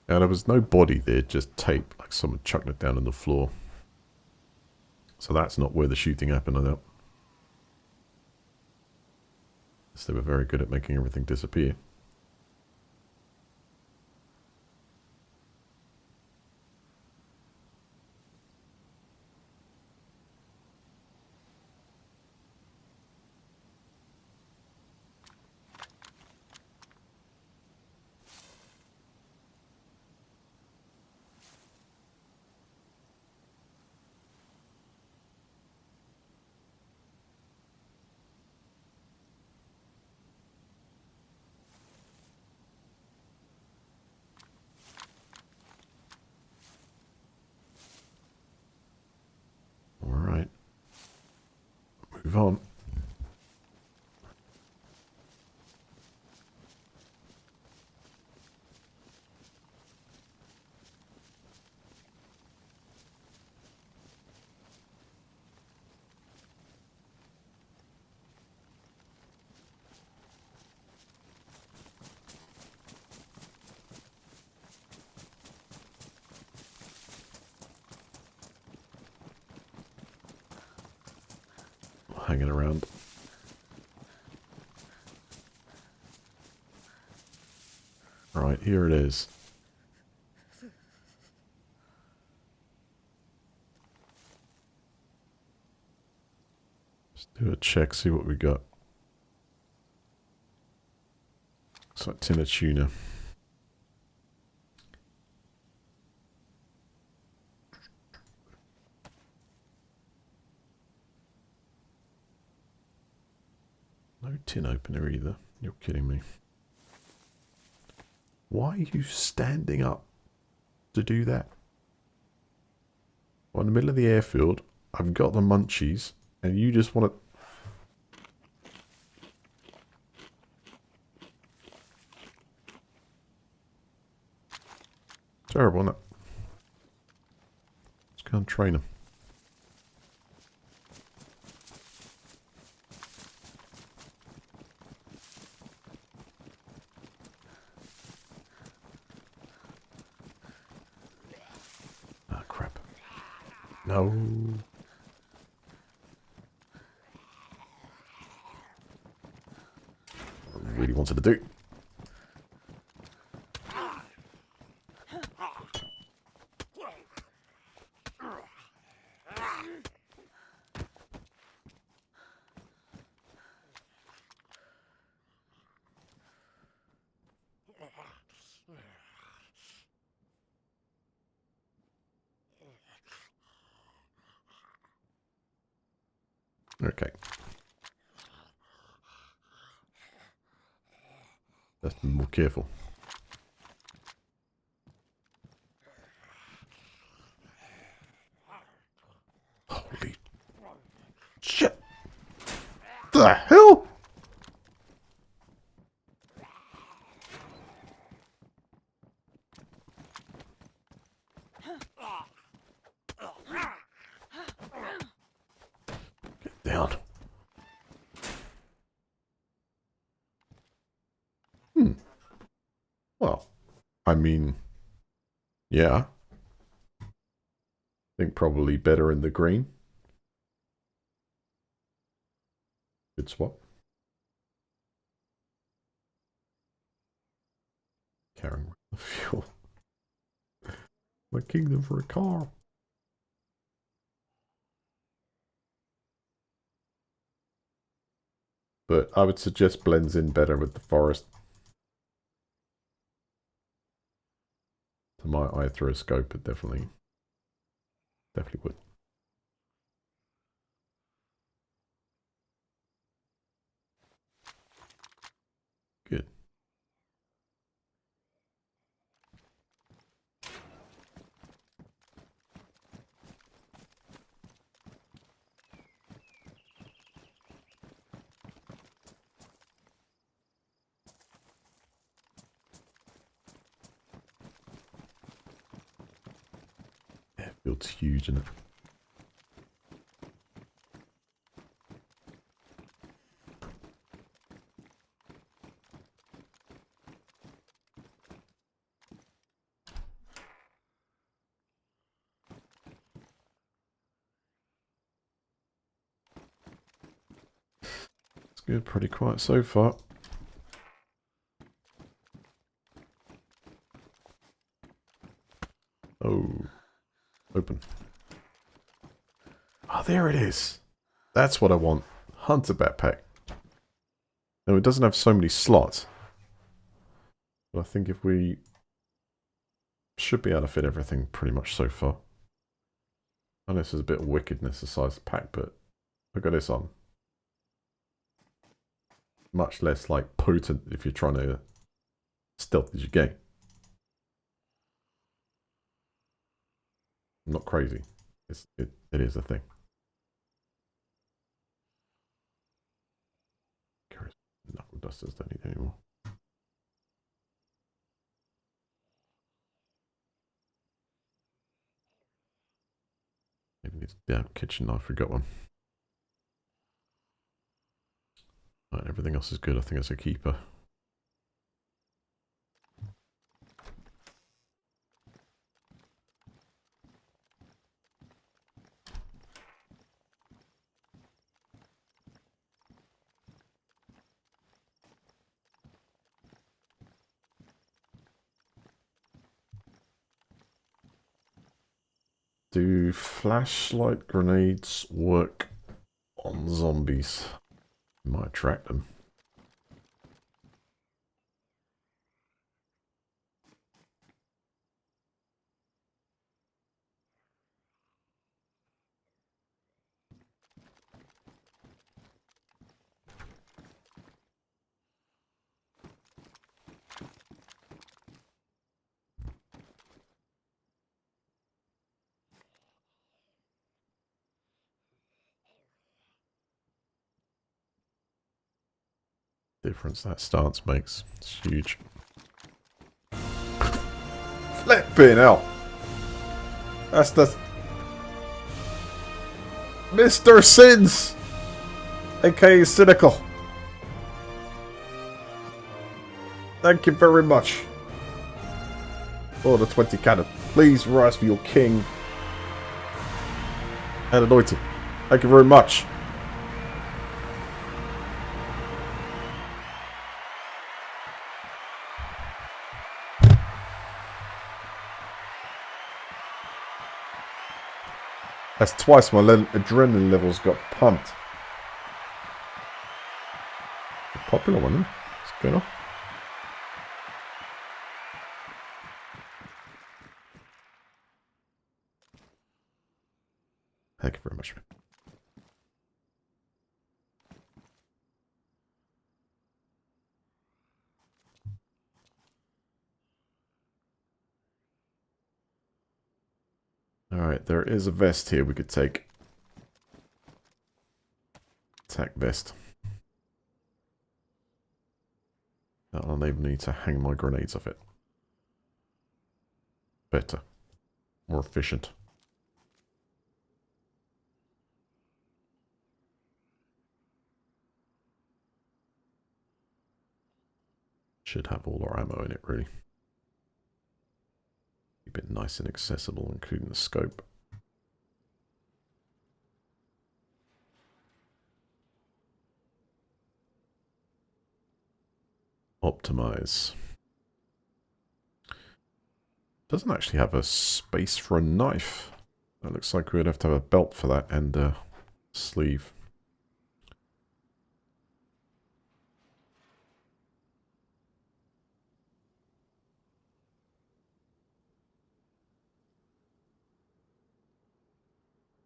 Now, there was no body there, just tape, like someone chucked it down on the floor. So that's not where the shooting happened, I doubt. So they were very good at making everything disappear. Alright. Move on. hanging around. Right, here it is. Let's do a check, see what we got. Looks like tin of tuna. No tin opener either. You're kidding me. Why are you standing up to do that? Well, in the middle of the airfield, I've got the munchies, and you just want to... Terrible, isn't it? Let's go and train them. Ah, crap. No. I really wanted to do. Okay. Let's be more careful. Holy shit! The hell? Get down. Well, I mean, yeah. I think probably better in the green. Good swap. Carrying the fuel. My kingdom for a car. But I would suggest blends in better with the forest. To my eye through a scope, it definitely would. Good. Airfield's huge, isn't it? It's good, pretty quiet so far. Oh. Open. Oh, there it is. That's what I want. Hunter backpack. No, it doesn't have so many slots. But I think if we... should be able to fit everything pretty much so far. I know this is a bit of wickedness the size of the pack, but look at this on. Much less like potent if you're trying to stealth as you go. I'm not crazy. It is a thing. Knuckle dusters don't need anymore. Maybe need a damn kitchen knife. We got one. Right, everything else is good. I think it's a keeper. Do flashlight grenades work on zombies? Might attract them. Difference that stance makes. It's huge. Flipping hell. That's the... Mr. Sins! AKA Cynical. Thank you very much. For the 20 cannon. Please rise for your king. And anointing. Thank you very much. That's twice my adrenaline levels got pumped. A popular one, then. What's going on? Thank you very much. Alright, there is a vest here we could take. Attack vest. That'll enable me to hang my grenades off it. Better. More efficient. Should have all our ammo in it, really. Keep it nice and accessible, including the scope. Optimize. Doesn't actually have a space for a knife. That looks like we'd have to have a belt for that and a sleeve.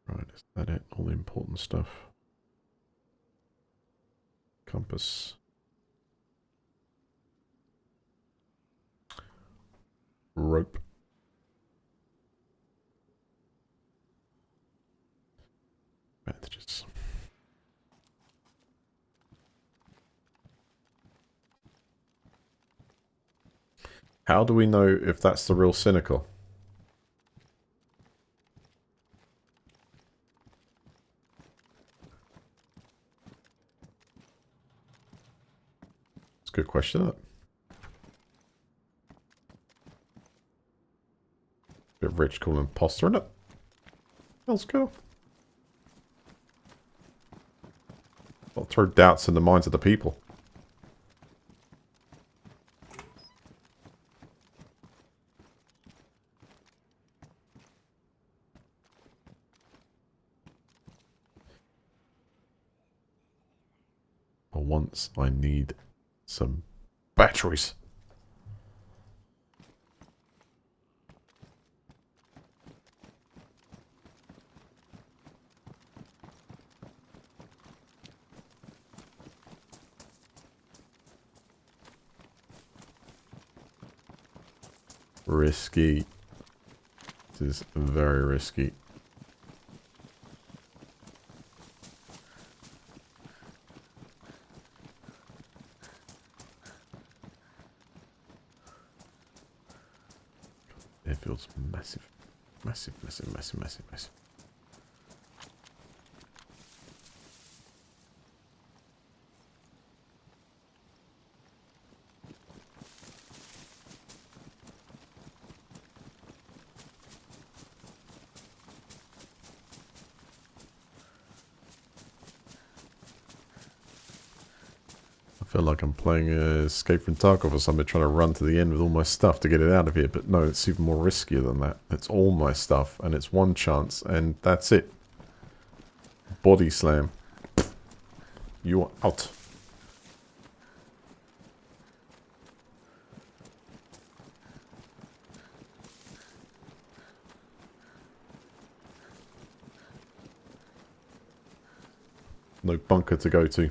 Right, is that it? All the important stuff. Compass. Rope. Bandages. How do we know if that's the real Cynical? It's a good question, isn't it? Bit rich calling imposter, isn't it? Let's go. I'll throw doubts in the minds of the people. For once, I need some batteries. Risky. This is very risky. Airfield's massive. Massive, massive, massive, massive, massive. feel like I'm playing Escape from Tarkov or something, trying to run to the end with all my stuff to get it out of here. But no, it's even more riskier than that. It's all my stuff, and it's one chance, and that's it. Body slam. You are out. No bunker to go to.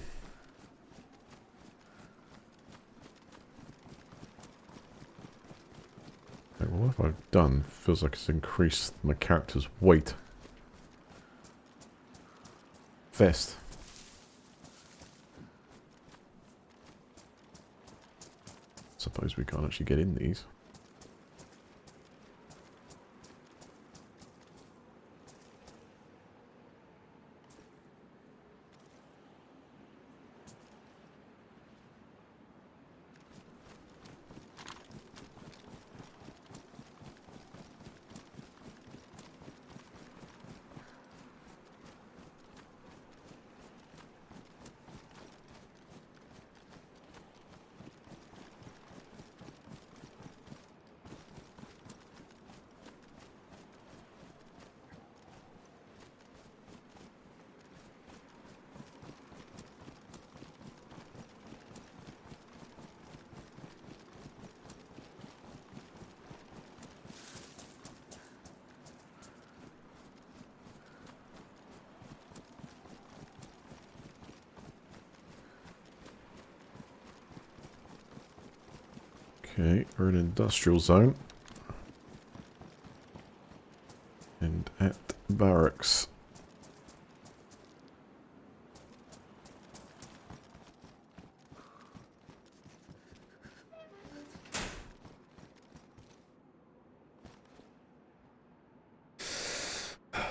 Okay, well, what have I done? Feels like it's increased my character's weight. Vest. Suppose we can't actually get in these. Okay, we're in industrial zone. And at barracks.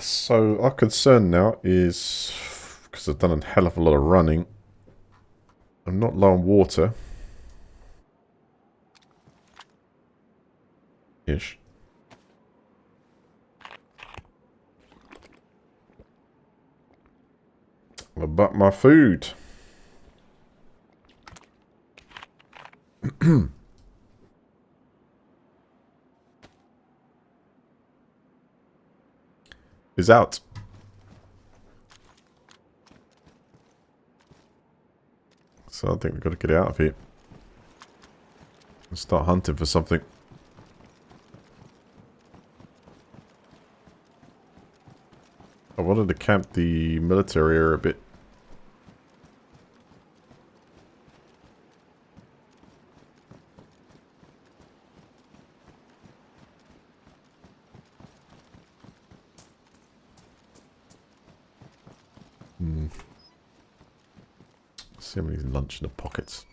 So our concern now is, because I've done a hell of a lot of running, I'm not low on water. Ish. But my food. Is out. So I think we've got to get out of here. And start hunting for something. I wanted to camp the military area a bit. See how many lunch in the pockets.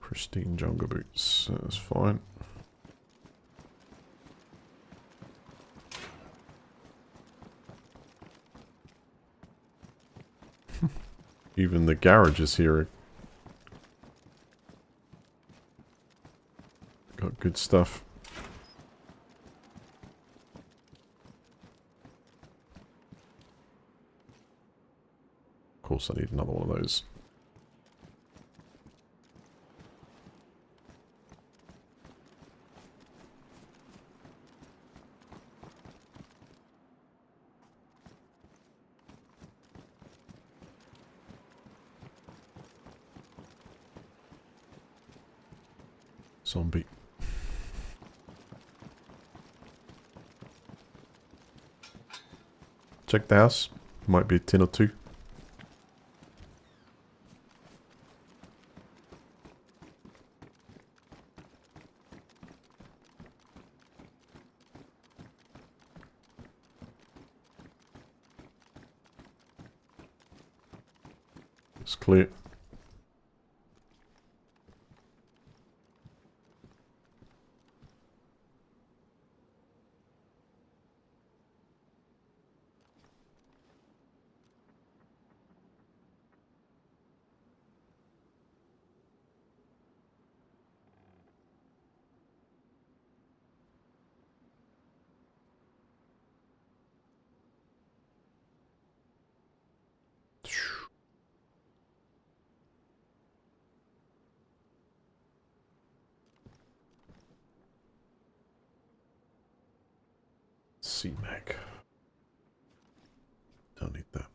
Pristine jungle boots. That's fine. Even the garages here got good stuff. Of course, I need another one of those. Zombie. Check the house. Might be a tin or two. It's clear. C-Mag. Don't need that.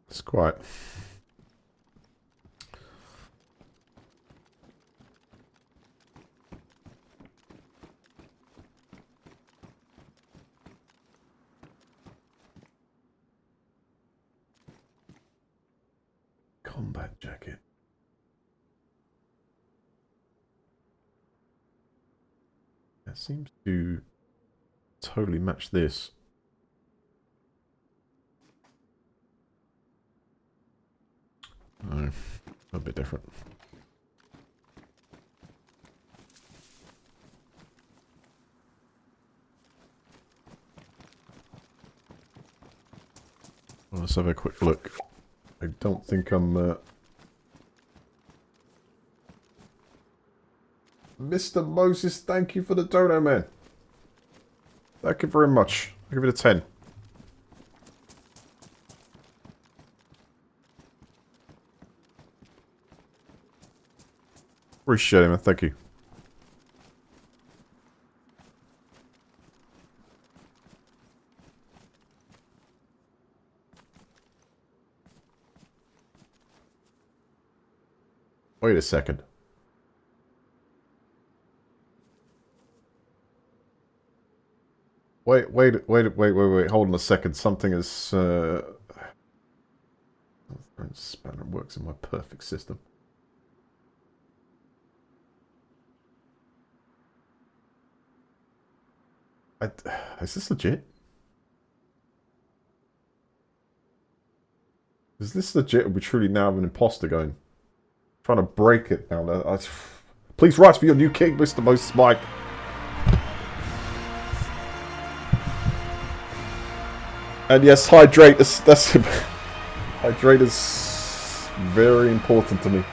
It's quiet. Combat jacket. That seems to totally match this. No, a bit different. Well, let's have a quick look. I don't think I'm... Mr. Moses, thank you for the dono, man. Thank you very much. I'll give it a 10. Appreciate it, man. Thank you. Wait a second. Wait. Hold on a second. Something is... Spanner works in my perfect system. Is this legit? Is this legit, or we truly now have an imposter going? Trying to break it now. Please rise for your new king, Mr. Moses Mike. And yes, hydrate. That's hydrate is very important to me.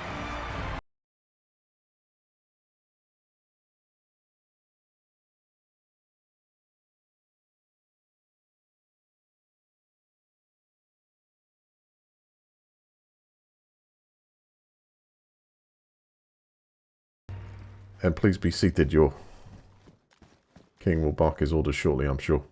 And please be seated. Your king will bark his orders shortly, I'm sure.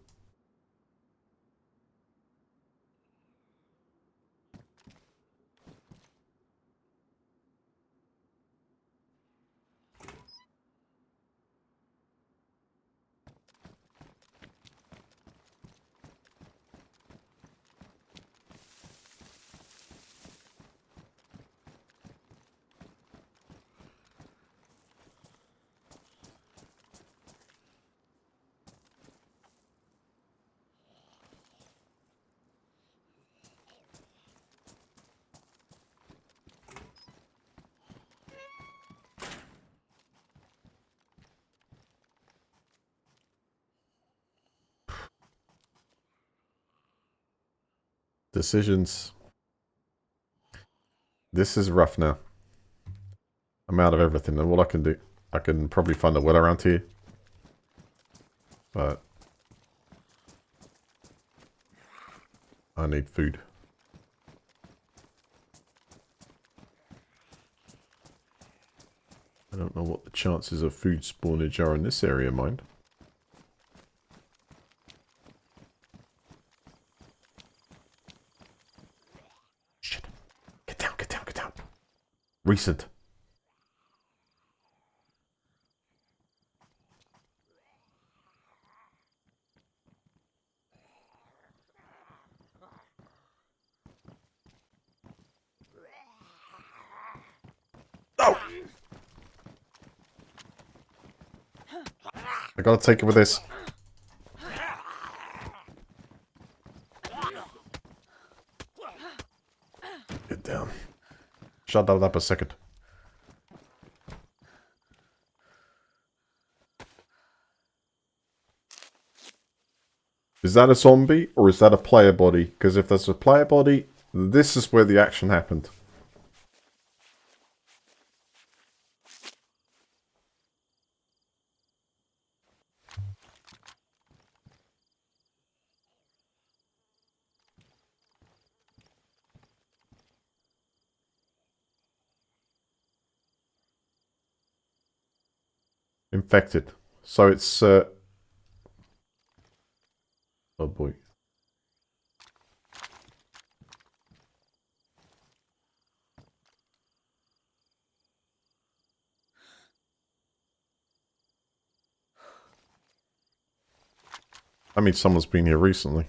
Decisions. This is rough now. I'm out of everything. And what I can do, I can probably find a well around here. But I need food. I don't know what the chances of food spawnage are in this area, mind. Shit. Get down. Recent. Oh! I gotta take it with this. Get down. Shut that up a second. Is that a zombie or is that a player body? Because if that's a player body, this is where the action happened. Infected. So it's... oh boy. I mean, someone's been here recently.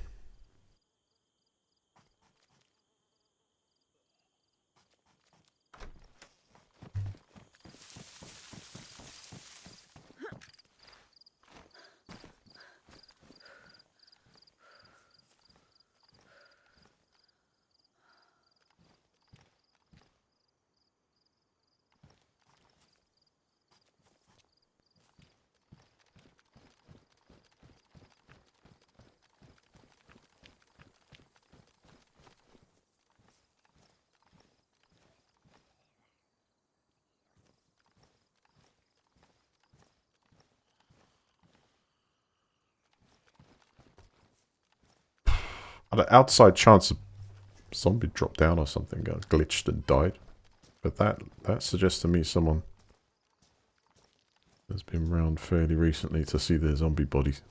An outside chance a zombie dropped down or something, got glitched and died. But that suggests to me someone has been around fairly recently to see the zombie bodies.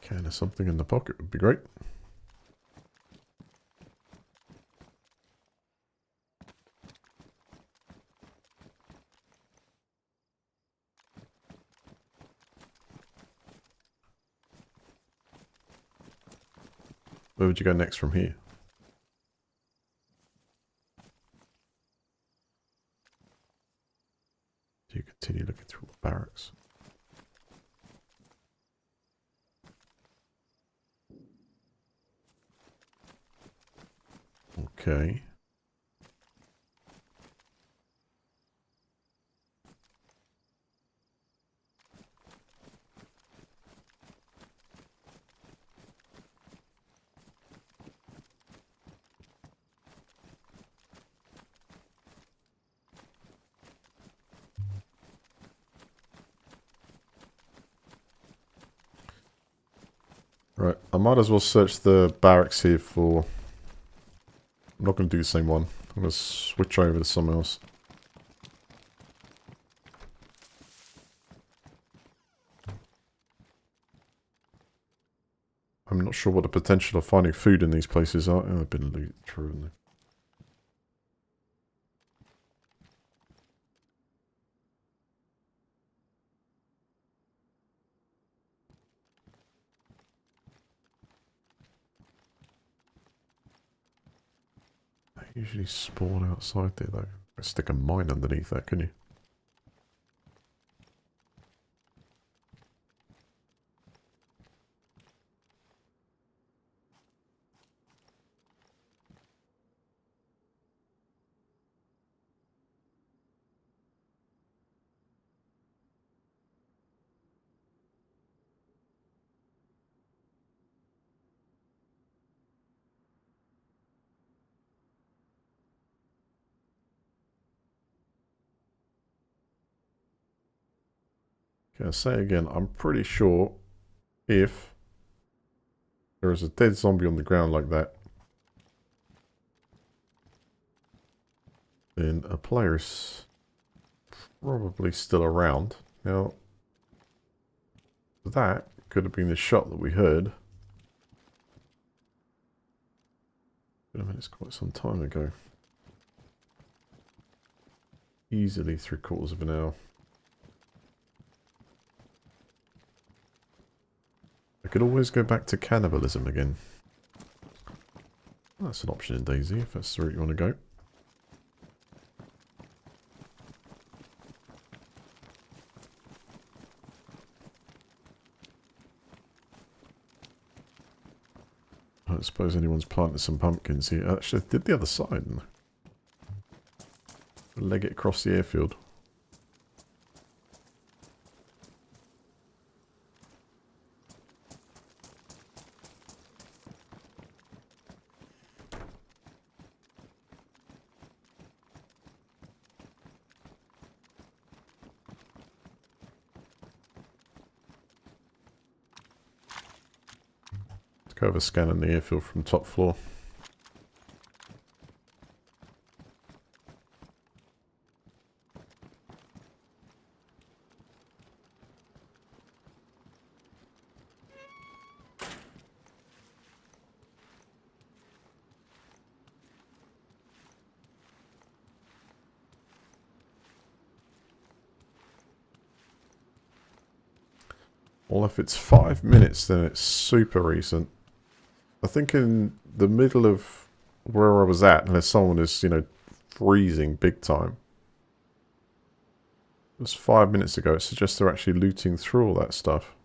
Can of something in the pocket would be great. Where would you go next from here? Do you continue looking through the barracks? Okay. Right, I might as well search the barracks here for... I'm not going to do the same one. I'm going to switch over to something else. I'm not sure what the potential of finding food in these places are. Oh, they've been looted through, haven't they? They usually spawn outside there, though. Stick a mine underneath that, can you? Okay, I'll say again, I'm pretty sure if there is a dead zombie on the ground like that, then a player's probably still around. Now, that could have been the shot that we heard. But I mean, it's quite some time ago. Easily 3/4 of an hour. I could always go back to cannibalism again. That's an option in DayZ if that's the route you want to go. I don't suppose anyone's planted some pumpkins here. Actually, I did the other side. Leg it across the airfield. Let's go over scanning the airfield from top floor. Well, if it's 5 minutes, then it's super recent. I think in the middle of where I was at, unless someone is, you know, freezing big time. It was 5 minutes ago. It suggests they're actually looting through all that stuff.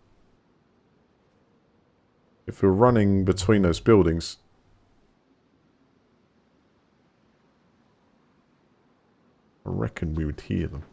If we're running between those buildings... I reckon we would hear them.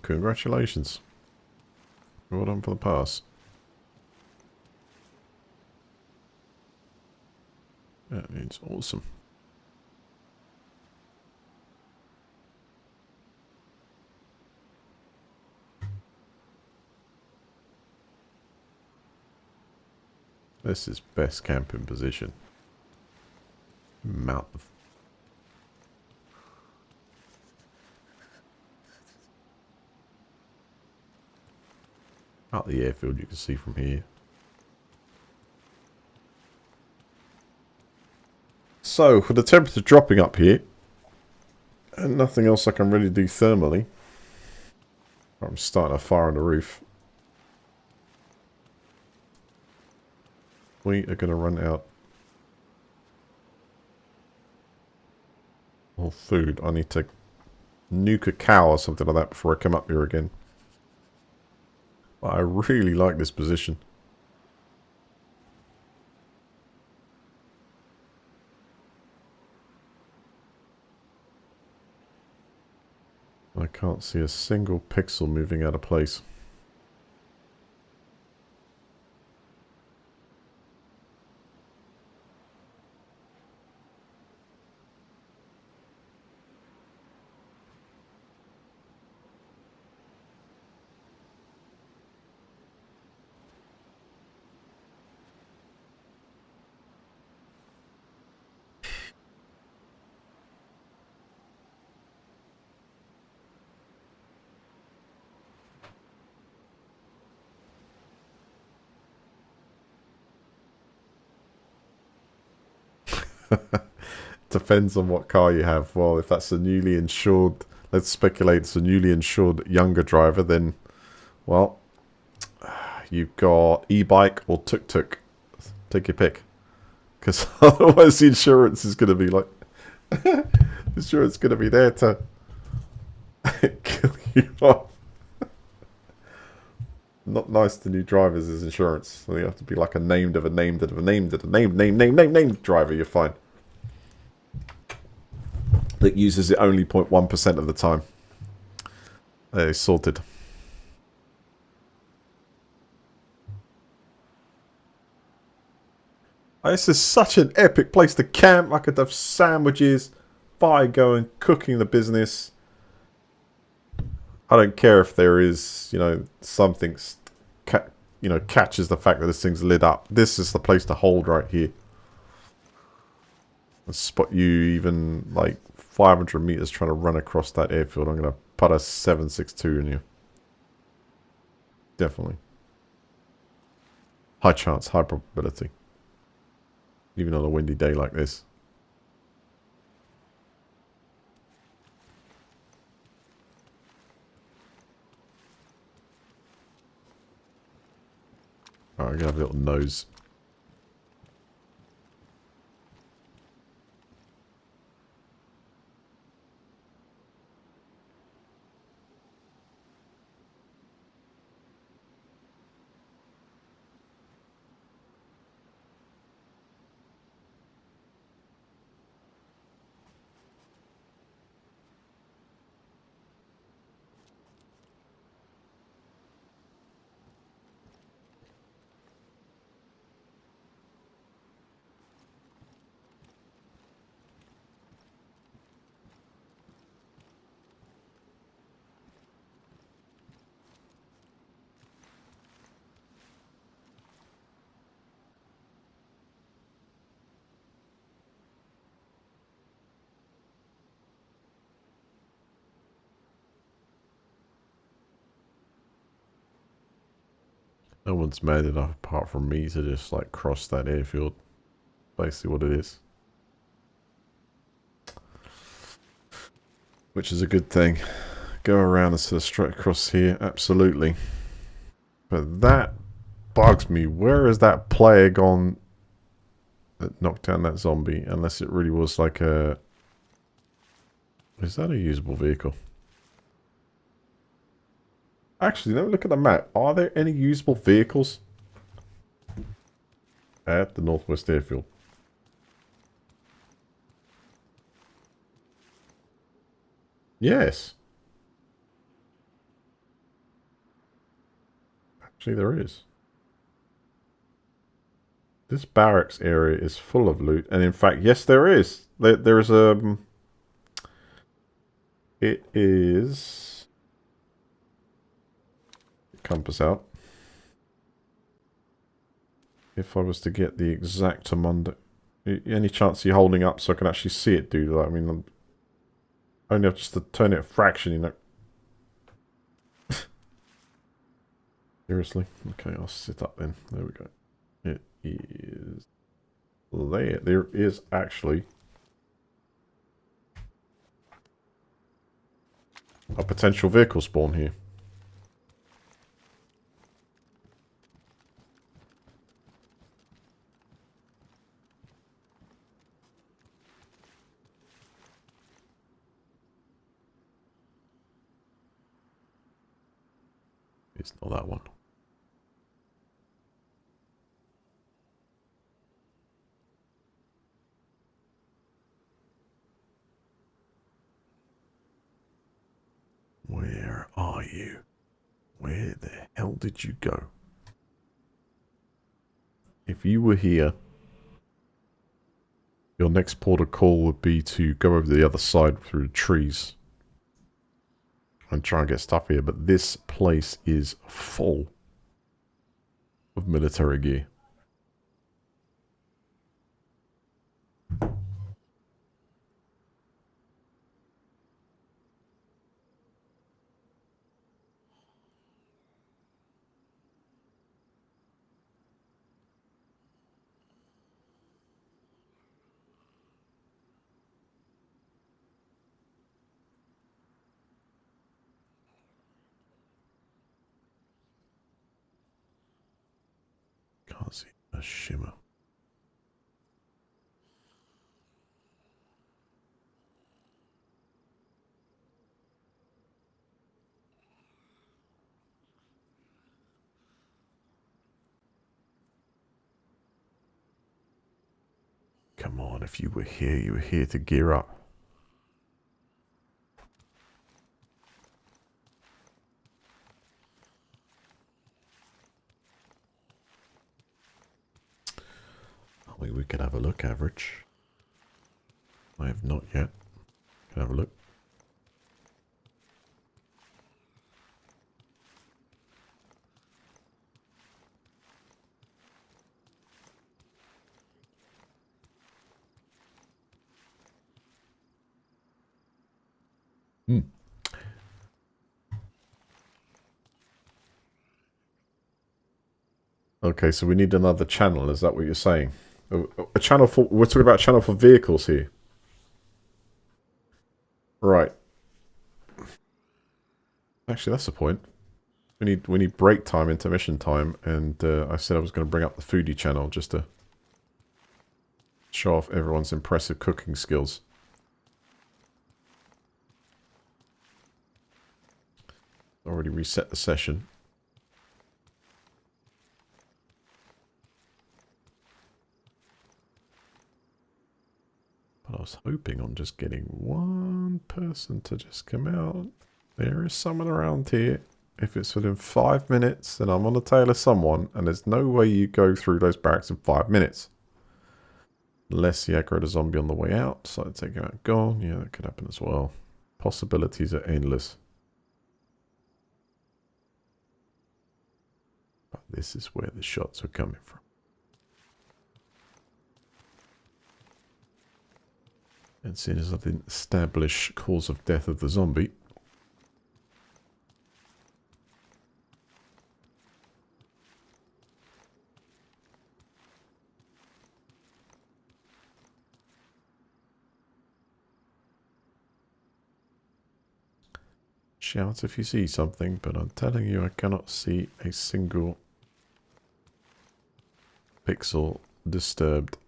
Congratulations. Well done for the pass. That is awesome. This is best camping position. Mount of... Out the airfield you can see from here. So, with the temperature dropping up here, and nothing else I can really do thermally, I'm starting a fire on the roof. We are going to run out of food. I need to nuke a cow or something like that before I come up here again. But I really like this position. I can't see a single pixel moving out of place. Depends on what car you have. Well, if that's a newly insured, let's speculate it's a newly insured younger driver, then, well, you've got e-bike or tuk-tuk. Take your pick. Because otherwise the insurance is going to be like... insurance is going to be there to kill you off. Not nice to new drivers is insurance. So you have to be like a named driver, you're fine. That uses it only 0.1% of the time. There, sorted. This is such an epic place to camp. I could have sandwiches, fire going, cooking the business. I don't care if there is, you know, something, you know, catches the fact that this thing's lit up. This is the place to hold right here. And spot you even like 500 meters trying to run across that airfield. I'm going to put a 762 in you. Definitely. High chance, high probability. Even on a windy day like this. Alright, I'm going to have a little nose. No one's mad enough apart from me to just like cross that airfield. Basically what it is. Which is a good thing. Go around instead of straight across here. Absolutely. But that bugs me. Where is that player gone that knocked down that zombie? Unless it really was like a... Is that a usable vehicle? Actually, let me look at the map. Are there any usable vehicles at the Northwest Airfield? Yes. Actually, there is. This barracks area is full of loot. And in fact, yes, there is. There is a... It is... Compass out. If I was to get the exact amount... Any chance you're holding up so I can actually see it, dude? I mean, I only have just to turn it a fraction, you know. Seriously? Okay, I'll sit up then. There we go. It is... There. There is actually... a potential vehicle spawn here. It's not that one. Where are you? Where the hell did you go? If you were here, your next port of call would be to go over the other side through the trees and try and get stuff here. But this place is full of military gear. Can't see a shimmer. Come on, if you were here to gear up. I mean, we could have a look, average. I have not yet. Can I have a look? Hmm. Okay, so we need another channel. Is that what you're saying? A channel for... We're talking about a channel for vehicles here. Right. Actually, that's the point. We need break time, intermission time, and I said I was going to bring up the foodie channel just to show off everyone's impressive cooking skills. Already reset the session. But I was hoping on just getting one person to just come out. There is someone around here. If it's within 5 minutes, then I'm on the tail of someone, and there's no way you go through those barracks in 5 minutes. Unless you aggro the zombie on the way out, so take him out gone. Yeah, that could happen as well. Possibilities are endless. But this is where the shots are coming from. And seeing as I didn't establish cause of death of the zombie, shout if you see something, but I'm telling you I cannot see a single pixel disturbed.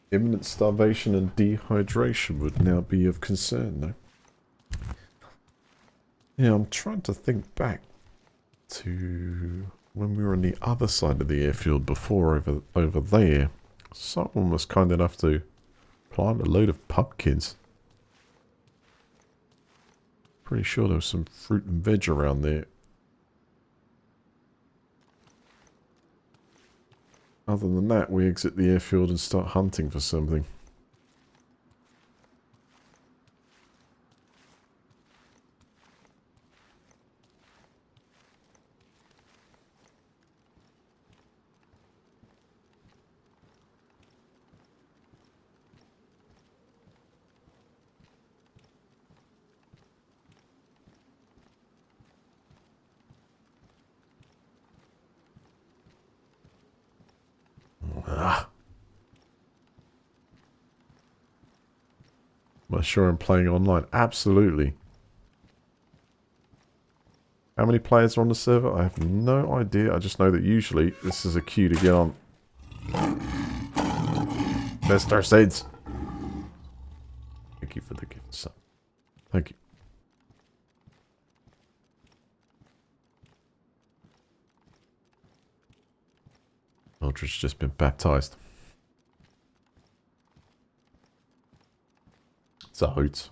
Imminent starvation and dehydration would now be of concern, though. Yeah, I'm trying to think back to when we were on the other side of the airfield before, over there. Someone was kind enough to plant a load of pumpkins. Pretty sure there was some fruit and veg around there. Other than that, we exit the airfield and start hunting for something. Ah. Am I sure I'm playing online? Absolutely. How many players are on the server? I have no idea. I just know that usually this is a queue to get on. Mr. Sids. Thank you for the gift, son. Thank you. Mildred's just been baptized. It's a hoot.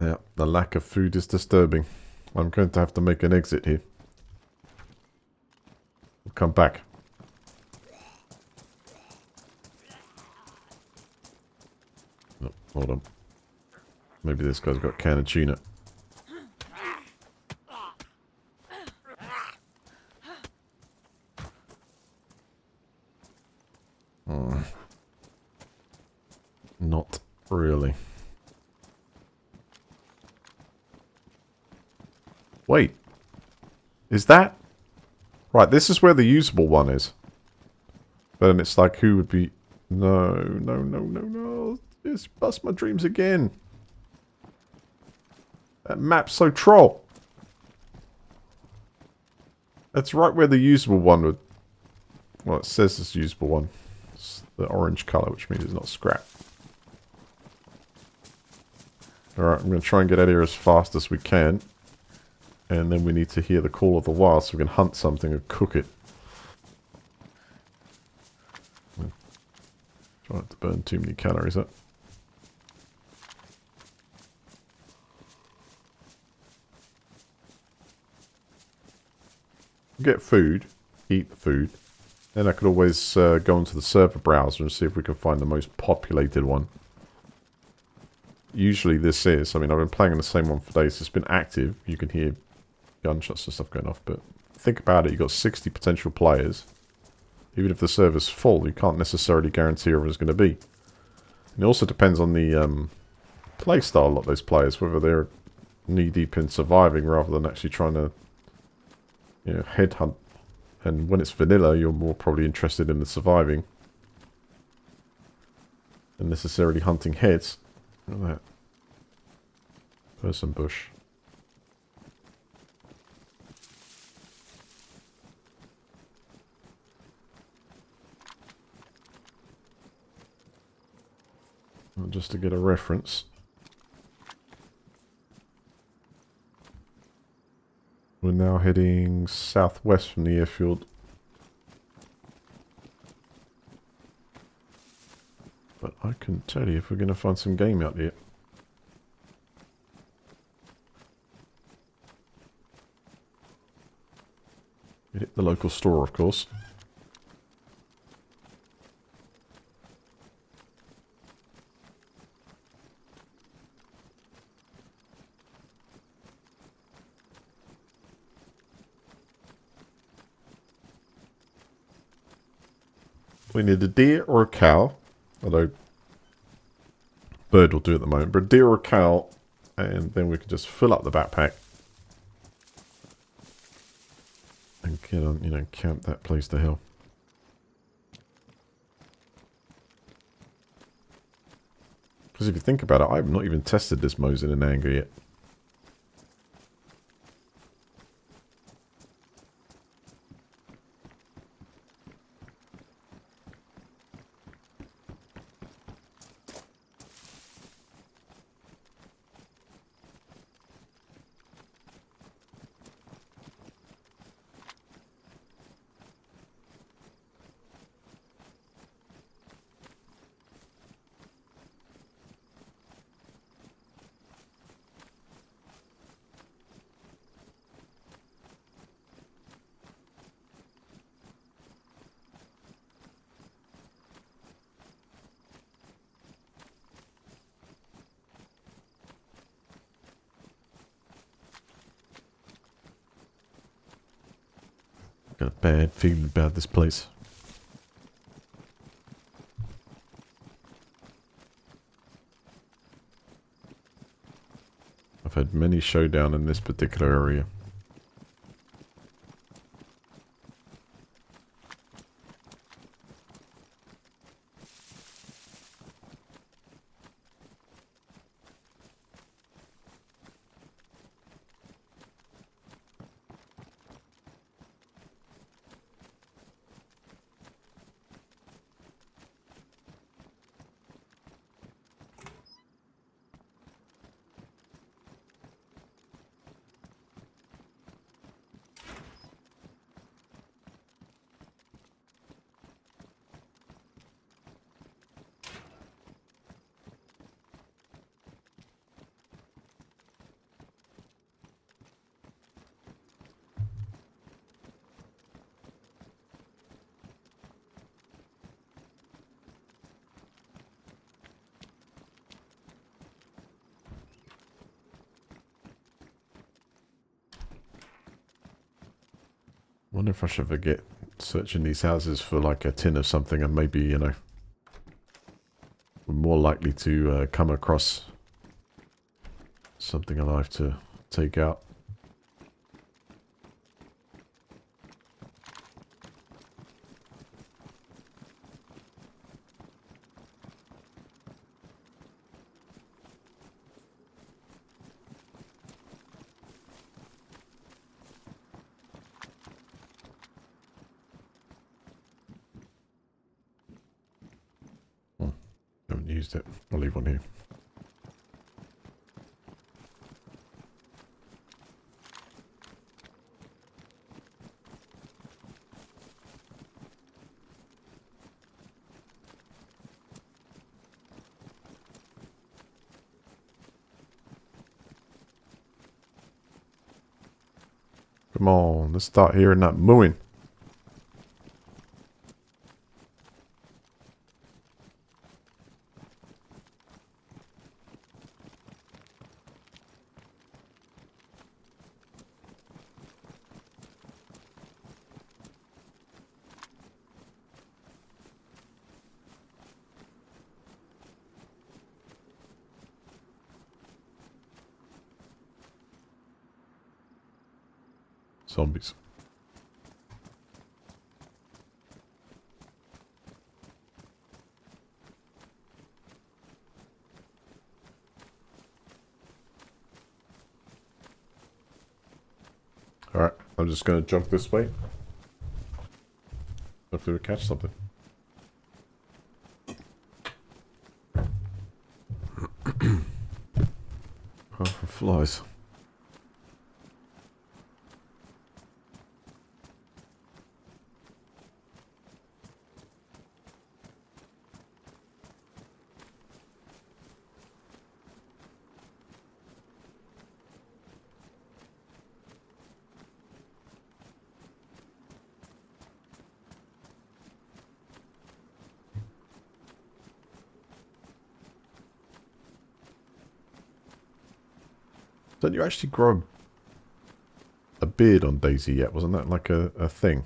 Yeah, the lack of food is disturbing. I'm going to have to make an exit here. I'll come back. Oh, hold on. Maybe this guy's got a can of tuna. Not really. Wait. Is that... Right, this is where the usable one is. But then it's like, who would be... No, no, no, no, no. Just bust my dreams again. That map's so troll. That's right where the usable one would... Well, it says it's usable one. the orange colour, which means it's not scrap. Alright, I'm going to try and get out of here as fast as we can. And then we need to hear the call of the wild so we can hunt something and cook it. Try not to burn too many calories up. Get food, eat the food. Then I could always go into the server browser and see if we can find the most populated one. Usually this is, I mean, I've been playing on the same one for days. It's been active. You can hear gunshots and stuff going off, but think about it. You've got 60 potential players. Even if the server's full, you can't necessarily guarantee everyone's going to be. And it also depends on the play style of those players, whether they're knee-deep in surviving rather than actually trying to, you know, headhunt. And when it's vanilla, you're more probably interested in the surviving than necessarily hunting heads. Look at that. Person bush. Well, just to get a reference. We're now heading southwest from the airfield. But I couldn't tell you if we're going to find some game out here. We hit the local store, of course. We need a deer or a cow. Although, bird will do at the moment. But a deer or a cow. And then we can just fill up the backpack. And get on, you know, camp that place to hell. Because if you think about it, I've not even tested this Mosin in anger yet. Got a bad feeling about this place. I've had many showdown in this particular area. Wonder if I should forget searching these houses for like a tin of something and maybe, you know, we're more likely to come across something alive to take out. used it. I'll leave one here. Come on, let's start hearing that mooing. Zombies. Alright, I'm just going to jump this way. Hopefully we catch something. Oh, for flies. Don't you actually grow a beard on DayZ yet? Wasn't that like a thing?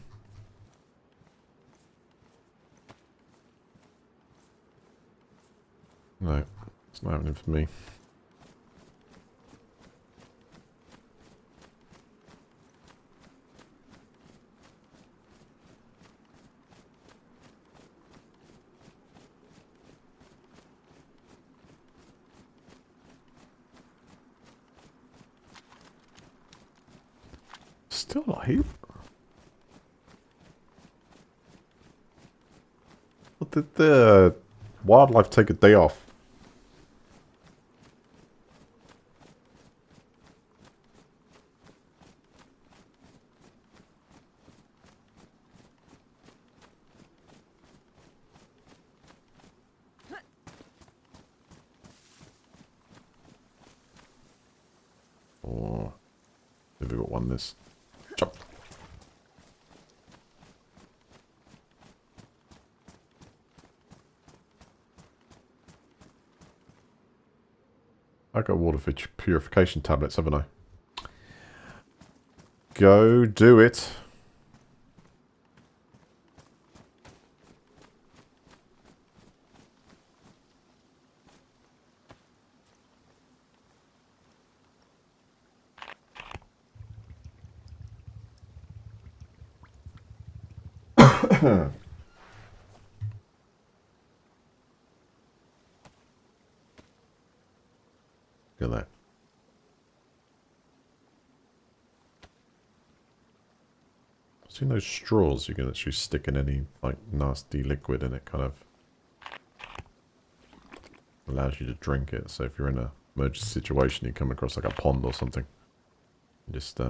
No, it's not happening for me. Still not here. What did the wildlife take a day off? Oh, have we got one this? Jump. I got water purification tablets, haven't I? Go do it. Look at that. Seen those straws you can actually stick in any like nasty liquid and it kind of allows you to drink it. So if you're in a emergency situation, you come across like a pond or something, just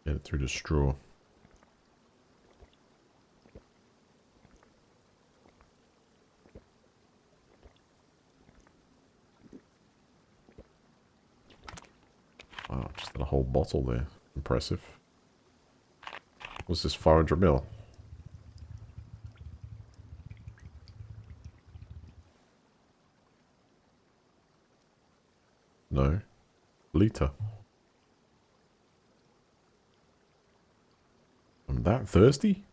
get it through the straw. Wow, just got a whole bottle there. Impressive. What's this, 500 ml? No. Liter. I'm that thirsty?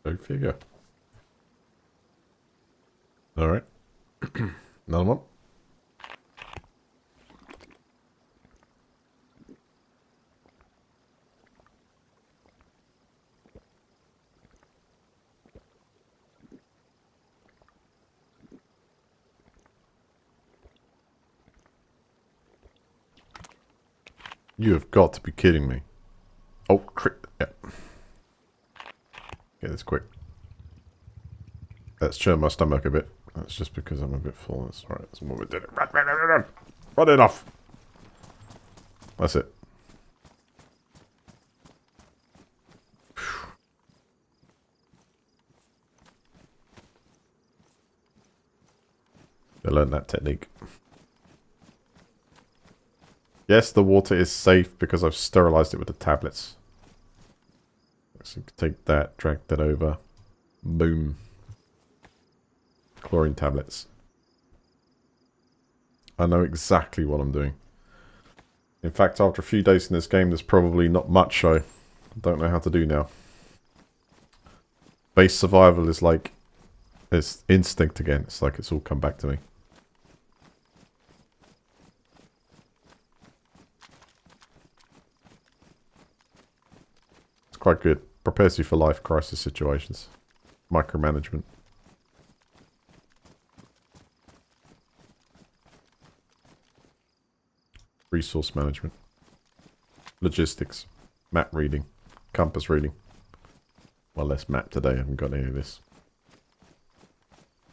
Go figure. Alright. Another one. You have got to be kidding me. Oh, yeah. Get this quick. Let's churn my stomach a bit. That's just because I'm a bit full. That's alright. That's what we did. Run it off. That's it. I learned that technique. Yes, the water is safe because I've sterilized it with the tablets. So take that, drag that over. Boom. Chlorine tablets. I know exactly what I'm doing. In fact, after a few days in this game, there's probably not much I don't know how to do now. Base survival is like... it's instinct again. It's like it's all come back to me. It's quite good. Prepares you for life crisis situations. Micromanagement. Resource management. Logistics. Map reading. Compass reading. Well, less map today. I haven't got any of this.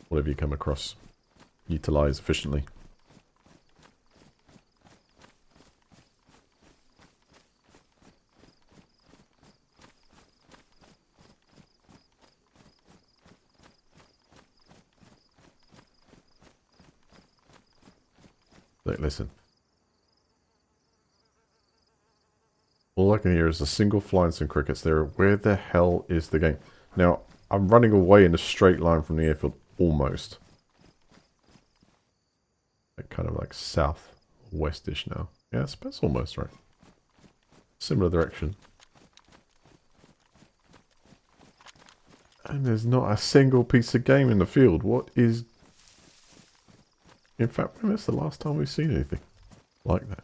Whatever you come across. Utilize efficiently. Look, listen. All I can hear is a single fly and some crickets there. Where the hell is the game? Now, I'm running away in a straight line from the airfield. Almost. Like, kind of like south-westish now. Yeah, that's almost right. Similar direction. And there's not a single piece of game in the field. What is... In fact, when was the last time we've seen anything like that?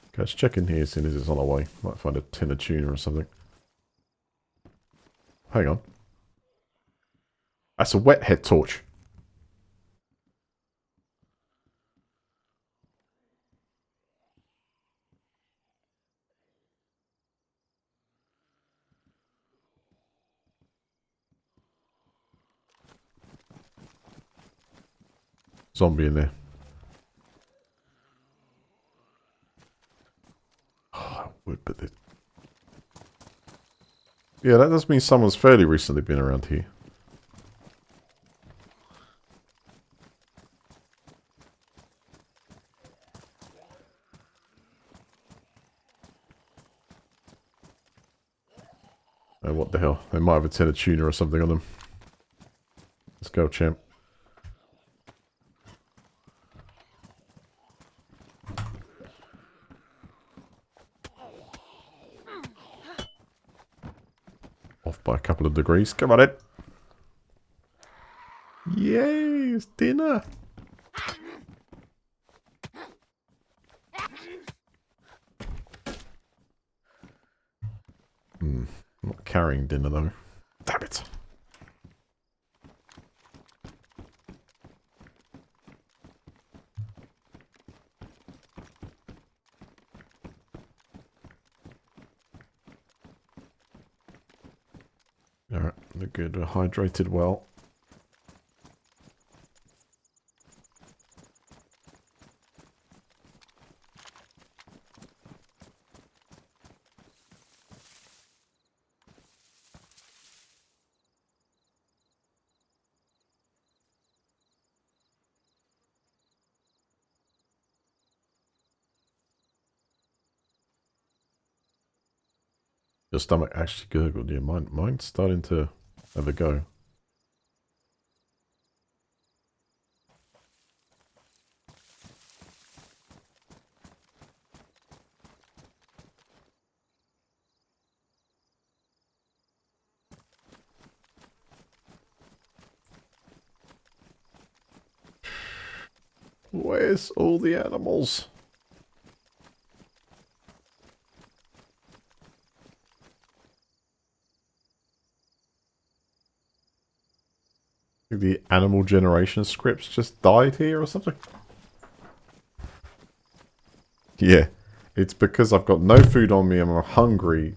Okay, let's check in here as soon as it's on our way. Might find a tin of tuna or something. Hang on. That's a wet head torch. Zombie in there. Oh, I would, but... yeah, that does mean someone's fairly recently been around here. Oh, what the hell? They might have a tin of tuna or something on them. Let's go, champ. Off by a couple of degrees. Come on in. Yay, it's dinner. I'm not carrying dinner though. Damn it. Alright, they're good. We're hydrated well. Your stomach actually gurgled. Yeah, mine's starting to have a go. Where's all the animals? The animal generation scripts just died here or something? Yeah. It's because I've got no food on me and I'm hungry.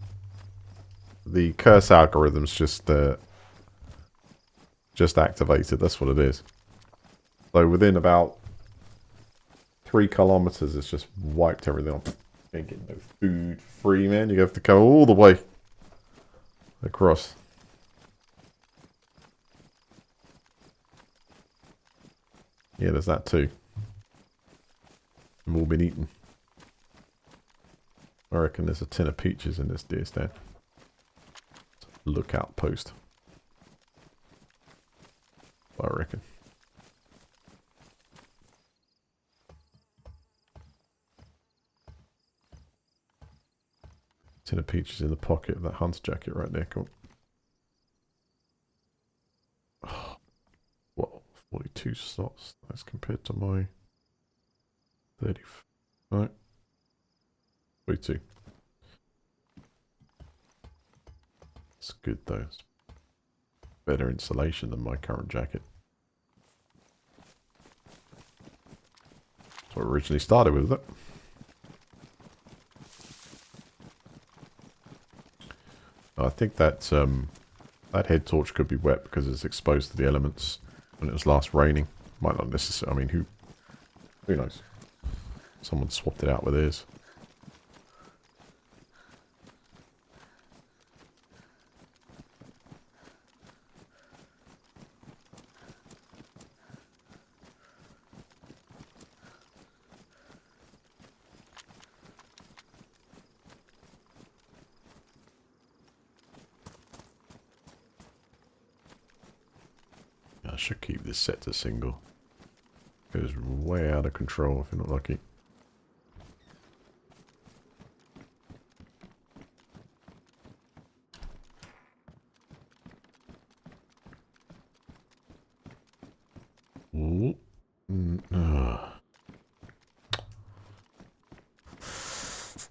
The curse algorithm's just activated. That's what it is. So within about 3 kilometers, it's just wiped everything off. Ain't getting no food free, man. You have to go all the way across. Yeah, there's that too. They've all been eaten. I reckon there's a tin of peaches in this deer stand. Lookout post. I reckon. Tin of peaches in the pocket of that hunter jacket right there. Cool. Oh, what? 42 slots. That's compared to my 30. Right. 42. It's good though. It's better insulation than my current jacket. That's what I originally started with, it. I think that that head torch could be wet because it's exposed to the elements when it was last raining. Might not necessarily. I mean, who knows? Someone swapped it out with theirs. I should keep this set to single. Goes way out of control if you're not lucky. Ooh.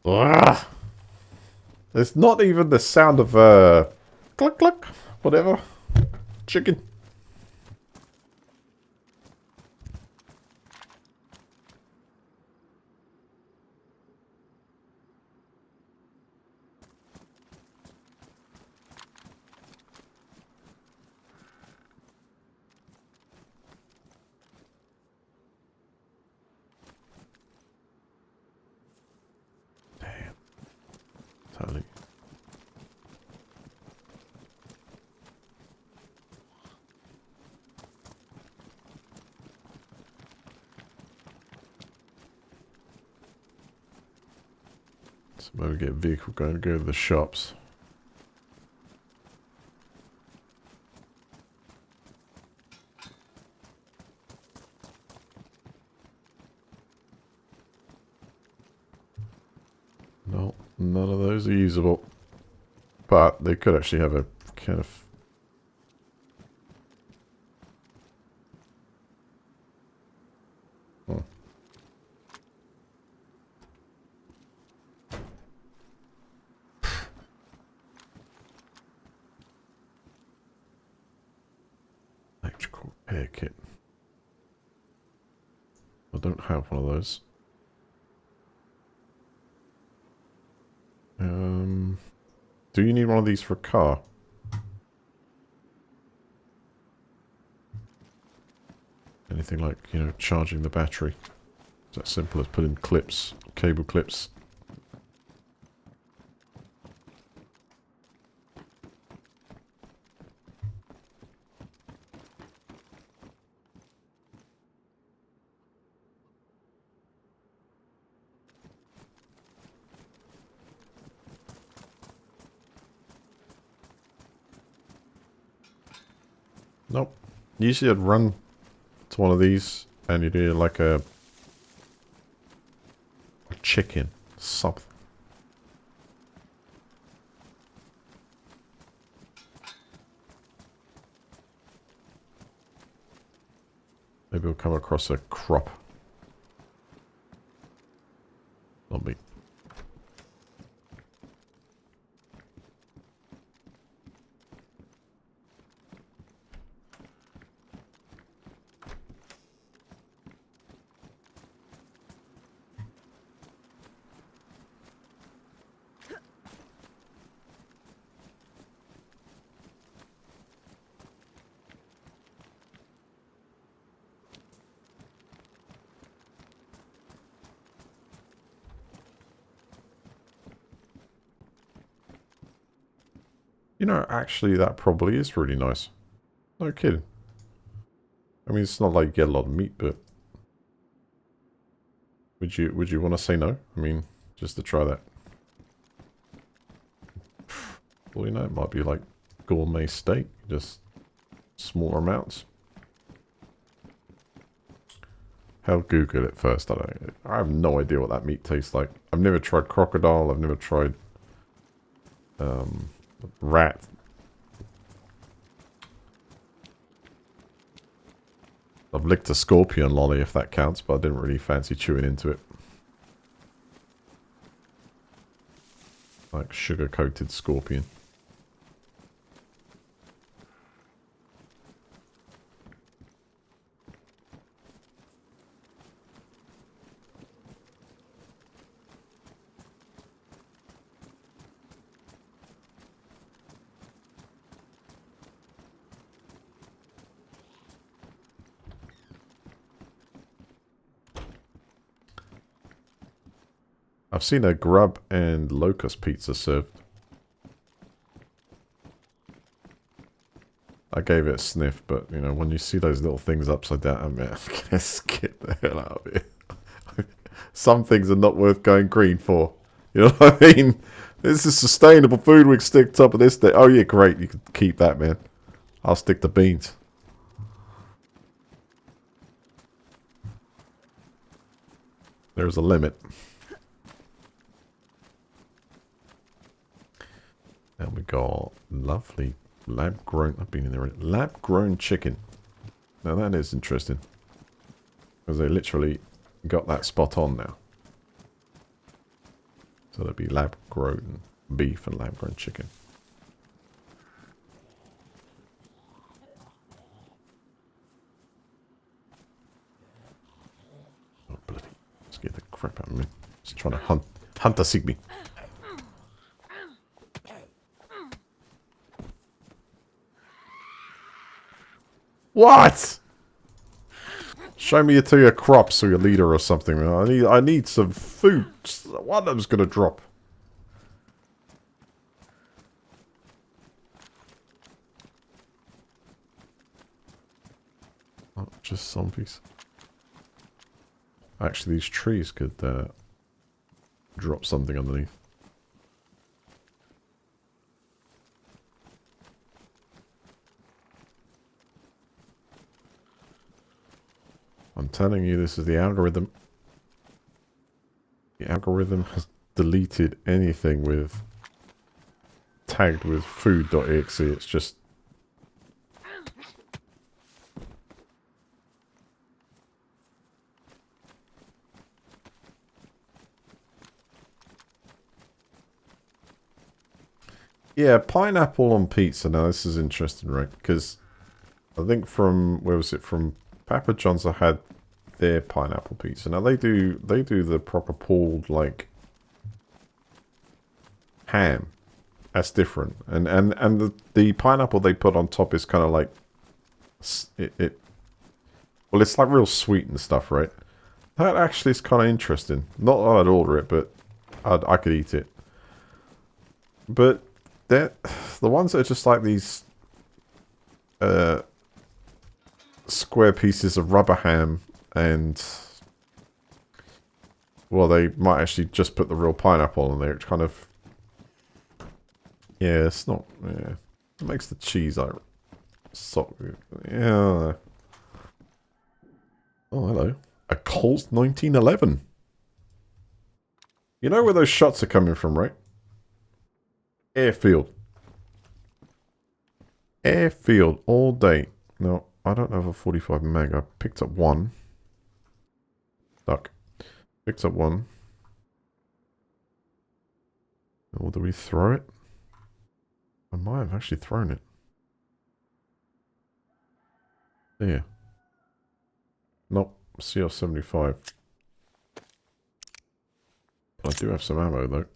Ah. It's not even the sound of cluck cluck, whatever. Chicken. Damn. Totally. So maybe get a vehicle going to go to the shops. No, none of those are usable. But they could actually have a kind of... Hmm. Electrical repair kit. I don't have one of those. Do you need one of these for a car? Anything like, you know, charging the battery? It's that simple as putting clips, cable clips. Nope. Usually I'd run to one of these and you do like a chicken, something. Maybe we'll come across a crop. Not me. You know, actually, that probably is really nice. No kidding. I mean, it's not like you get a lot of meat, but would you want to say no? I mean, just to try that. Well, you know, it might be like gourmet steak, just smaller amounts. I'll Google it first. I have no idea what that meat tastes like. I've never tried crocodile. I've never tried rat. I've licked a scorpion lolly, if that counts, but I didn't really fancy chewing into it. Like sugar-coated scorpion. I've seen a grub and locust pizza served. I gave it a sniff, but, you know, when you see those little things upside down, I'm gonna skip the hell out of it. Some things are not worth going green for. You know what I mean? This is sustainable food. We can stick top of this thing. Oh, yeah, great. You can keep that, man. I'll stick to beans. There's a limit. And we got lovely lab-grown... I've been in there already. Lab-grown chicken. Now that is interesting. Because they literally got that spot on now. So there'll be lab-grown beef and lab-grown chicken. Oh, bloody. Scared the crap out of me. Just trying to hunt a Sigby. What? Show me to your crops or your leader or something. I need some food. One of them's gonna drop. Oh, just zombies. Actually, these trees could drop something underneath. I'm telling you, this is the algorithm. The algorithm has deleted anything with tagged with food.exe. It's just yeah, pineapple on pizza. Now this is interesting, right? Because I think from where was it from? Papa John's I had their pineapple pizza. Now they do the proper pulled like ham. That's different. And the pineapple they put on top is kind of like well, it's like real sweet and stuff, right? That actually is kind of interesting. Not that I'd order it, but I could eat it. But the ones that are just like these square pieces of rubber ham and well, they might actually just put the real pineapple on there. It's kind of yeah, it's not yeah. It makes the cheese like so yeah. Oh, hello. A Colt 1911. You know where those shots are coming from, right? Airfield. Airfield all day. No, I don't have a 45 meg. I picked up one. Duck. Picked up one. Or do we throw it? I might have actually thrown it. There. Nope. CR75. I do have some ammo though.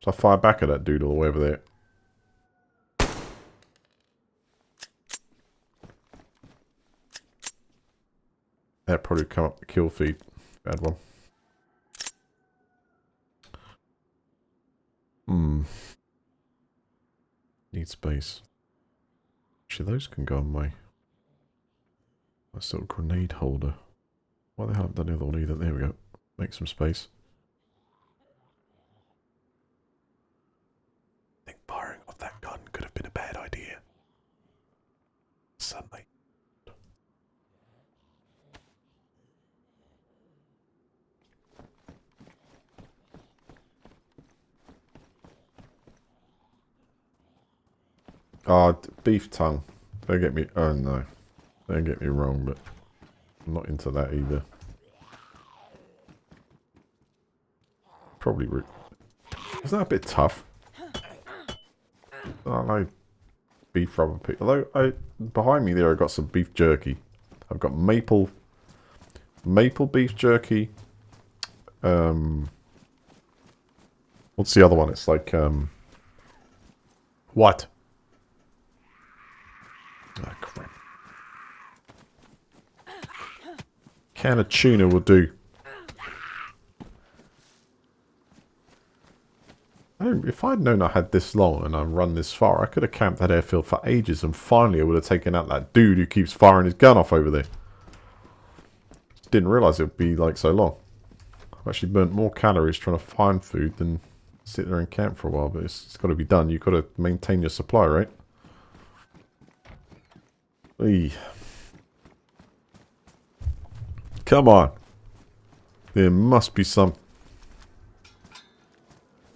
So I fire back at that dude all the way over there. That probably come up the kill feed. Bad one. need space. Actually, those can go on my... Nice little grenade holder. Why the hell haven't done the other one either? There we go. Make some space. I think firing off that gun could have been a bad idea. Suddenly. Oh, beef tongue. Don't get me... Oh, no. Don't get me wrong, but I'm not into that either. Probably... Isn't that a bit tough? I like beef rubber pig. Although, behind me there I've got some beef jerky. I've got maple beef jerky. What's the other one? It's like, what? Ah, crap. Can of tuna will do. If I'd known I had this long and I'd run this far, I could have camped that airfield for ages and finally I would have taken out that dude who keeps firing his gun off over there. Didn't realise it would be like so long. I've actually burnt more calories trying to find food than sit there and camp for a while, but it's got to be done. You've got to maintain your supply, right? Eey. Come on. There must be some...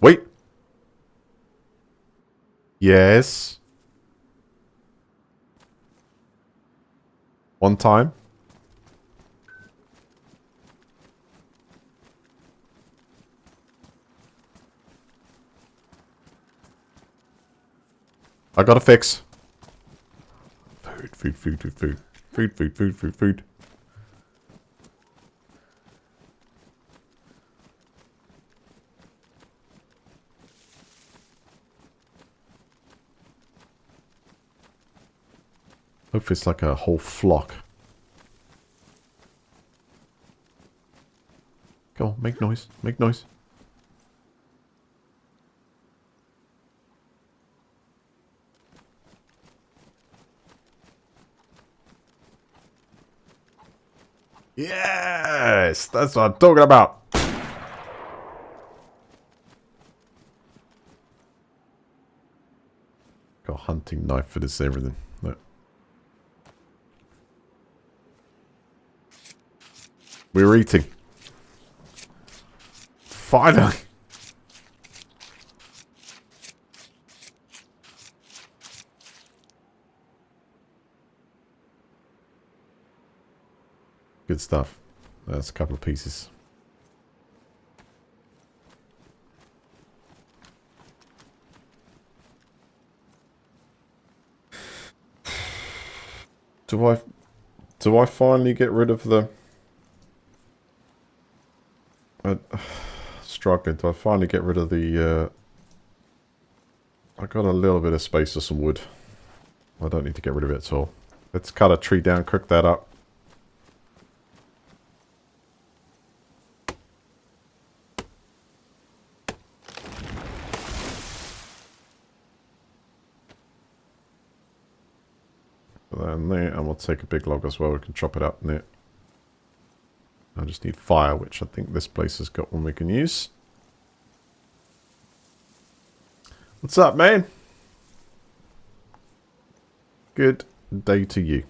Wait! Yes. One time. I got a fix. Food. Food. Hopefully it's like a whole flock. Go on, make noise. Make noise. Yes! That's what I'm talking about! Got a hunting knife for this everything. Look. We're eating. Finally! Good stuff. That's a couple of pieces. Do I finally get rid of the... struggling. Do I finally get rid of the... I got a little bit of space for some wood. I don't need to get rid of it at all. Let's cut a tree down, cook that up. Put that in there, and we'll take a big log as well. We can chop it up in there. I just need fire, which I think this place has got one we can use. What's up, man? Good day to you.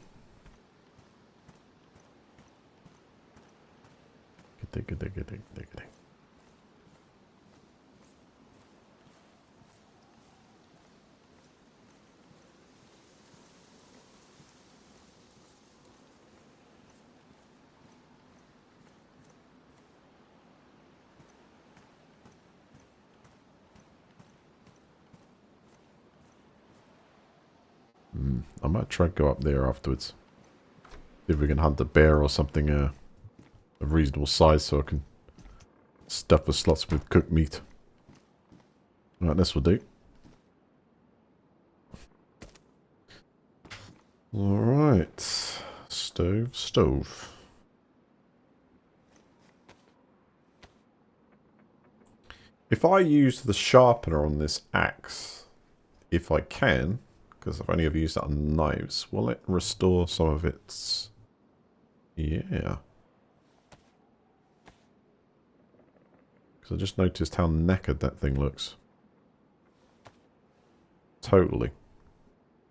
Good day. I might try to go up there afterwards. See if we can hunt a bear or something of reasonable size so I can stuff the slots with cooked meat. Right, this will do. Alright. Stove. If I use the sharpener on this axe, if I can, because I've only ever used that on knives, will it restore some of its... Yeah. Because I just noticed how knackered that thing looks. Totally.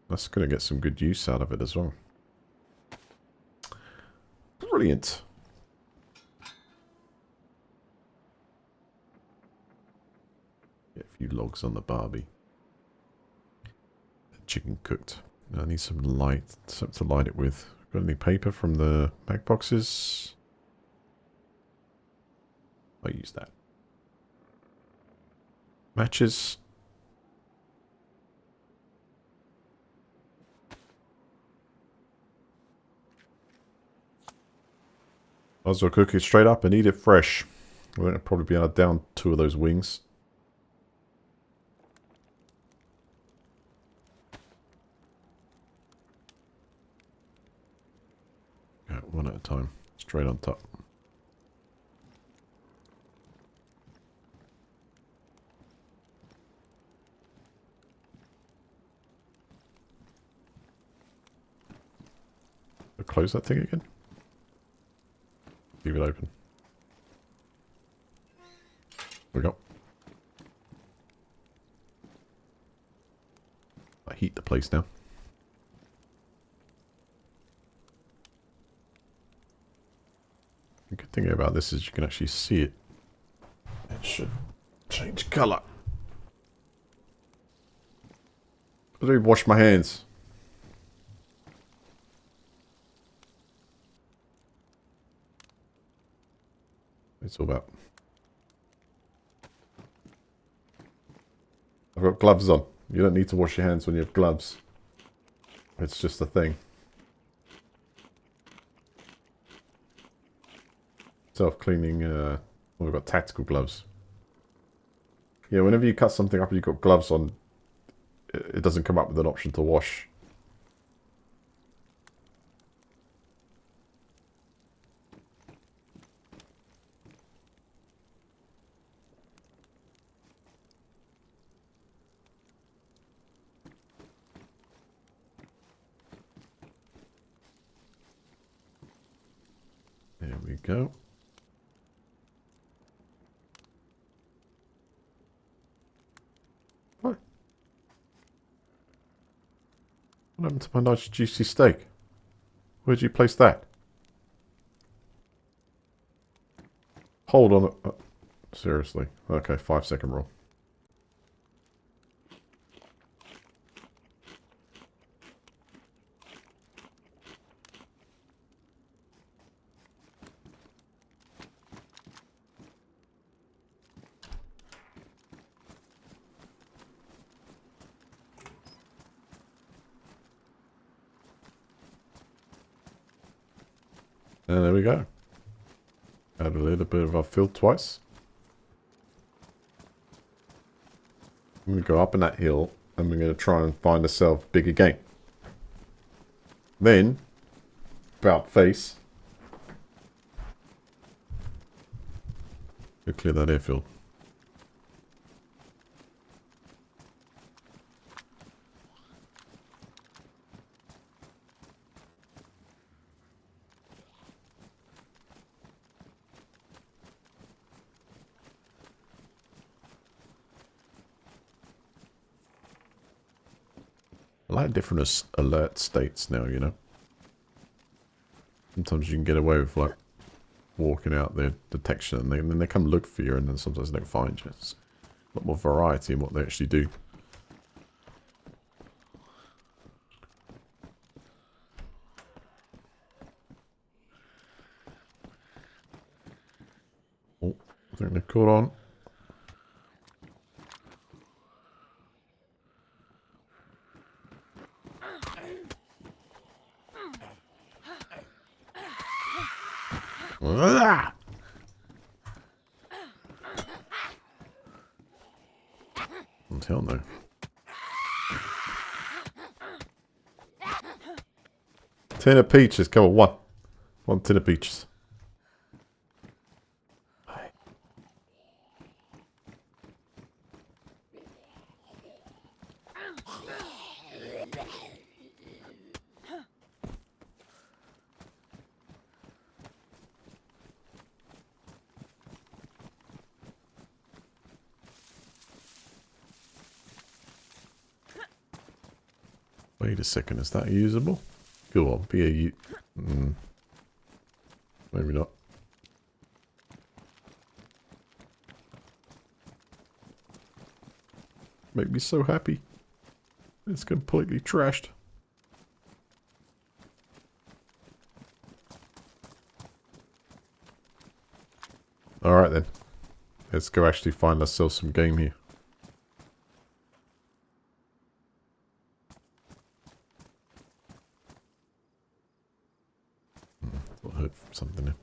That's going to get some good use out of it as well. Brilliant. Get a few logs on the barbie. Chicken cooked. Now I need some light, something to light it with. Got any paper from the bag boxes? I'll use that. Matches. Might as well cook it straight up and eat it fresh. We're going to probably be able to down 2 of those wings. Yeah, one at a time. Straight on top. I'll close that thing again. Leave it open. There we go. I heat the place now. The good thing about this is you can actually see it. It should change colour. I do wash my hands. It's all about. I've got gloves on. You don't need to wash your hands when you have gloves. It's just a thing. Self-cleaning, we've got tactical gloves. Yeah, whenever you cut something up and you've got gloves on, it doesn't come up with an option to wash. There we go. What happened to my nice juicy steak? Where'd you place that? Hold on. Seriously. Okay, 5-second rule. And there we go. Add a little bit of our filth twice. I'm going to go up in that hill and we're going to try and find ourselves bigger game. Then, about face. Go clear that airfield. I like different alert states now, you know. Sometimes you can get away with like walking out their detection and then they come look for you and then sometimes they don't find you. It's a lot more variety in what they actually do. Oh, I think they've caught on. Ah! Oh, hell no. Tin of peaches, come on, one. One tin of peaches. Wait a second, is that usable? Go on, be a maybe not. Make me so happy. It's completely trashed. Alright then. Let's go actually find ourselves some game here. I heard something there.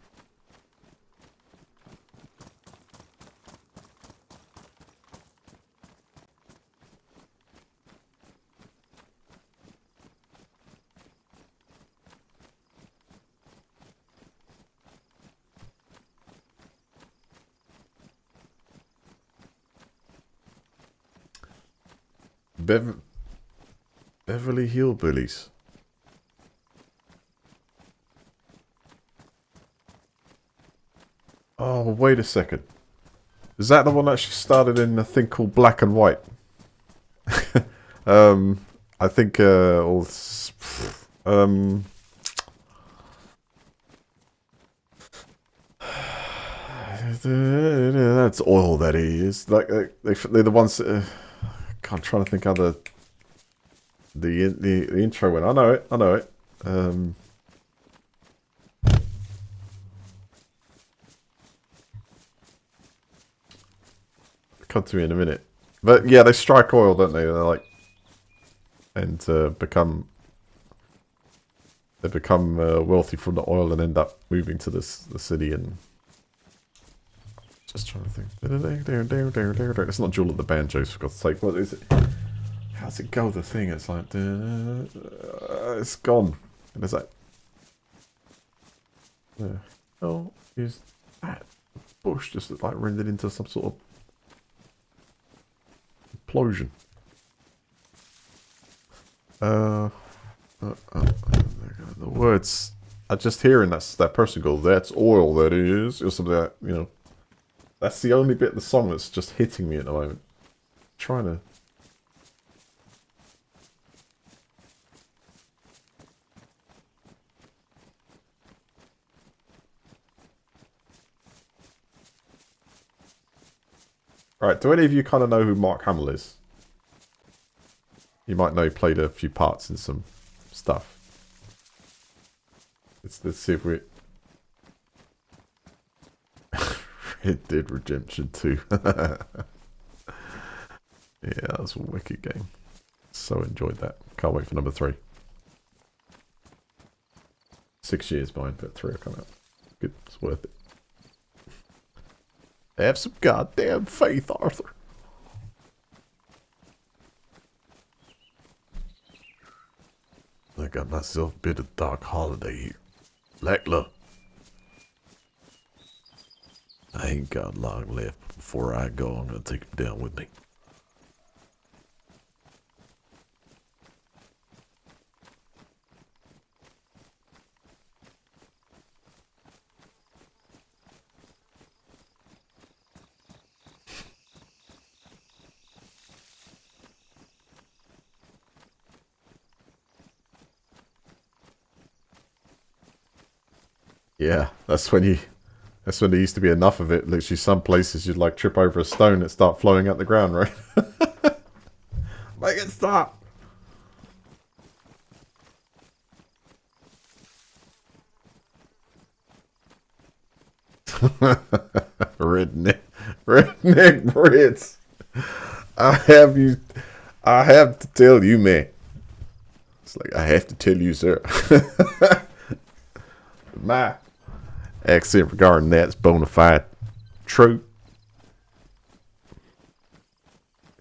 Beverly Hillbillies. Oh, wait a second. Is that the one that she started in a thing called Black and White? I think, that's oil that is. Like, they're the ones that, I'm trying to think how the intro went. I know it. Come to me in a minute. But yeah, they strike oil, don't they? They're like, and they become wealthy from the oil and end up moving to the city. And just trying to think. It's not Jewel of the Banjos, for God's sake. What is it? How's it go? The thing. It's like it's gone. And it's like, the hell is that? Bush just like rendered into some sort of implosion. The words I just hearing that person go, "That's oil, that is," or something like that, you know. That's the only bit of the song that's just hitting me at the moment. Trying to. Right, do any of you kind of know who Mark Hamill is? You might know he played a few parts in some stuff. Let's see if we... Red Dead Redemption 2. Yeah, that was a wicked game. So enjoyed that. Can't wait for number 3. 6 years behind, but 3 will come out. Good, it's worth it. Have some goddamn faith, Arthur. I got myself a bit of dark holiday here. Lackla. I ain't got long left. Before I go, I'm gonna take him down with me. Yeah, that's when there used to be enough of it. Literally, some places you'd like trip over a stone and start flowing out the ground, right? Make it stop. Redneck Brits. I have to tell you, man. It's like, I have to tell you, sir. My accent regarding that's bona fide. True.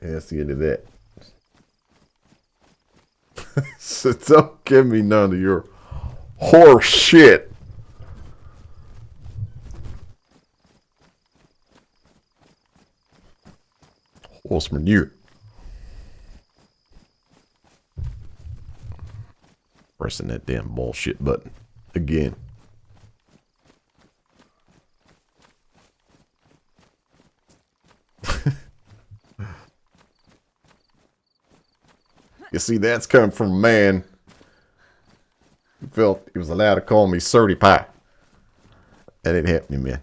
Yeah, that's the end of that. So don't give me none of your horse shit. Horse manure. Pressing that damn bullshit button again. You see, that's coming from a man who felt he was allowed to call me Surdy Pie. That ain't happening, man.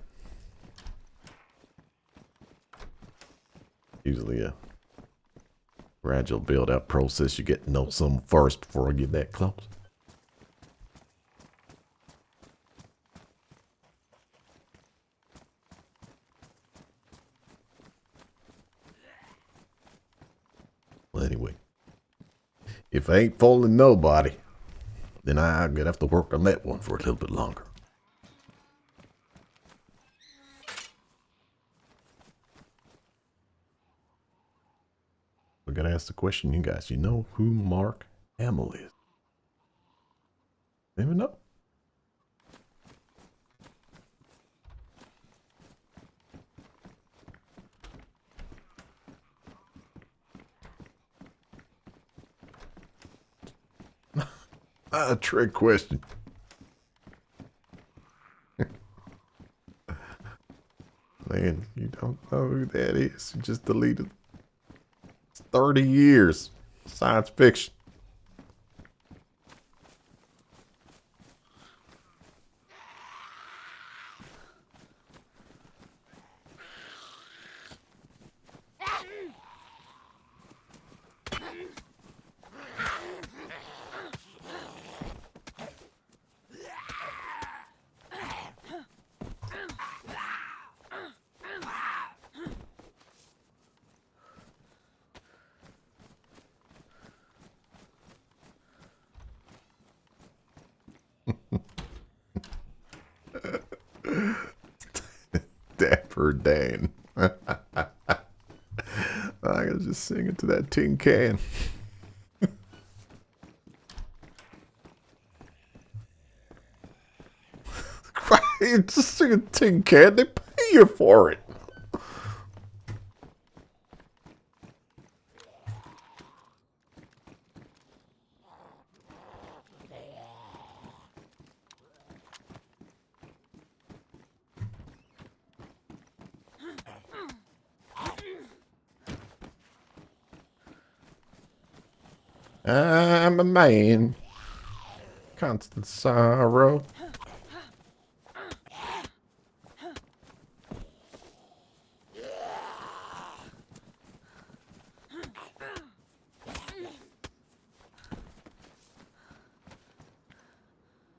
Usually a gradual build-out process. You get to know someone first before I get that close. Well, anyway, if I ain't fooling nobody, then I'm gonna have to work on that one for a little bit longer. I gotta ask the question, you guys. You know who Mark Hamill is? Anyone know? A trick question. Man, you don't know who that is. You just deleted 30 years. Science fiction. Dapper Dan. I was just singing to that tin can. Just sing a tin can. They pay you for it. I'm a man. Constant sorrow.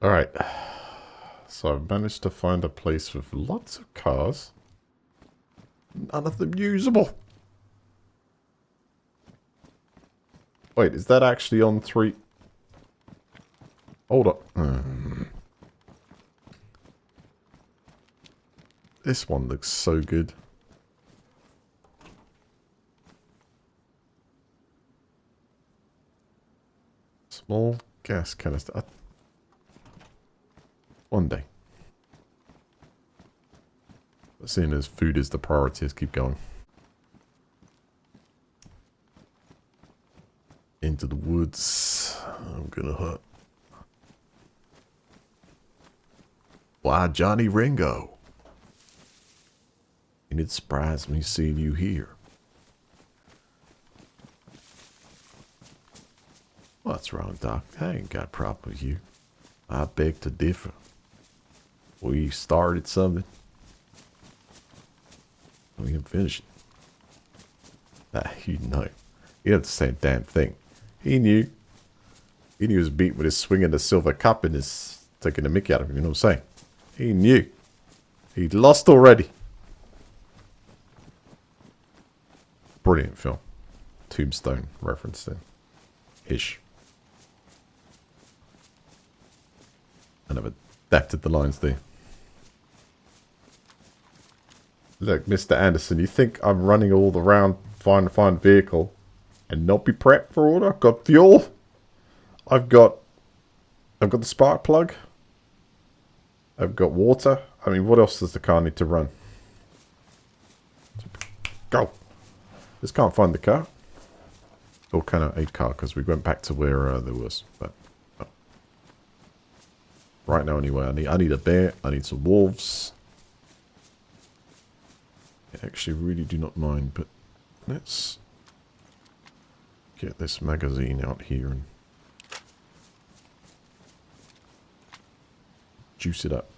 Alright. So I've managed to find a place with lots of cars. None of them usable. Wait, is that actually on 3? Hold up. This one looks so good. Small gas canister. One day. But seeing as food is the priority, let's keep going. Into the woods. I'm gonna hunt. Why, Johnny Ringo? And it surprised me seeing you here. What's wrong, Doc? I ain't got a problem with you. I beg to differ. We started something. We can finish it. You know. You have the same damn thing. He knew. He knew he was beat with his swinging the silver cup and his taking the mickey out of him. You know what I'm saying? He knew. He'd lost already. Brilliant film. Tombstone reference then. Ish. And I've adapted the lines there. Look, Mr. Anderson, you think I'm running all around trying to find a vehicle and not be prepped for order? I've got fuel. I've got the spark plug. I've got water. I mean, what else does the car need to run? Go. Just can't find the car. Or can I a car? Because we went back to where there was. But oh. Right now, anyway, I need a bear. I need some wolves. I actually really do not mind, but let's Get this magazine out here and juice it up.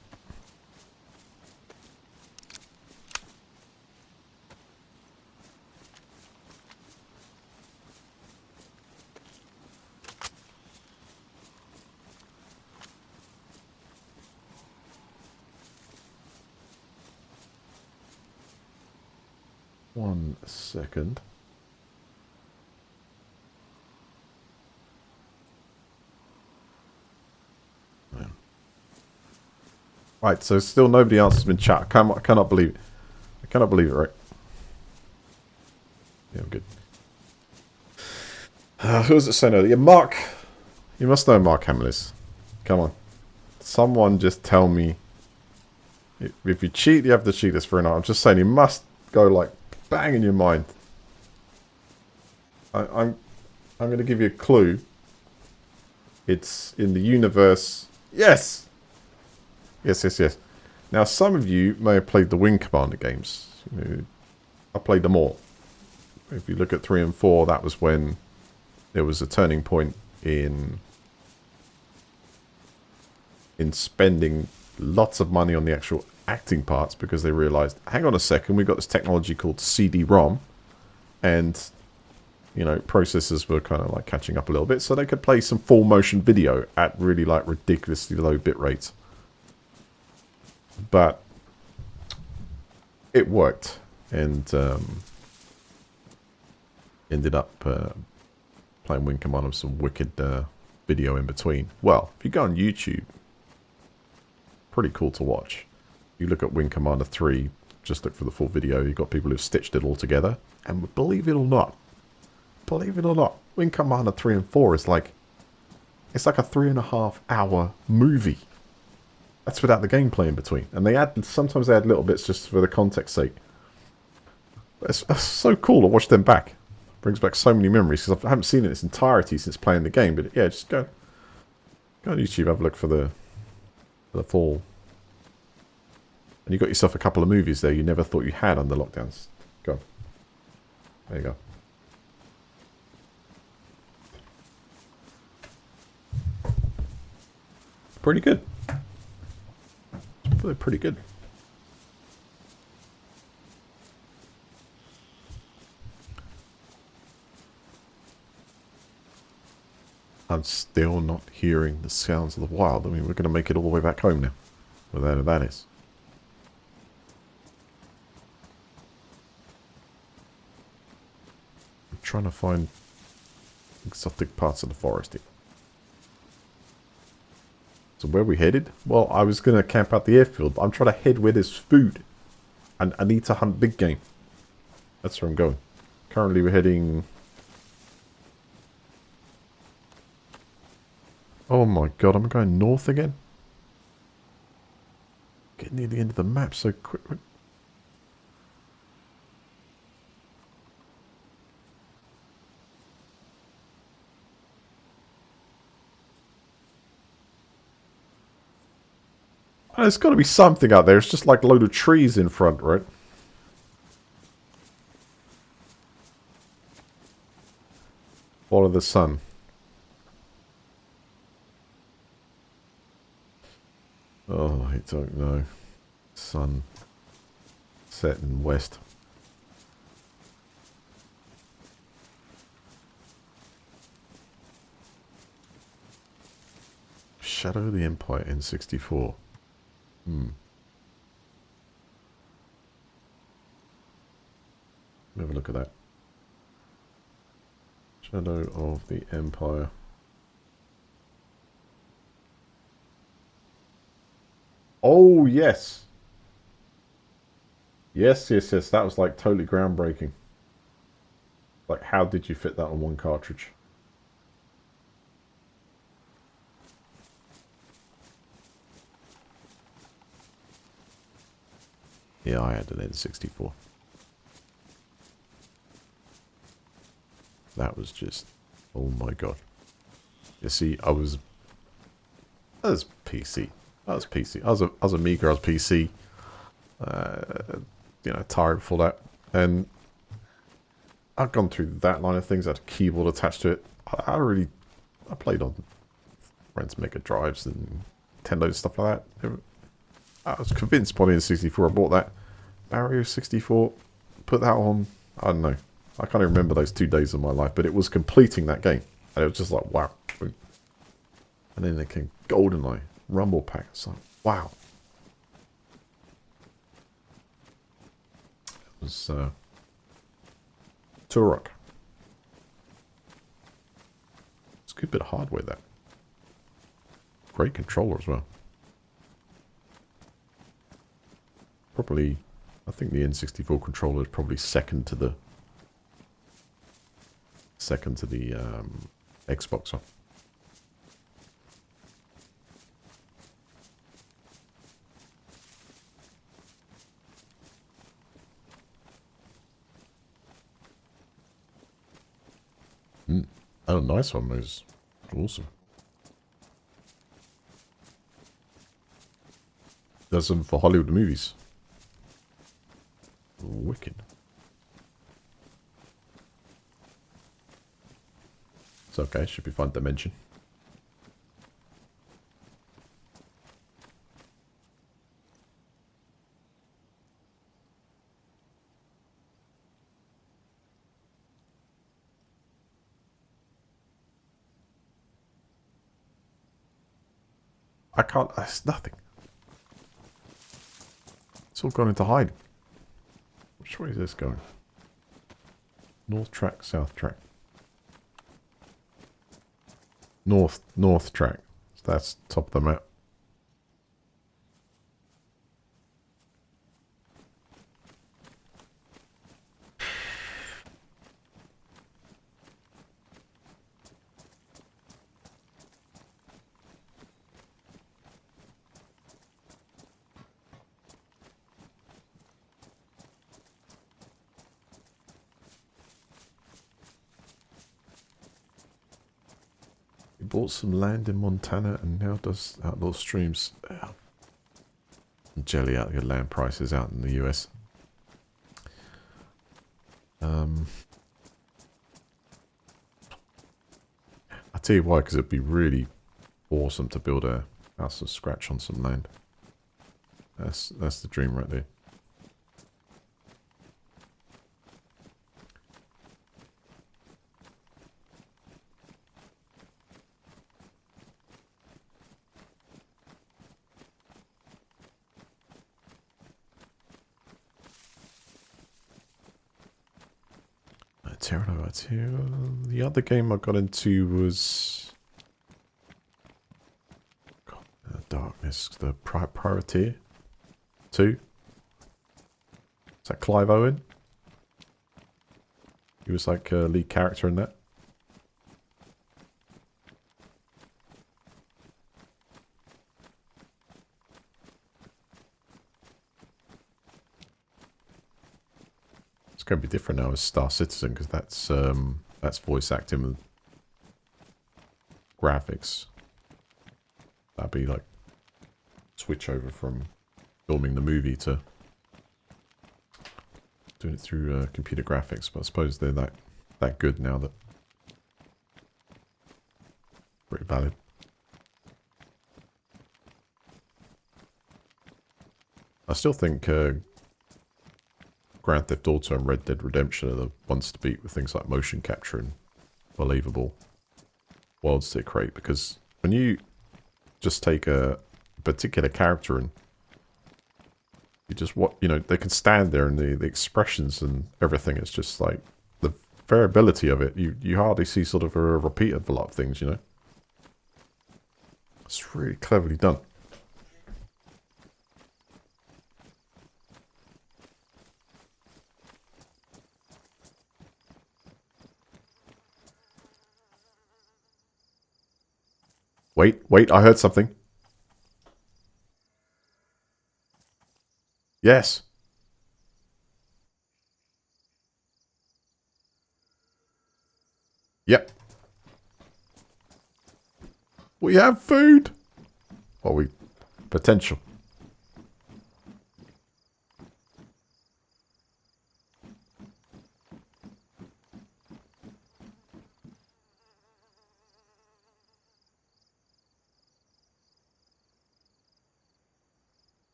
One second. Man. Right, so still nobody else has been chat. I cannot believe it. I cannot believe it, right? Yeah, I'm good. Who was it saying earlier? Yeah, Mark. You must know Mark Hamlis. Come on. Someone just tell me. If you cheat, you have to cheat this for an hour. I'm just saying, you must go like bang in your mind. I'm going to give you a clue. It's in the universe. Yes! Yes. Now, some of you may have played the Wing Commander games. I played them all. If you look at 3 and 4, that was when there was a turning point in spending lots of money on the actual acting parts, because they realized, hang on a second, we've got this technology called CD-ROM, and processors were kind of like catching up a little bit, so they could play some full motion video at really like ridiculously low bit rates. But it worked, and ended up playing Wing Commander with some wicked video in between. Well, if you go on YouTube, pretty cool to watch. You look at Wing Commander 3, just look for the full video. You've got people who've stitched it all together, and believe it or not, Wing Commander 3 and 4 is like, it's like a 3.5 hour movie. That's without the gameplay in between. And sometimes they add little bits just for the context sake. But it's so cool to watch them back. Brings back so many memories, because I haven't seen it in its entirety since playing the game. But yeah, just go on YouTube, have a look for the full. And you got yourself a couple of movies there you never thought you had under lockdowns. Go on. There you go. Pretty good. They're pretty good. I'm still not hearing the sounds of the wild. I mean, we're going to make it all the way back home now. Whatever that is. I'm trying to find exotic parts of the forest here. So where are we headed? Well, I was going to camp out the airfield, but I'm trying to head where there's food. And I need to hunt big game. That's where I'm going. Currently we're heading... Oh my god, I'm going north again? Getting near the end of the map so quick. There's got to be something out there. It's just like a load of trees in front, right? Follow the sun. Oh, I don't know. Sun setting west. Shadow of the Empire N64. Have a look at that. Shadow of the Empire. Oh, yes. Yes. That was like totally groundbreaking. Like, how did you fit that on one cartridge? Yeah, I had an N64. That was just... Oh my god. You see, I was PC. I was Amiga, I was PC. Tired for that. And I've gone through that line of things. I had a keyboard attached to it. I played on friends' Mega Drives and Nintendo stuff like that. I was convinced by the N64. I bought that Mario 64, put that on. I don't know. I can't even remember those 2 days of my life, but it was completing that game, and it was just like wow. And then it came GoldenEye, Rumble Pack. It's like wow. It was Turok. It's a good bit of hardware there. Great controller as well. Probably, I think the N64 controller is probably second to the Xbox one. Oh, nice one. Those awesome. Does them for Hollywood movies. Wicked. It's okay. Should be fun to mention. I can't. It's nothing. It's all gone into hiding. Which way is this going? North track, south track. North track. So that's top of the map. Bought some land in Montana and now does outdoor streams. Jelly out your land prices out in the US. I'll tell you why, because it'd be really awesome to build a house from scratch on some land. That's the dream right there. The other game I got into was Darkness, the Priority 2. Is that Clive Owen? He was like a lead character in that. It's going to be different now as Star Citizen because that's voice acting with graphics. That'd be like switch over from filming the movie to doing it through computer graphics. But I suppose they're that good now that pretty valid. I still think Grand Theft Auto and Red Dead Redemption are the ones to beat with things like motion capture and believable worlds to create, because when you just take a particular character and you just they can stand there and the expressions and everything, it's just like the variability of it, you hardly see sort of a repeat of a lot of things, you know. It's really cleverly done. Wait, I heard something. Yes. Yep. We have food. Well, potential.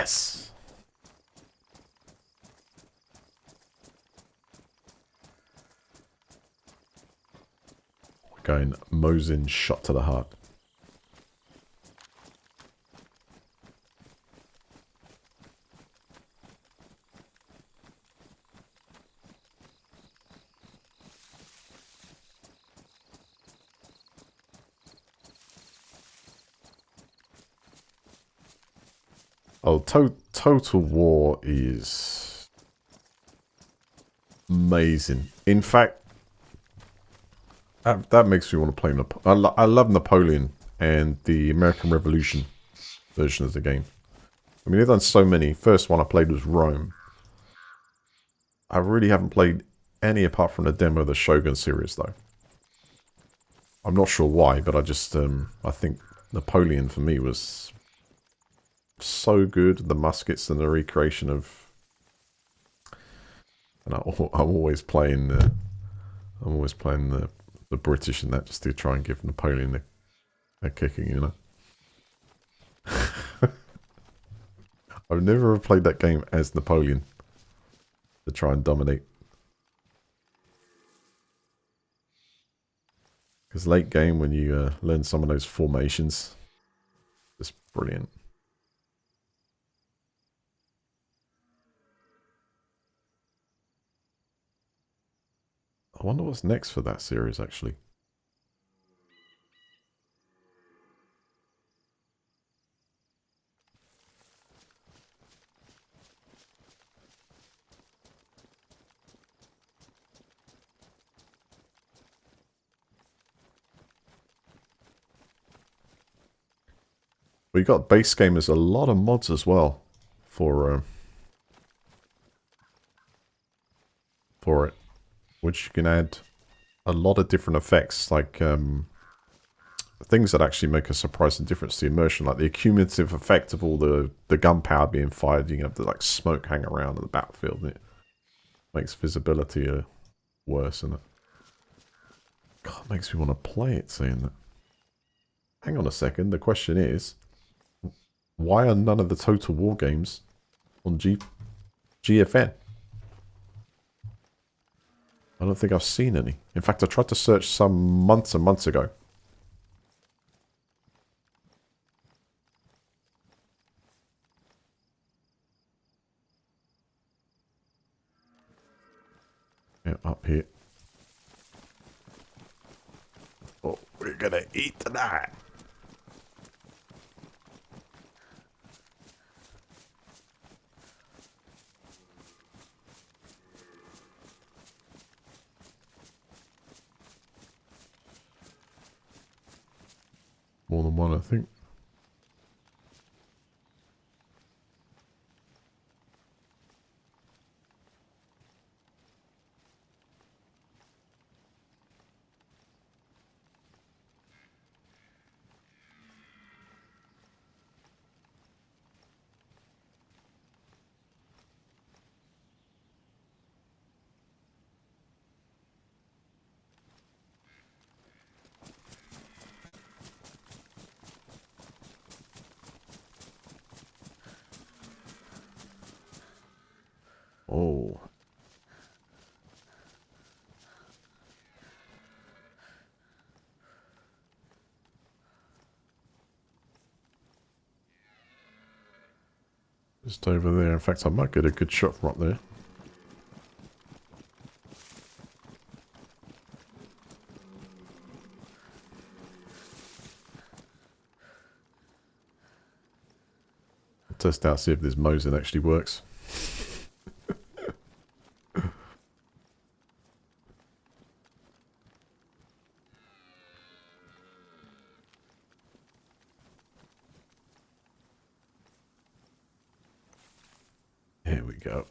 Yes! Going Mosin shot to the heart. Oh, Total War is amazing. In fact, that makes me want to play I love Napoleon and the American Revolution version of the game. I mean, they've done so many. First one I played was Rome. I really haven't played any apart from the demo of the Shogun series, though. I'm not sure why, but I just, I think Napoleon for me was so good. The muskets and the recreation of... And I'm always playing the British in that just to try and give Napoleon a kicking, you know. I've never played that game as Napoleon to try and dominate. Because late game, when you learn some of those formations, it's brilliant. I wonder what's next for that series, actually. We got base game as a lot of mods as well for it, which you can add a lot of different effects, like things that actually make a surprising difference to the immersion, like the accumulative effect of all the gunpowder being fired. You can have the like smoke hang around in the battlefield, and it makes visibility worse, and it God, it makes me want to play it saying that. Hang on a second. The question is, why are none of the Total War games on GFN? I don't think I've seen any. In fact, I tried to search some months and months ago. Yeah, up here. Oh, we're gonna eat tonight. More than one, I think. Oh. Just over there. In fact, I might get a good shot from up there. I'll test out, see if this Mosin actually works. Here we go.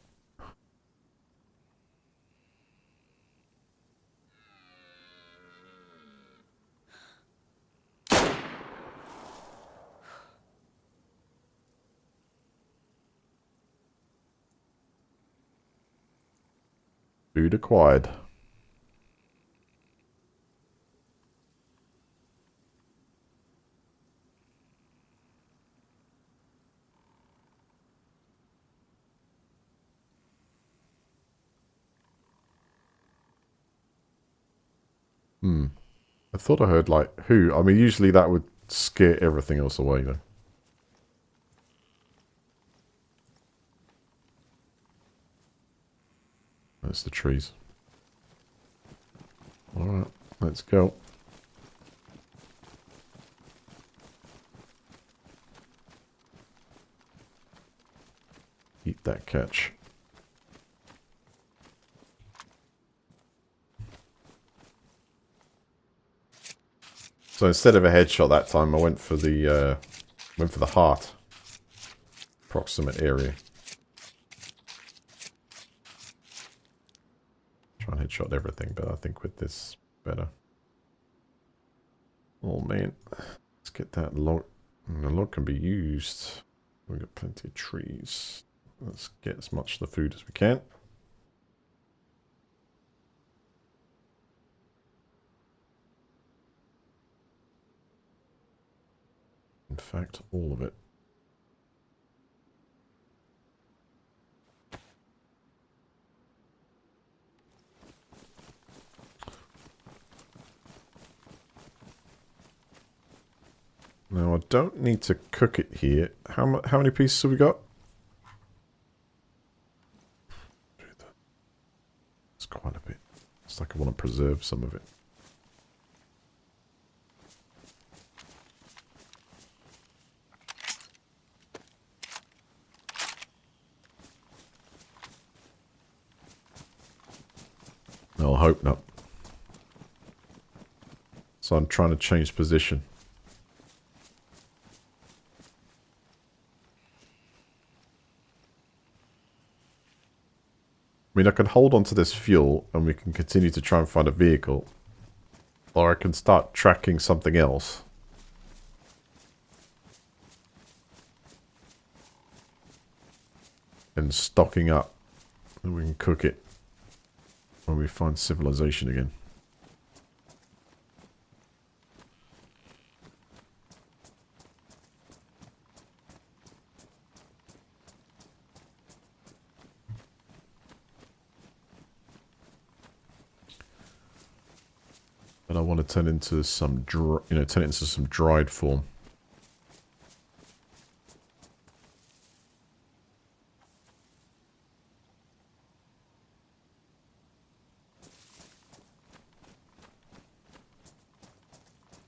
Food acquired. I thought I heard, like, who? I mean, usually that would scare everything else away, though. That's the trees. Alright, let's go. Eat that catch. So instead of a headshot that time, I went for the heart. Proximate area. Try and headshot everything, but I think with this better. Oh man, let's get that log. The log can be used. We've got plenty of trees. Let's get as much of the food as we can. In fact, all of it. Now, I don't need to cook it here. How many pieces have we got? It's quite a bit. It's like I want to preserve some of it. I'll hope not. So I'm trying to change position. I mean, I can hold on to this fuel and we can continue to try and find a vehicle. Or I can start tracking something else. And stocking up. And we can cook it when we find civilization again. And I want to turn into some, turn it into some dried form.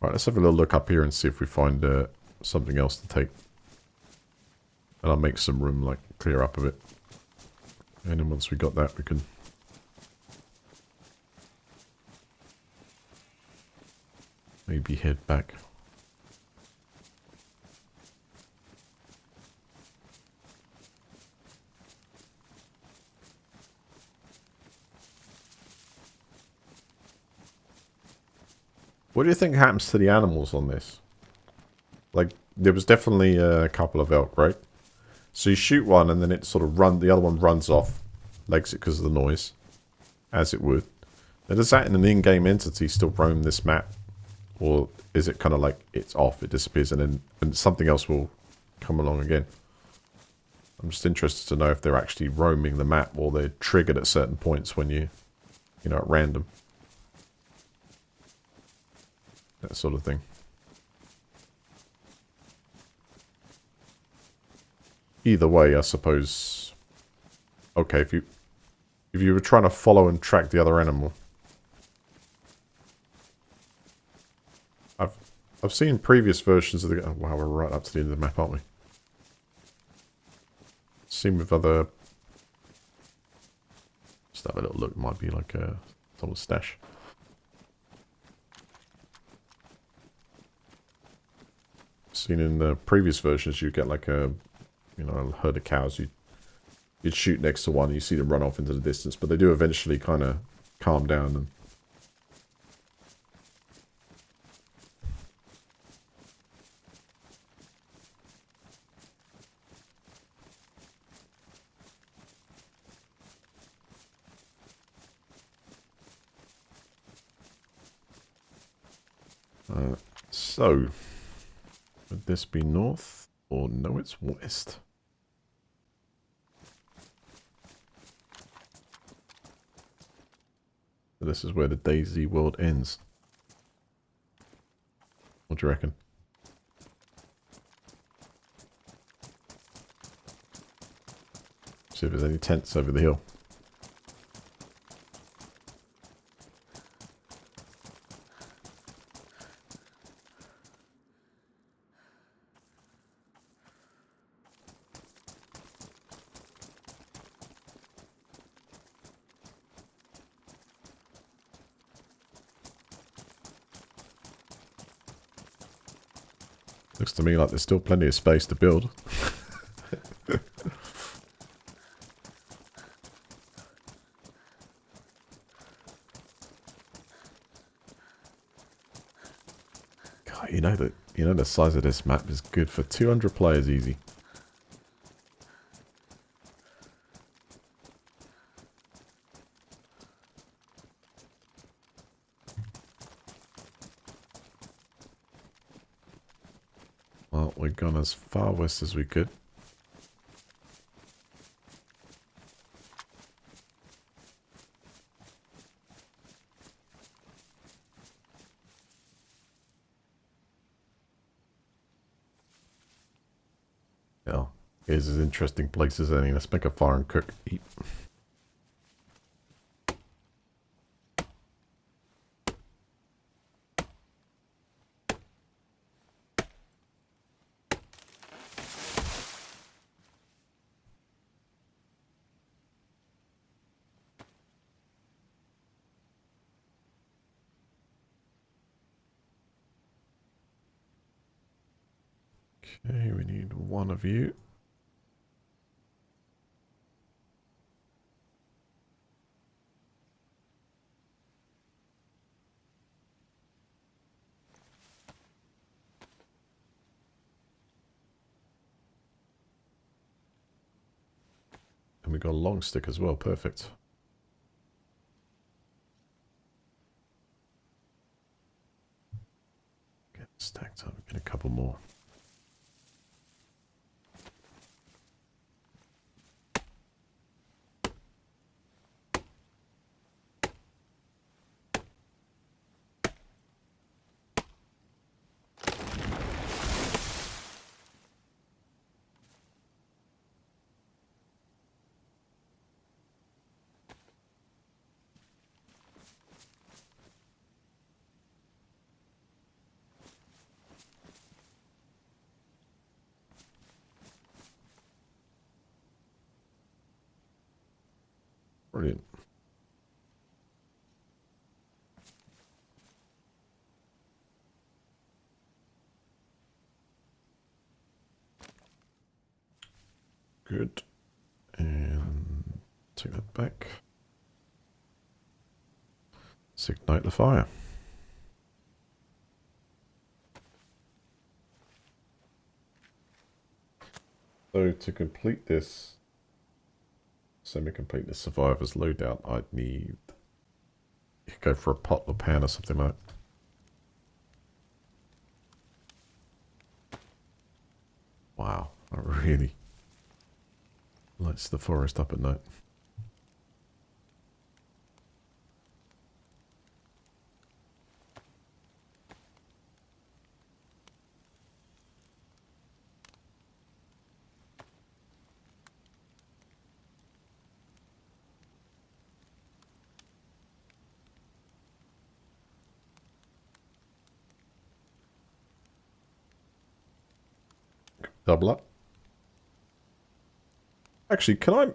Right, let's have a little look up here and see if we find something else to take. And I'll make some room, like, clear up a bit. And then once we got that, we can... maybe head back. What do you think happens to the animals on this? Like, there was definitely a couple of elk, right? So you shoot one and then it sort of the other one runs off. Legs it because of the noise. As it would. Now, does that in an in-game entity still roam this map? Or is it kind of like it's off, it disappears, and then something else will come along again? I'm just interested to know if they're actually roaming the map or they're triggered at certain points when you know, at random. That sort of thing. Either way, I suppose... Okay, if you were trying to follow and track the other animal... I've seen previous versions of the... Oh, wow, we're right up to the end of the map, aren't we? Seen with other... Just have a little look. Might be like someone's stash. Seen in the previous versions, you get like a... You know, a herd of cows. You'd shoot next to one and you see them run off into the distance. But they do eventually kind of calm down and... So, would this be north? Or no, it's west. So this is where the DayZ world ends. What do you reckon? See if there's any tents over the hill. Looks to me like there's still plenty of space to build. God, you know the size of this map is good for 200 players easy. Well, we've gone as far west as we could. Yeah, here's as interesting place as any. Let's make a fire and cook, eat. Okay, we need one of you. And we got a long stick as well, perfect. Get stacked up, get a couple more. Brilliant. Good. And take that back. Let's ignite the fire. So to complete this semi-complete this survivor's loadout, I'd need go for a pot or pan or something like that. Wow, that really lights the forest up at night. Double up. Actually, can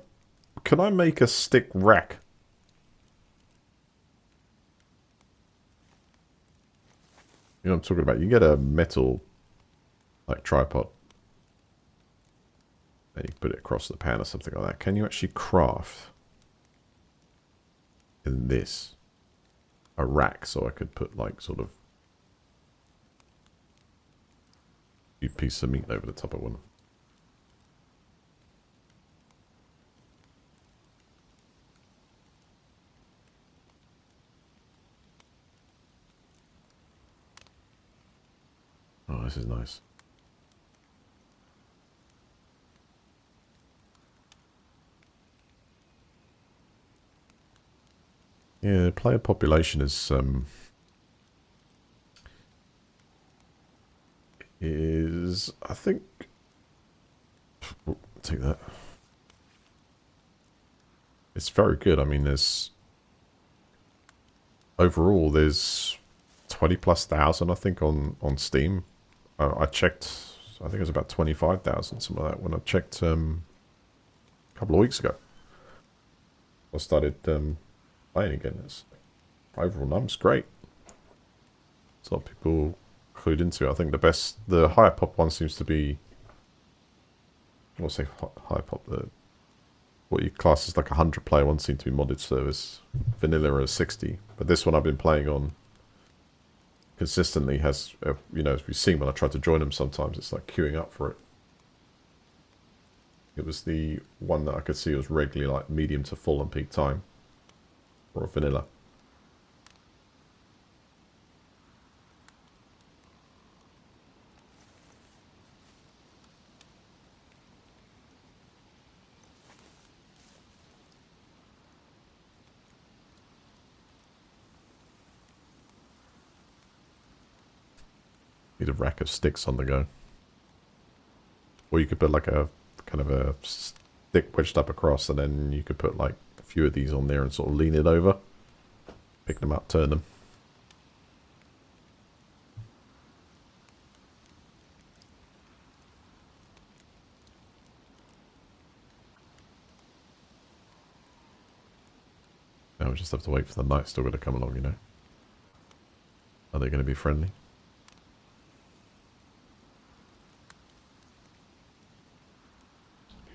I make a stick rack? You know what I'm talking about? You get a metal like tripod and you put it across the pan or something like that. Can you actually craft in this a rack so I could put like sort of a piece of meat over the top of one? Oh, this is nice. Yeah, player population is is, I think... Oh, take that. It's very good. I mean, there's... Overall, there's 20 plus thousand, I think, on Steam. I checked, I think it was about 25,000, something like that, when I checked a couple of weeks ago. I started playing again. It's overall numbers great. There's a lot of people clued into it. I think the higher pop one seems to be, I'll say higher pop, what you class as like a 100 player one seems to be modded service. Vanilla is 60, but this one I've been playing on consistently has, you know, as we've seen when I try to join them sometimes, it's like queuing up for it. It was the one that I could see was regularly like medium to full on peak time for a vanilla. Need a rack of sticks on the go. Or you could put like a kind of a stick wedged up across, and then you could put like a few of these on there and sort of lean it over. Pick them up, turn them. Now we just have to wait for the night stalker to come along, you know. Are they going to be friendly?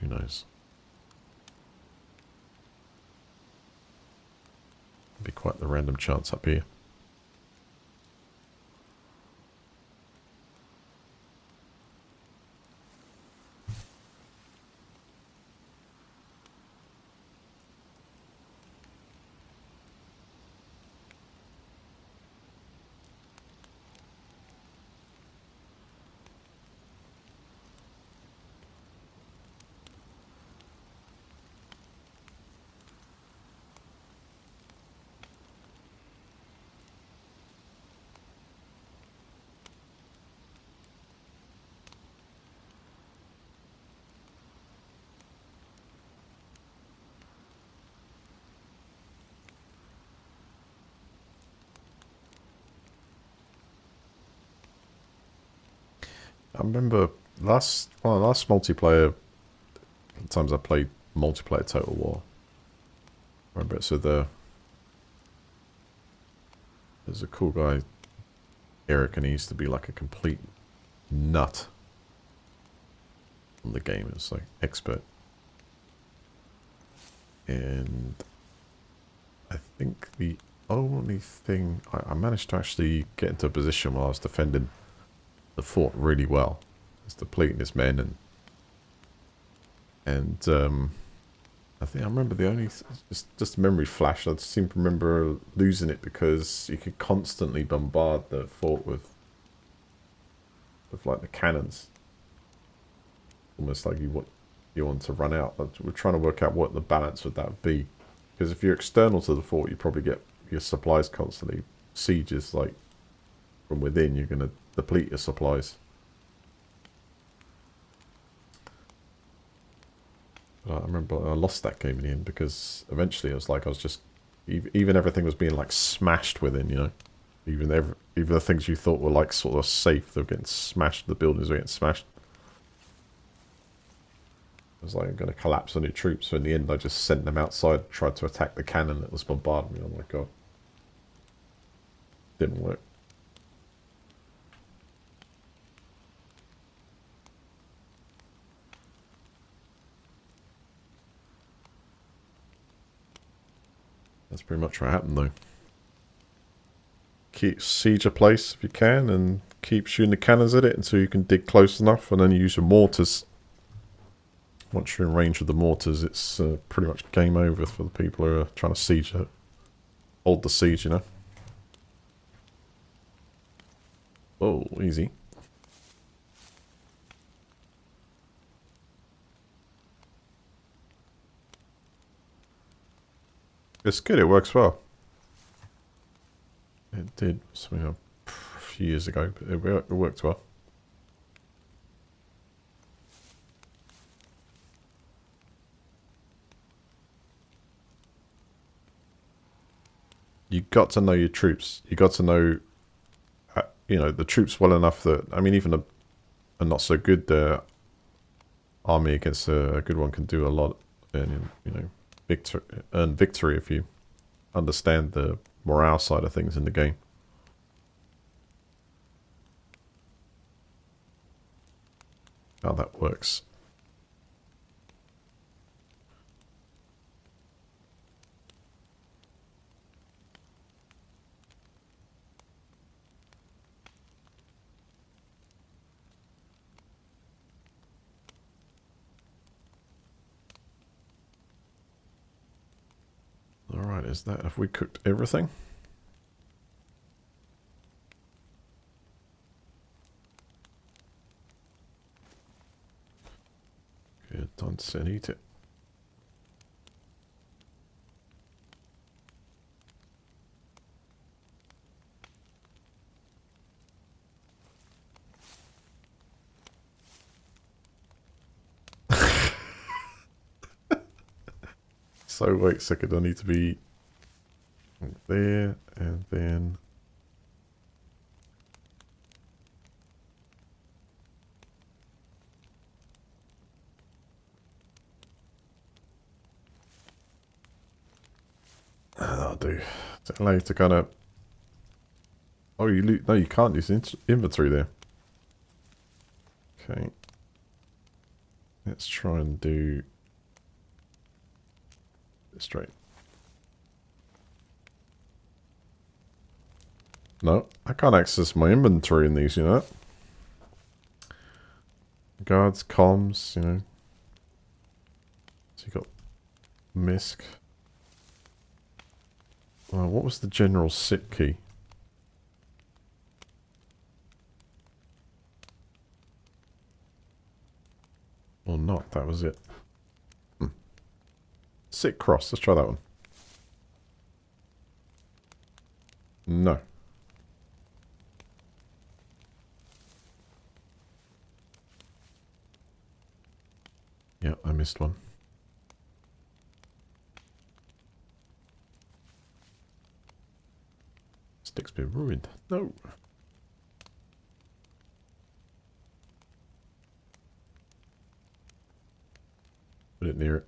Who knows? Be quite the random chance up here. I remember one of the last multiplayer times I played multiplayer Total War. I remember it. So there's a cool guy, Eric, and he used to be like a complete nut on the game. It's like expert. And I think the only thing I managed to actually get into a position where I was defending the fort really well. It's depleting his men, and I think I remember the only just a memory flash. I seem to remember losing it because you could constantly bombard the fort with like the cannons, almost like you want to run out. But we're trying to work out what the balance would that be, because if you're external to the fort, you probably get your supplies constantly. Sieges, like from within, you're going to deplete your supplies. But I remember I lost that game in the end because eventually it was like I was just even everything was being like smashed within, you know. Even the things you thought were like sort of safe, they were getting smashed. The buildings were getting smashed. It was like I'm going to collapse on your troops. So in the end, I just sent them outside, tried to attack the cannon that was bombarding me. Oh my god, didn't work. That's pretty much what happened, though. Keep siege a place if you can, and keep shooting the cannons at it until you can dig close enough, and then you use your mortars. Once you're in range of the mortars, it's pretty much game over for the people who are trying to siege it. Hold the siege, you know. Oh, easy. It's good, it works well. It did something a few years ago, but it worked well. you got to know your troops. You got to know, you know, the troops well enough that, I mean, even a not so good army against a good one can do a lot, and you know, earn victory if you understand the morale side of things in the game. How that works. Alright, is that, have we cooked everything? Good, don't sit, eat it. So wait a second, I need to be there, and then... That'll do. Does it allow you to kind of... Oh, no, you can't use inventory there. Okay. Let's try and do... straight. No, I can't access my inventory in these, you know. Guards, comms, you know. So you got MISC. What was the general sit key? Or not, that was it. Sit cross, let's try that one. No. Yeah, I missed one. Stick's been ruined. No. Put it near it.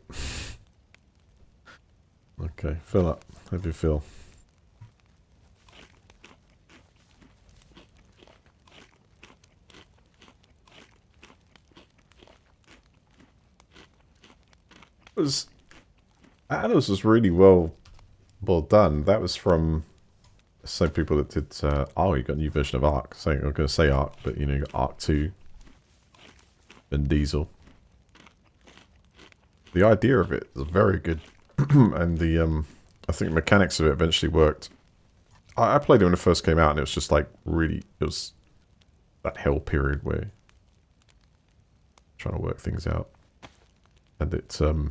Okay, fill up. Have your fill. Atlas was really well done. That was from the same people that did. Oh, you got a new version of Ark. So I'm going to say Ark, but you know, you got Ark 2 and Diesel. The idea of it is very good, and the I think mechanics of it eventually worked. I played it when it first came out, and it was just like really, it was that hell period where trying to work things out, and it's there's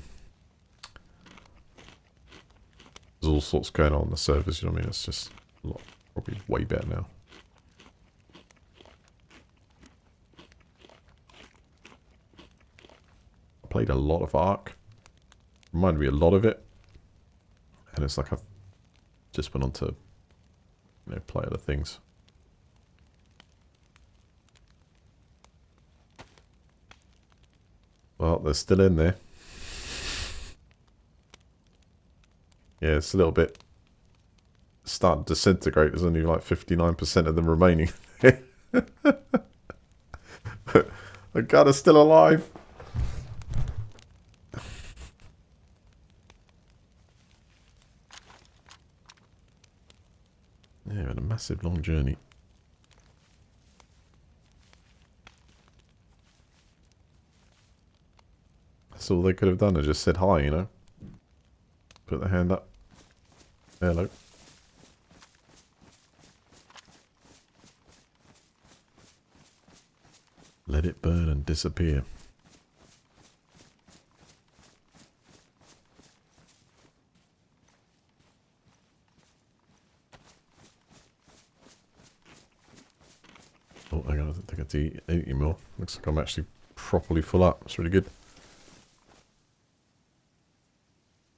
all sorts going on the servers, you know what I mean? It's just a lot, probably way better now. I played a lot of Ark. Reminded me a lot of it. And it's like I've just went on to, you know, play other things. Well, they're still in there. Yeah, it's a little bit starting to disintegrate. There's only like 59% of them remaining. The god is still alive. Yeah, had a massive long journey. That's all they could have done. I just said hi, you know. Put the hand up. Hello. Let it burn and disappear. Oh, hang on, I don't think I have to eat anymore. Looks like I'm actually properly full up. It's really good.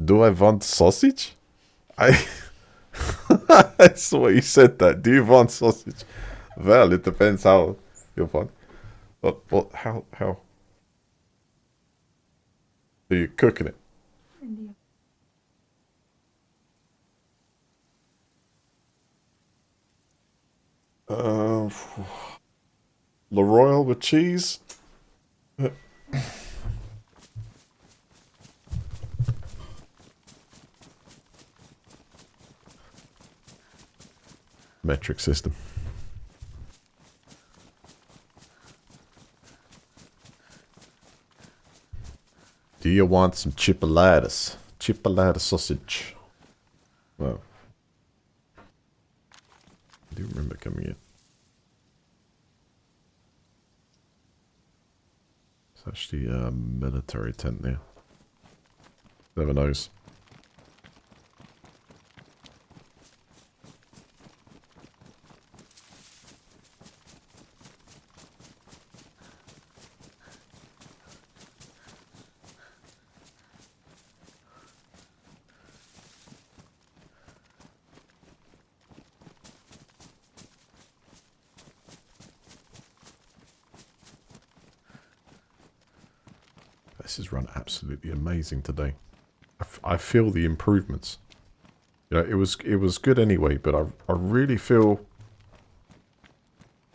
Do I want sausage? That's the way you said that. Do you want sausage? Well, it depends how you want. What, how are you cooking it? Uh, La Royale with cheese? Metric system. Do you want some chipolatas? Chipolata sausage. Well, I do remember coming in. It's actually a military tent there. Never knows. This has run absolutely amazing today. I feel the improvements. You know, it was good anyway, but I really feel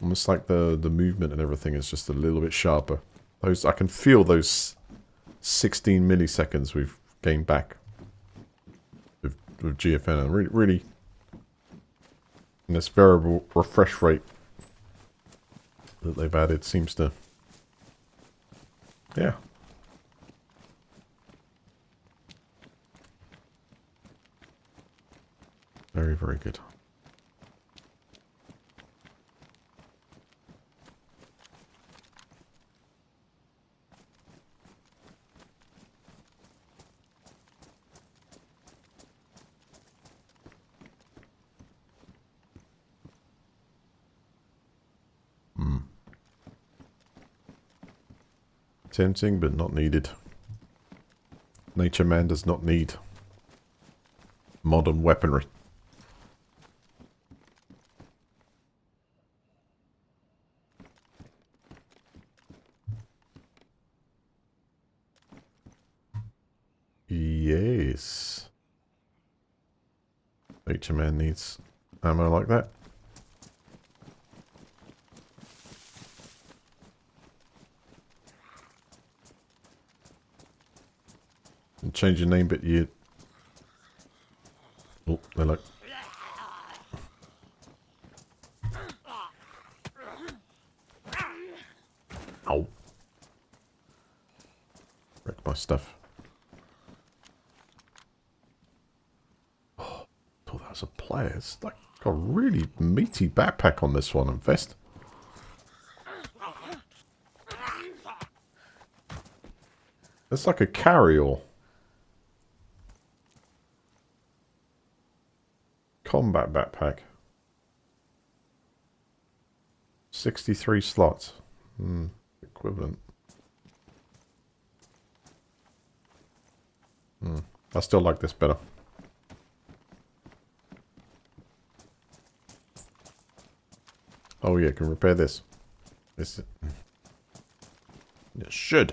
almost like the movement and everything is just a little bit sharper. I can feel those 16 milliseconds we've gained back with GFN, and really and this variable refresh rate that they've added seems to, yeah. Very, very good. Tempting, but not needed. Nature Man does not need modern weaponry. Yes. Nature Man needs ammo like that. And change your name, but you... Oh, they're like... Ow. Wrecked my stuff. Oh, thought that was a player. It's like got a really meaty backpack on this one and vest. It's like a carry-all. Combat backpack. 63 slots. Equivalent. I still like this better. Oh yeah, can repair this. This it should.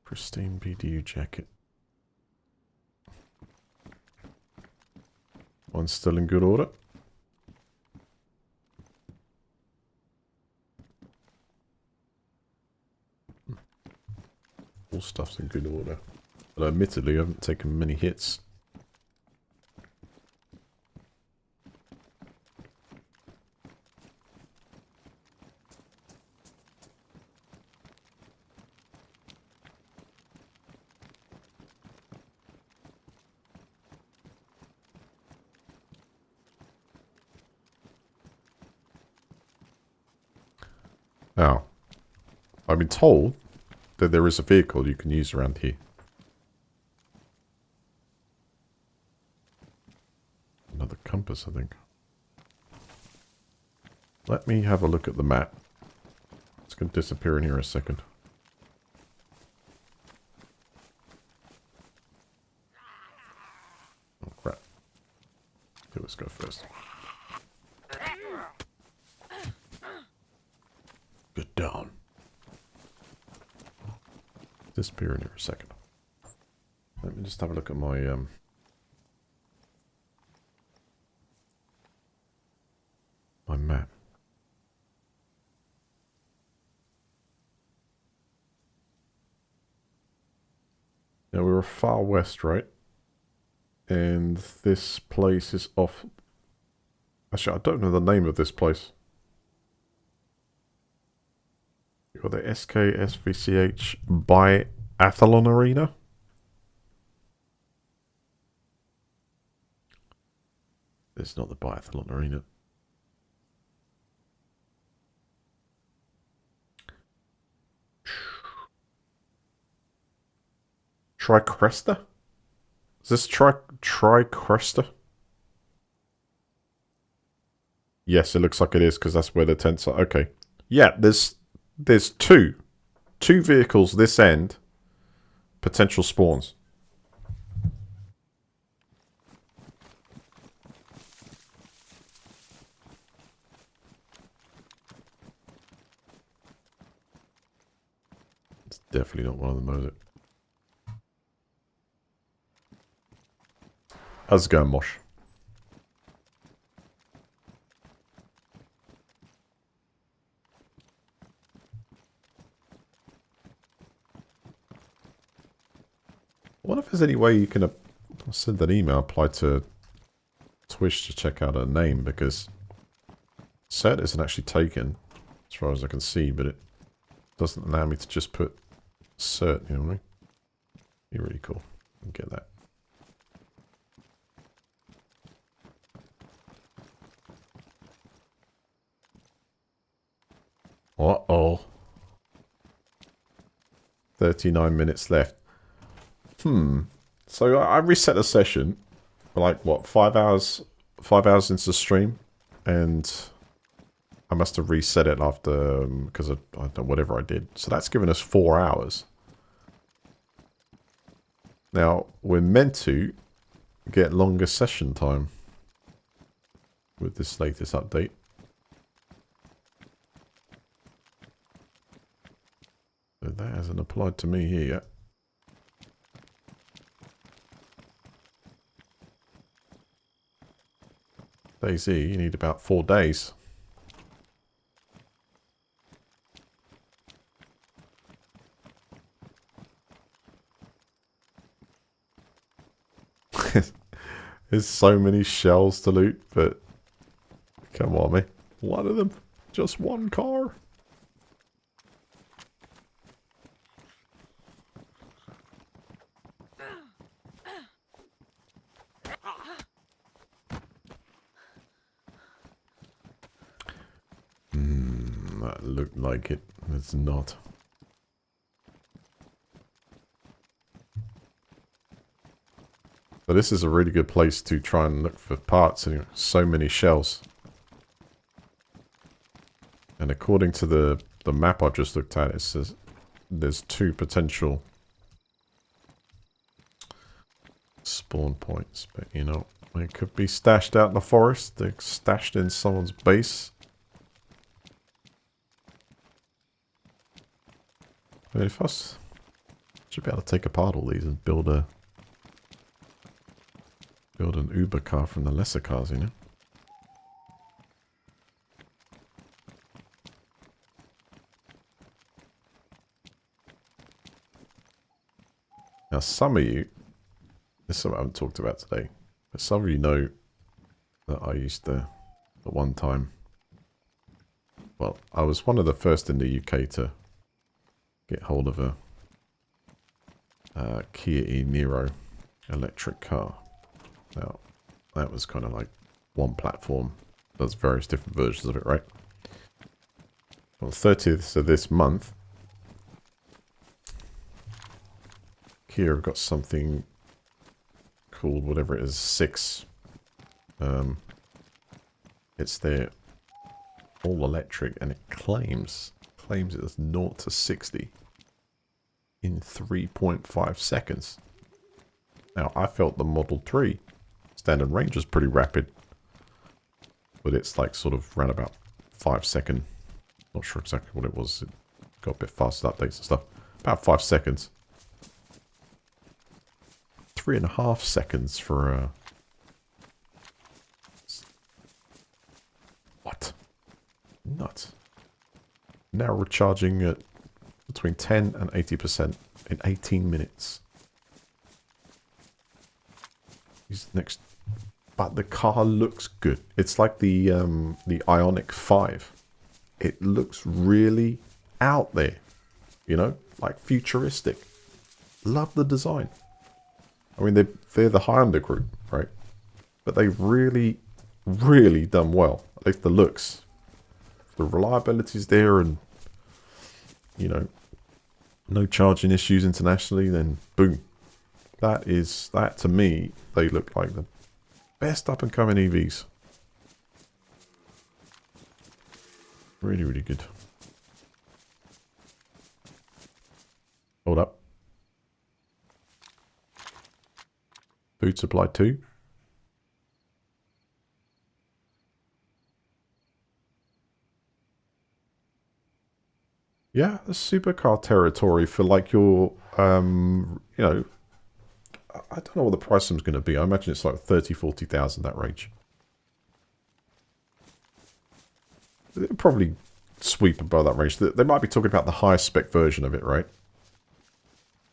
Pristine BDU jacket. One's still in good order. All stuff's in good order. But admittedly, I haven't taken many hits. Now, I've been told that there is a vehicle you can use around here. Another compass, I think. Let me have a look at the map. It's going to disappear in here in a second. let's go first. Get down. Disappear in here a second. Let me just have a look at my my map. Now we were far west, right? And this place is off. Actually, I don't know the name of this place. You got the SKSVCH Biathlon Arena. It's not the Biathlon Arena. Tricresta? Is this Tricresta? Yes, it looks like it is because that's where the tents are. Okay. Yeah, there's two vehicles this end. Potential spawns. It's definitely not one of them, is it? How's it going, Mosh? I wonder if there's any way you can send an email, apply to Twitch to check out her name, because cert isn't actually taken, as far as I can see, but it doesn't allow me to just put cert, you know what I mean? Be really cool. I'll get that. Uh-oh. 39 minutes left. So I reset the session for like, what, 5 hours? 5 hours into the stream. And I must have reset it after, because I don't know, whatever I did. So that's given us 4 hours. Now, we're meant to get longer session time with this latest update. But that hasn't applied to me here yet. DayZ, you need about 4 days. There's so many shells to loot, but come on, man. One of them. Just one car. That looked like it. It's not. But this is a really good place to try and look for parts. Anyway, so many shells. And according to the map I just looked at, it says there's 2 potential spawn points. But, you know, they could be stashed out in the forest. They're stashed in someone's base. I mean, if I should be able to take apart all these and build an Uber car from the lesser cars, you know? Now, some of you, this is something I haven't talked about today, but some of you know that I used to, at one time, well, I was one of the first in the UK to get hold of a Kia e-Niro electric car. Now, that was kind of like one platform. There's various different versions of it, right? On the 30th of this month, Kia have got something called, whatever it is, 6. It's their all electric, and it claims it is 0 to 60 in 3.5 seconds. Now, I felt the Model 3 standard range was pretty rapid. but it's like sort of around about 5 second. Not sure exactly what it was. It got a bit faster updates and stuff. About 5 seconds. 3.5 seconds for what? Nuts. Now we're charging at between 10 and 80% in 18 minutes. These next, but the car looks good. It's like the Ioniq 5. It looks really out there, you know, like futuristic. Love the design. I mean, they're the Hyundai group, right? But they've really, really done well. At least the looks. The reliability's there, and you know, no charging issues internationally. Then boom, that to me, they look like the best up and coming EVs. Really, really good. Hold up. Food supply 2. Yeah, the supercar territory for like your, you know, I don't know what the price is going to be. I imagine it's like 30, 40,000, that range. It'll probably sweep above that range. They might be talking about the high spec version of it, right?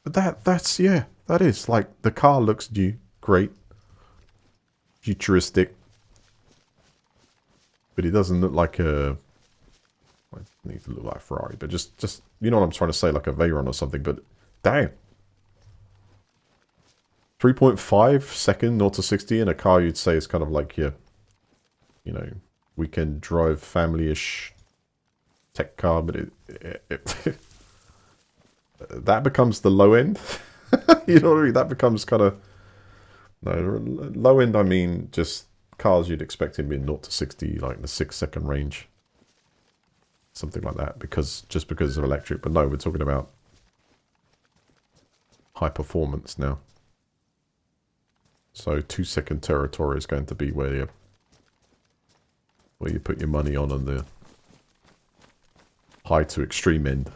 But that's, yeah, that is. Like, the car looks new, great, futuristic. But it doesn't look like a... It needs to look like a Ferrari, but just you know what I'm trying to say, like a Veyron or something, but damn. 3.5 second 0 to 60 in a car you'd say is kind of like your, you know, weekend drive family-ish tech car, but it that becomes the low end. You know what I mean? That becomes kind of, no, low end, I mean just cars you'd expect to be 0 to 60, like the 6 second range. Something like that, just because of electric. But no, we're talking about high performance now. So 2 second territory is going to be where you put your money on the high to extreme end.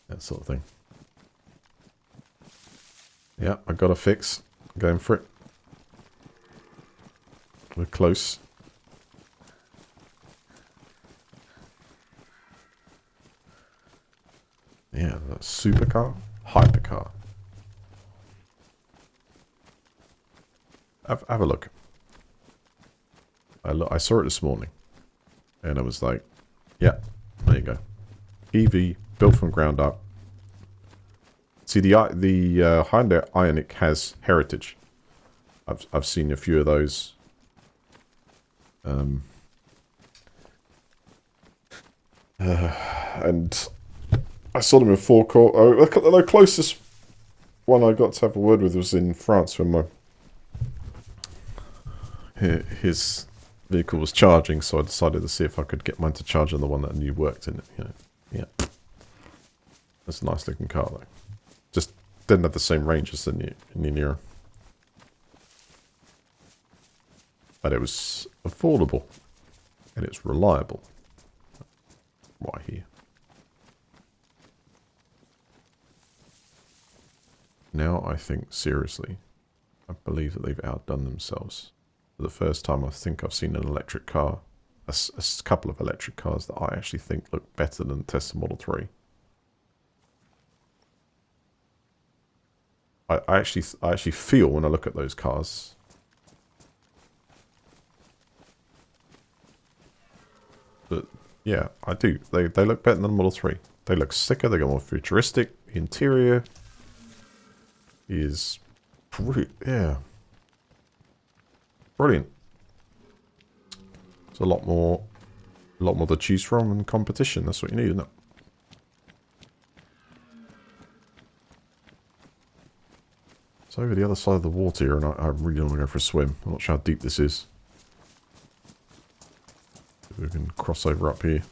That sort of thing. Yeah, I got a fix. Going for it. We're close. Yeah, that's supercar, hypercar. Have a look. I saw it this morning, and I was like, yeah, there you go. EV built from ground up. See, the Hyundai Ioniq has heritage. I've seen a few of those. And I saw them in forecourt. Oh, the closest one I got to have a word with was in France when his vehicle was charging, so I decided to see if I could get mine to charge on the one that I knew worked in it. You know, yeah, that's a nice looking car though. Just didn't have the same range as the Nero, but it was affordable and it's reliable. What I hear. Now I think seriously, I believe that they've outdone themselves. For the first time, I think I've seen an electric car, a couple of electric cars that I actually think look better than the Tesla Model 3. I actually feel when I look at those cars, but yeah, I do. They look better than the Model 3. They look sicker. They go more futuristic. The interior is yeah, brilliant. It's a lot more to choose from and competition. That's what you need, isn't it? It's over the other side of the water here, and I really want to go for a swim. I'm not sure how deep this is. We can cross over up here.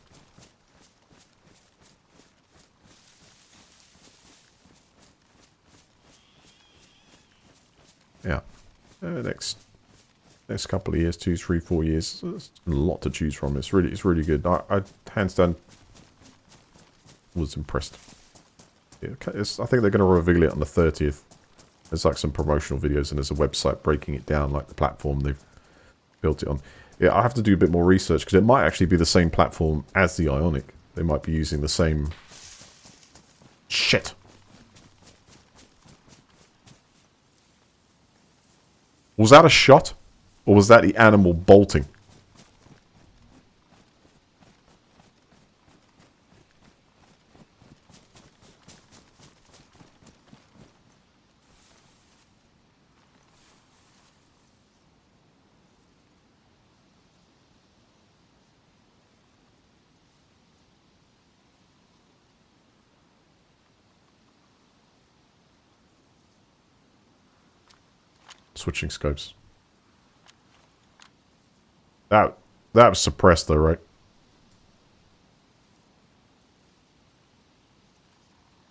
Yeah. Next couple of years, 2, 3, 4 years. There's a lot to choose from. It's really good. I hands down was impressed. Yeah, I think they're going to reveal it on the 30th. There's like some promotional videos and there's a website breaking it down, like the platform they've built it on. Yeah, I have to do a bit more research because it might actually be the same platform as the Ionic. They might be using the same... Shit! Was that a shot? Or was that the animal bolting? Switching scopes. That was suppressed though, right?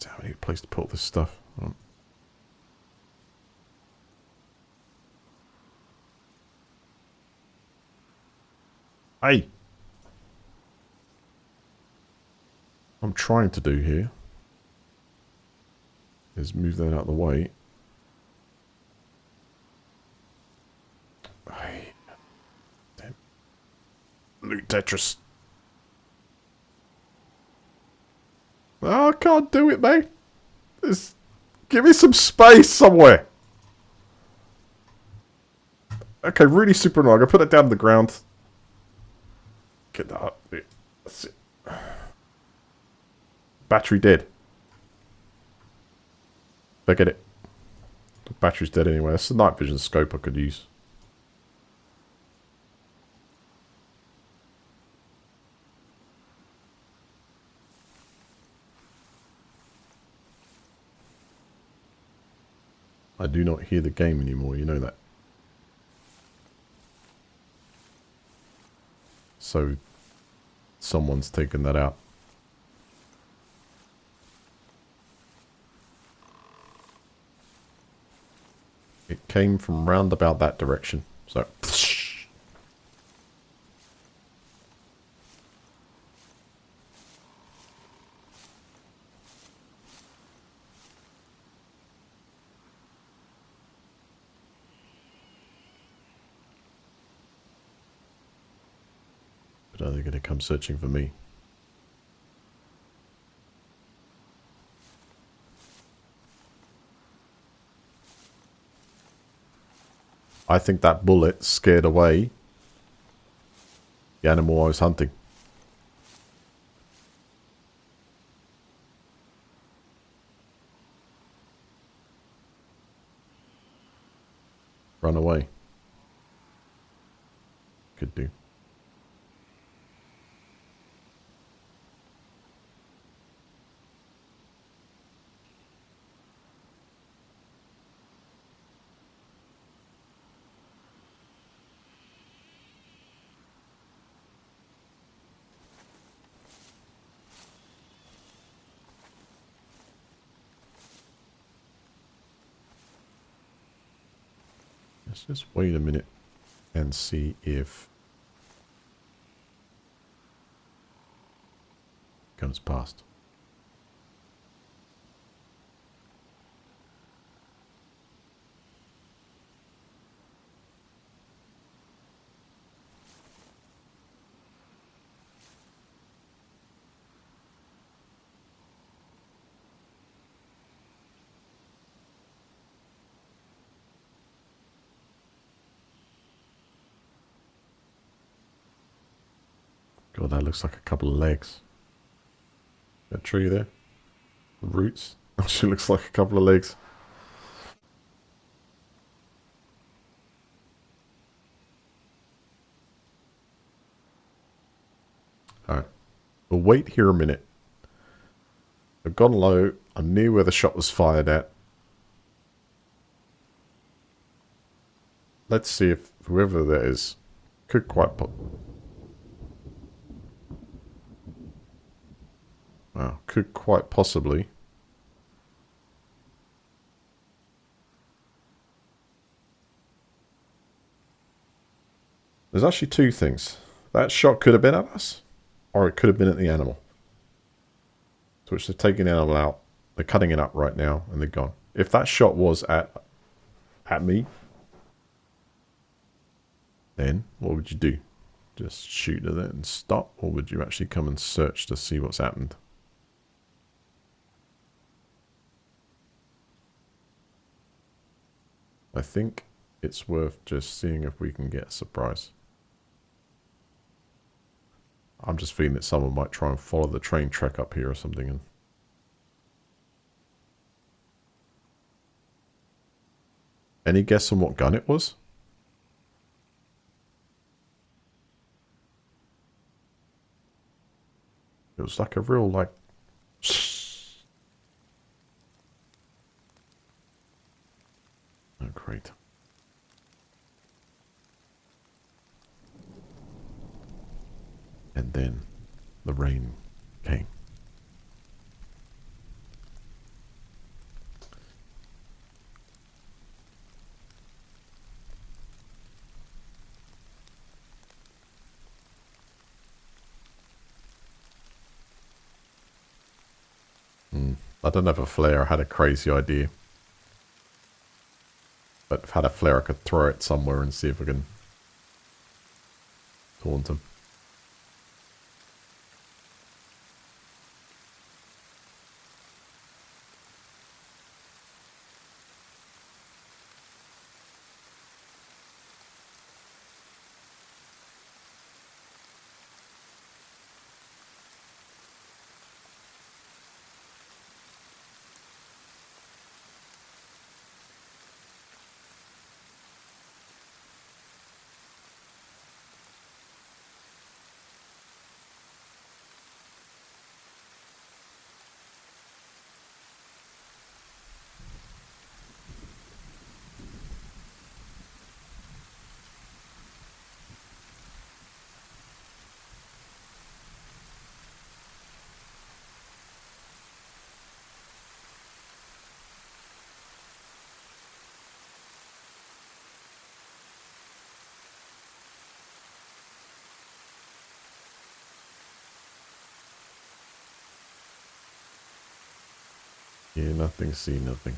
Damn, I need a place to put all this stuff. Oh. Hey! What I'm trying to do here is move that out of the way. Hey. Damn. Loot Tetris. Oh, I can't do it, mate. Give me some space somewhere. Okay, really super annoying. I'm going to put it down to the ground. Get that up. That's it. Battery dead. Forget it. The battery's dead anyway. That's the night vision scope I could use. I do not hear the game anymore, you know that. So, someone's taken that out. It came from round about that direction. So, but are they going to come searching for me? I think that bullet scared away the animal I was hunting. Run away. Could do. Let's just wait a minute and see if it comes past. God, that looks like a couple of legs. That tree there? The roots? Actually looks like a couple of legs. Alright. We'll wait here a minute. I've gone low. I'm near where the shot was fired at. Let's see if whoever that is could quite wow, could quite possibly There's actually two things. That shot could have been at us, or it could have been at the animal. So which they're taking the animal out. They're cutting it up right now, and they're gone. If that shot was at me, then what would you do? Just shoot at it and stop, or would you actually come and search to see what's happened? I think it's worth just seeing if we can get a surprise. I'm just feeling that someone might try and follow the train track up here or something. And any guess on what gun it was? It was like a real, like... Oh, great. And then the rain came. I don't have a flare. I had a crazy idea. But if I had a flare, I could throw it somewhere and see if I can taunt him. Hear nothing, see nothing.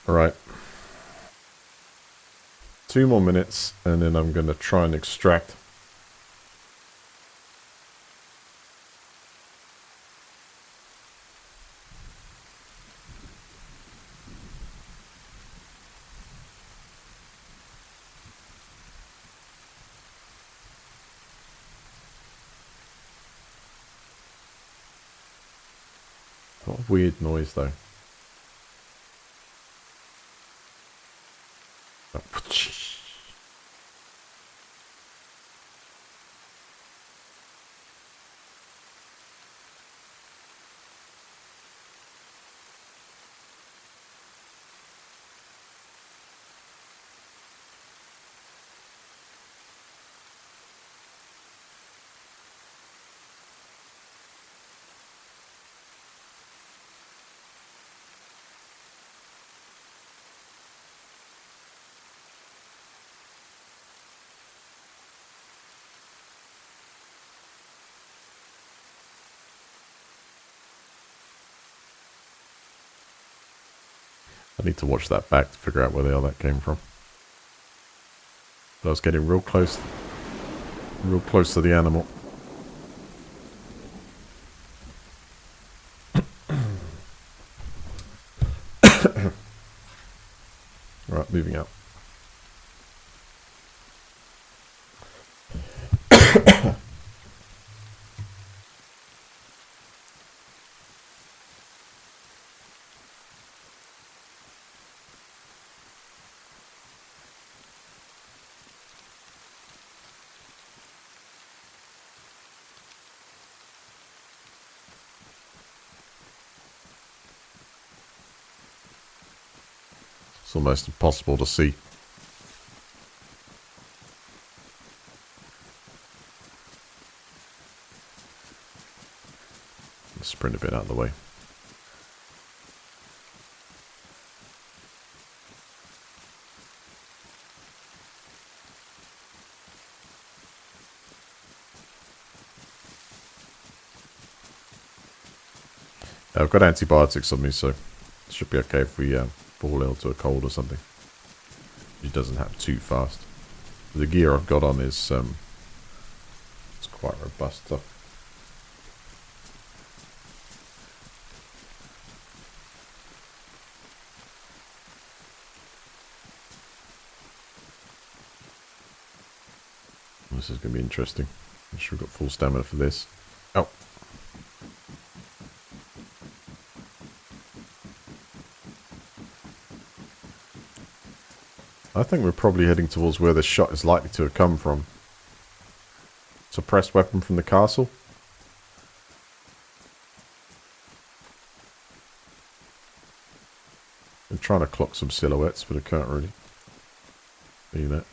Alright. 2 more minutes, and then I'm going to try and extract. What a weird noise, though. I need to watch that back to figure out where the hell that came from. But I was getting real close to the animal. Right, moving out. It's almost impossible to see. Let's sprint a bit out of the way. I've got antibiotics on me, so it should be okay if we fall ill to a cold or something. It doesn't happen too fast. The gear I've got on is it's quite robust stuff. This is going to be interesting. I'm sure we've got full stamina for this. Oh. I think we're probably heading towards where the shot is likely to have come from. Suppressed weapon from the castle. I'm trying to clock some silhouettes, but I can't really see that.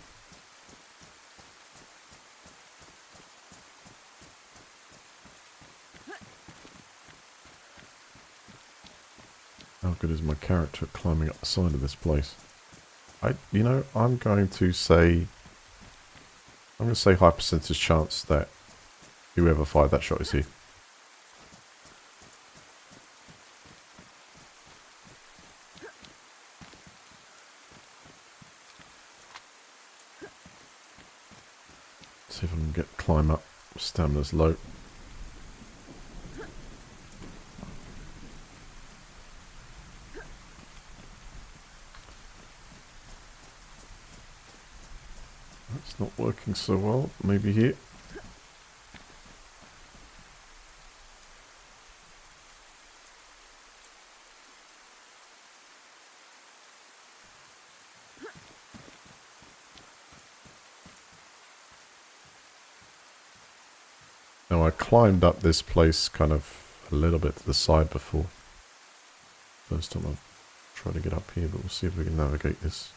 How good is my character at climbing up the side of this place? I'm going to say high percentage chance that whoever fired that shot is here. See if I can climb up. Stamina's low. That's not working so well. Maybe here. Now I climbed up this place kind of a little bit to the side before. First time I've tried to get up here, but we'll see if we can navigate this.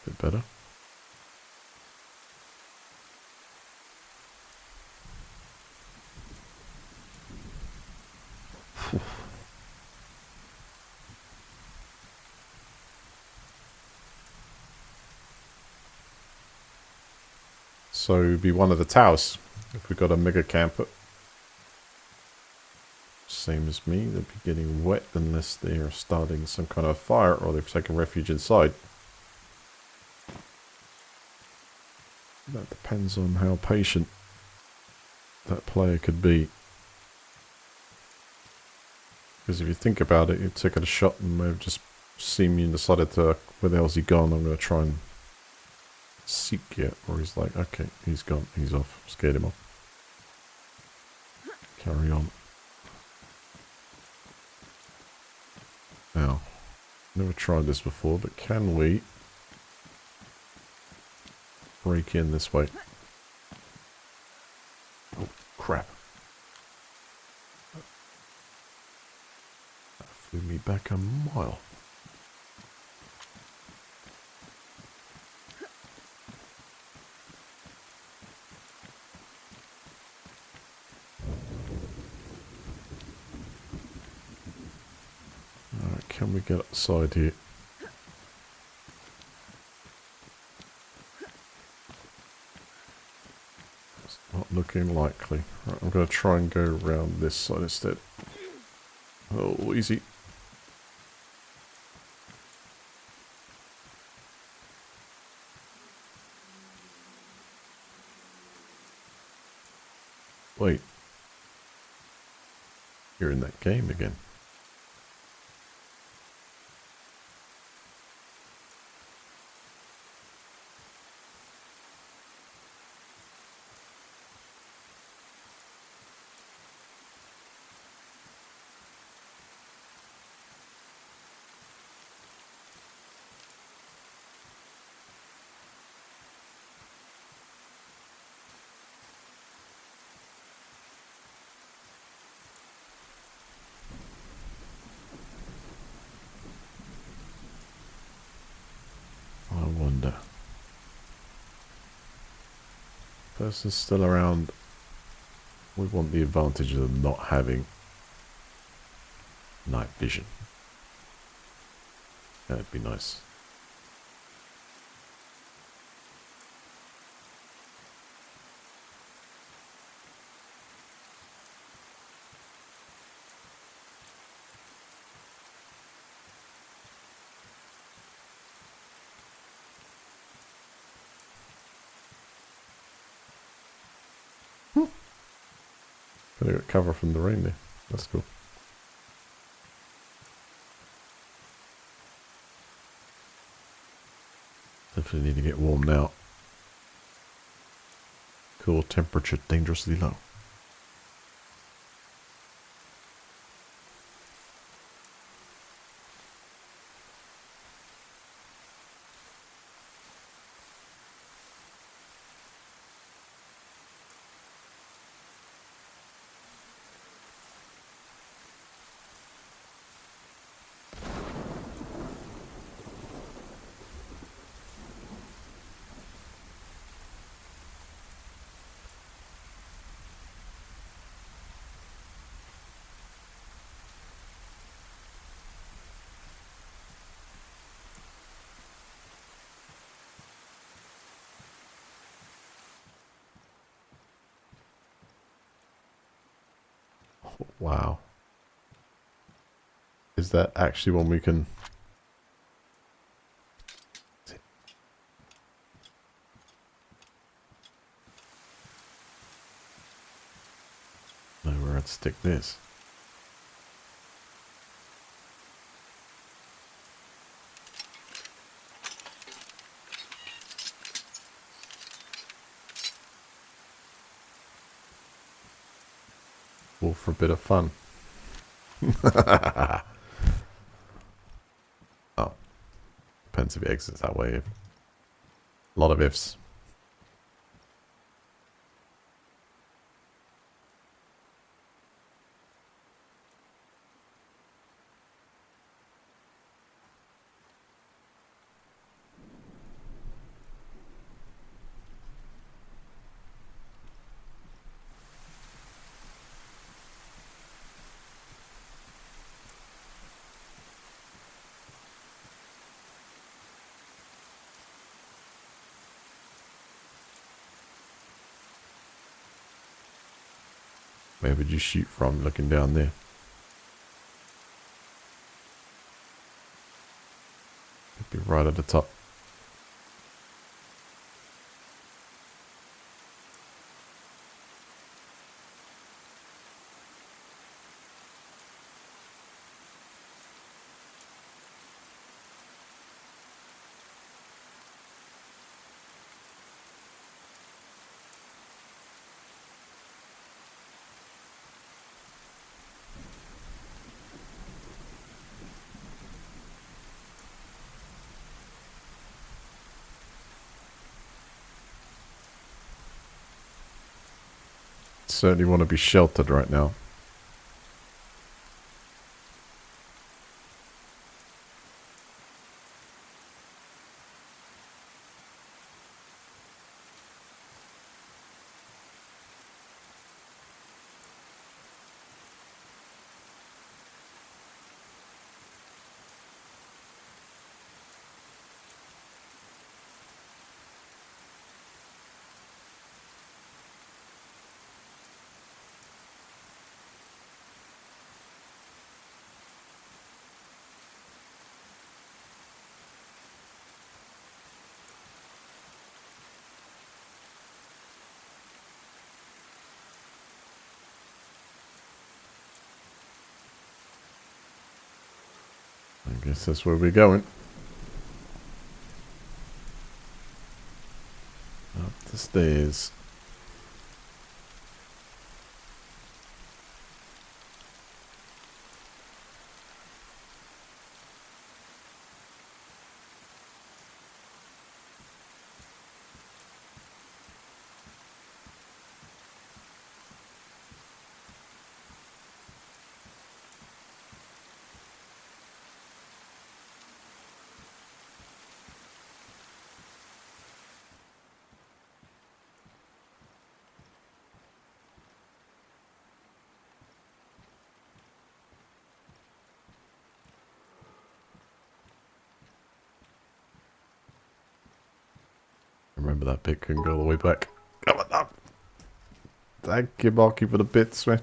Bit better. So it'd be one of the towers. If we got a mega camper. Same as me, they'd be getting wet unless they are starting some kind of fire or they've taken refuge inside. That depends on how patient that player could be. Because if you think about it, you've taken a shot and may have just seen me and decided to, where the hell's he gone? I'm going to try and seek it. Or he's like, okay, he's gone, he's off. Scared him off. Carry on. Now, never tried this before, but can we break in this way? Oh, crap. That flew me back a mile. Alright, can we get outside here? Not looking likely. Right, I'm going to try and go around this side instead. Oh, easy. Wait. You're in that game again. Person's still around. We want the advantage of not having night vision. That'd be nice. Gotta get cover from the rain there. That's cool. Definitely need to get warmed out. Cool temperature dangerously low. Wow. Is that actually one we can... know where I'd stick this. All for a bit of fun. Oh. Depends if it exits that way. A lot of ifs. Where would you shoot from looking down there? Could be right at the top. Certainly want to be sheltered right now. I guess that's where we're going. Up the stairs. remember that bit. Couldn't go all the way back. Come on up. Thank you, Marky, for the bits, man.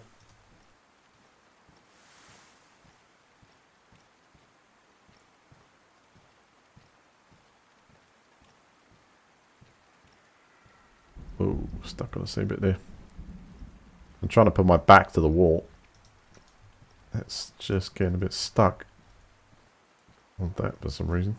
Oh, stuck on the same bit there. I'm trying to put my back to the wall. It's just getting a bit stuck on that for some reason.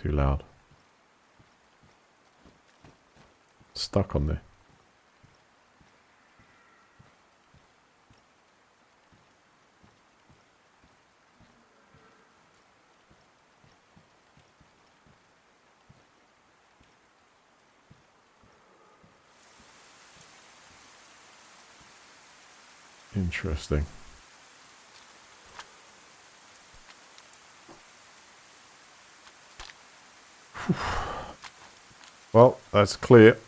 Too loud. Stuck on there. Interesting. Well, that's clear.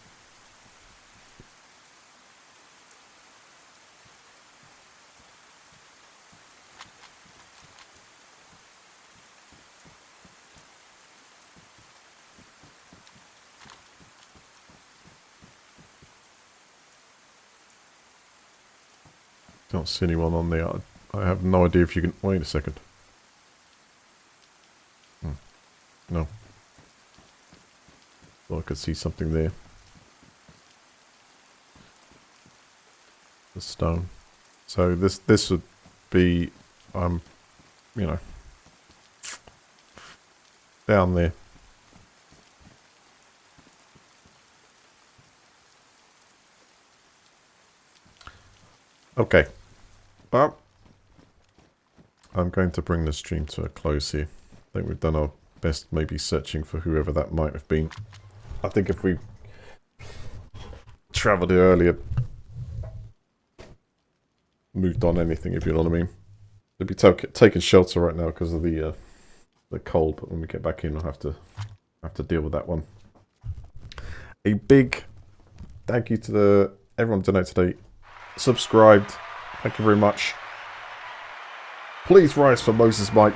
Don't see anyone on there. I have no idea if you can... Wait a second. No. Thought I could see something there. The stone. So this would be, you know, down there. Okay. Well, I'm going to bring the stream to a close here. I think we've done our best maybe searching for whoever that might have been. I think if we travelled here earlier, moved on anything, if you know what I mean. They'd be taking shelter right now because of the cold, but when we get back in, we'll have to deal with that one. A big thank you to everyone who donated today. Subscribed. Thank you very much. Please rise for Moses Mike.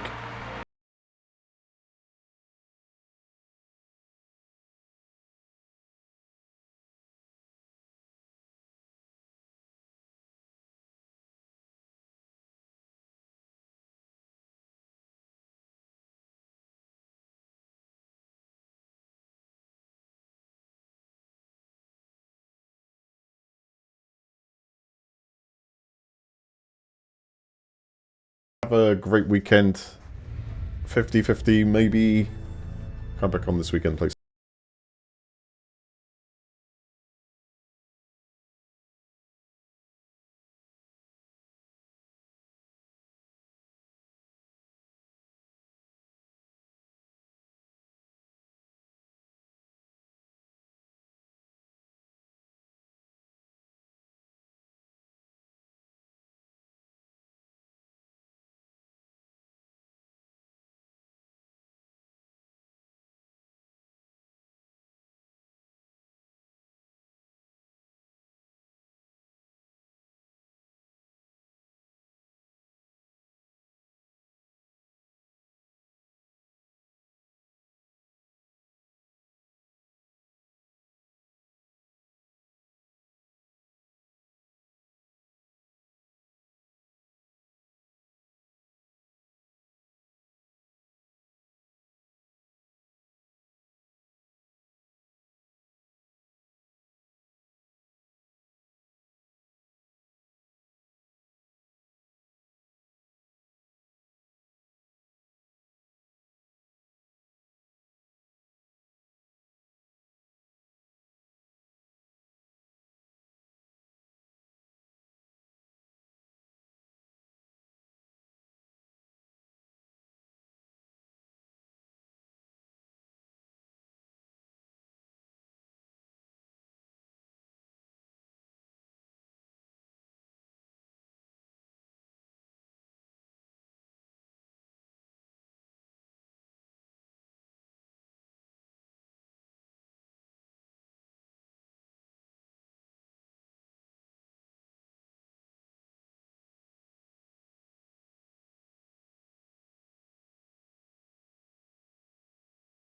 Have a great weekend. 50-50 maybe. Come back on this weekend, please.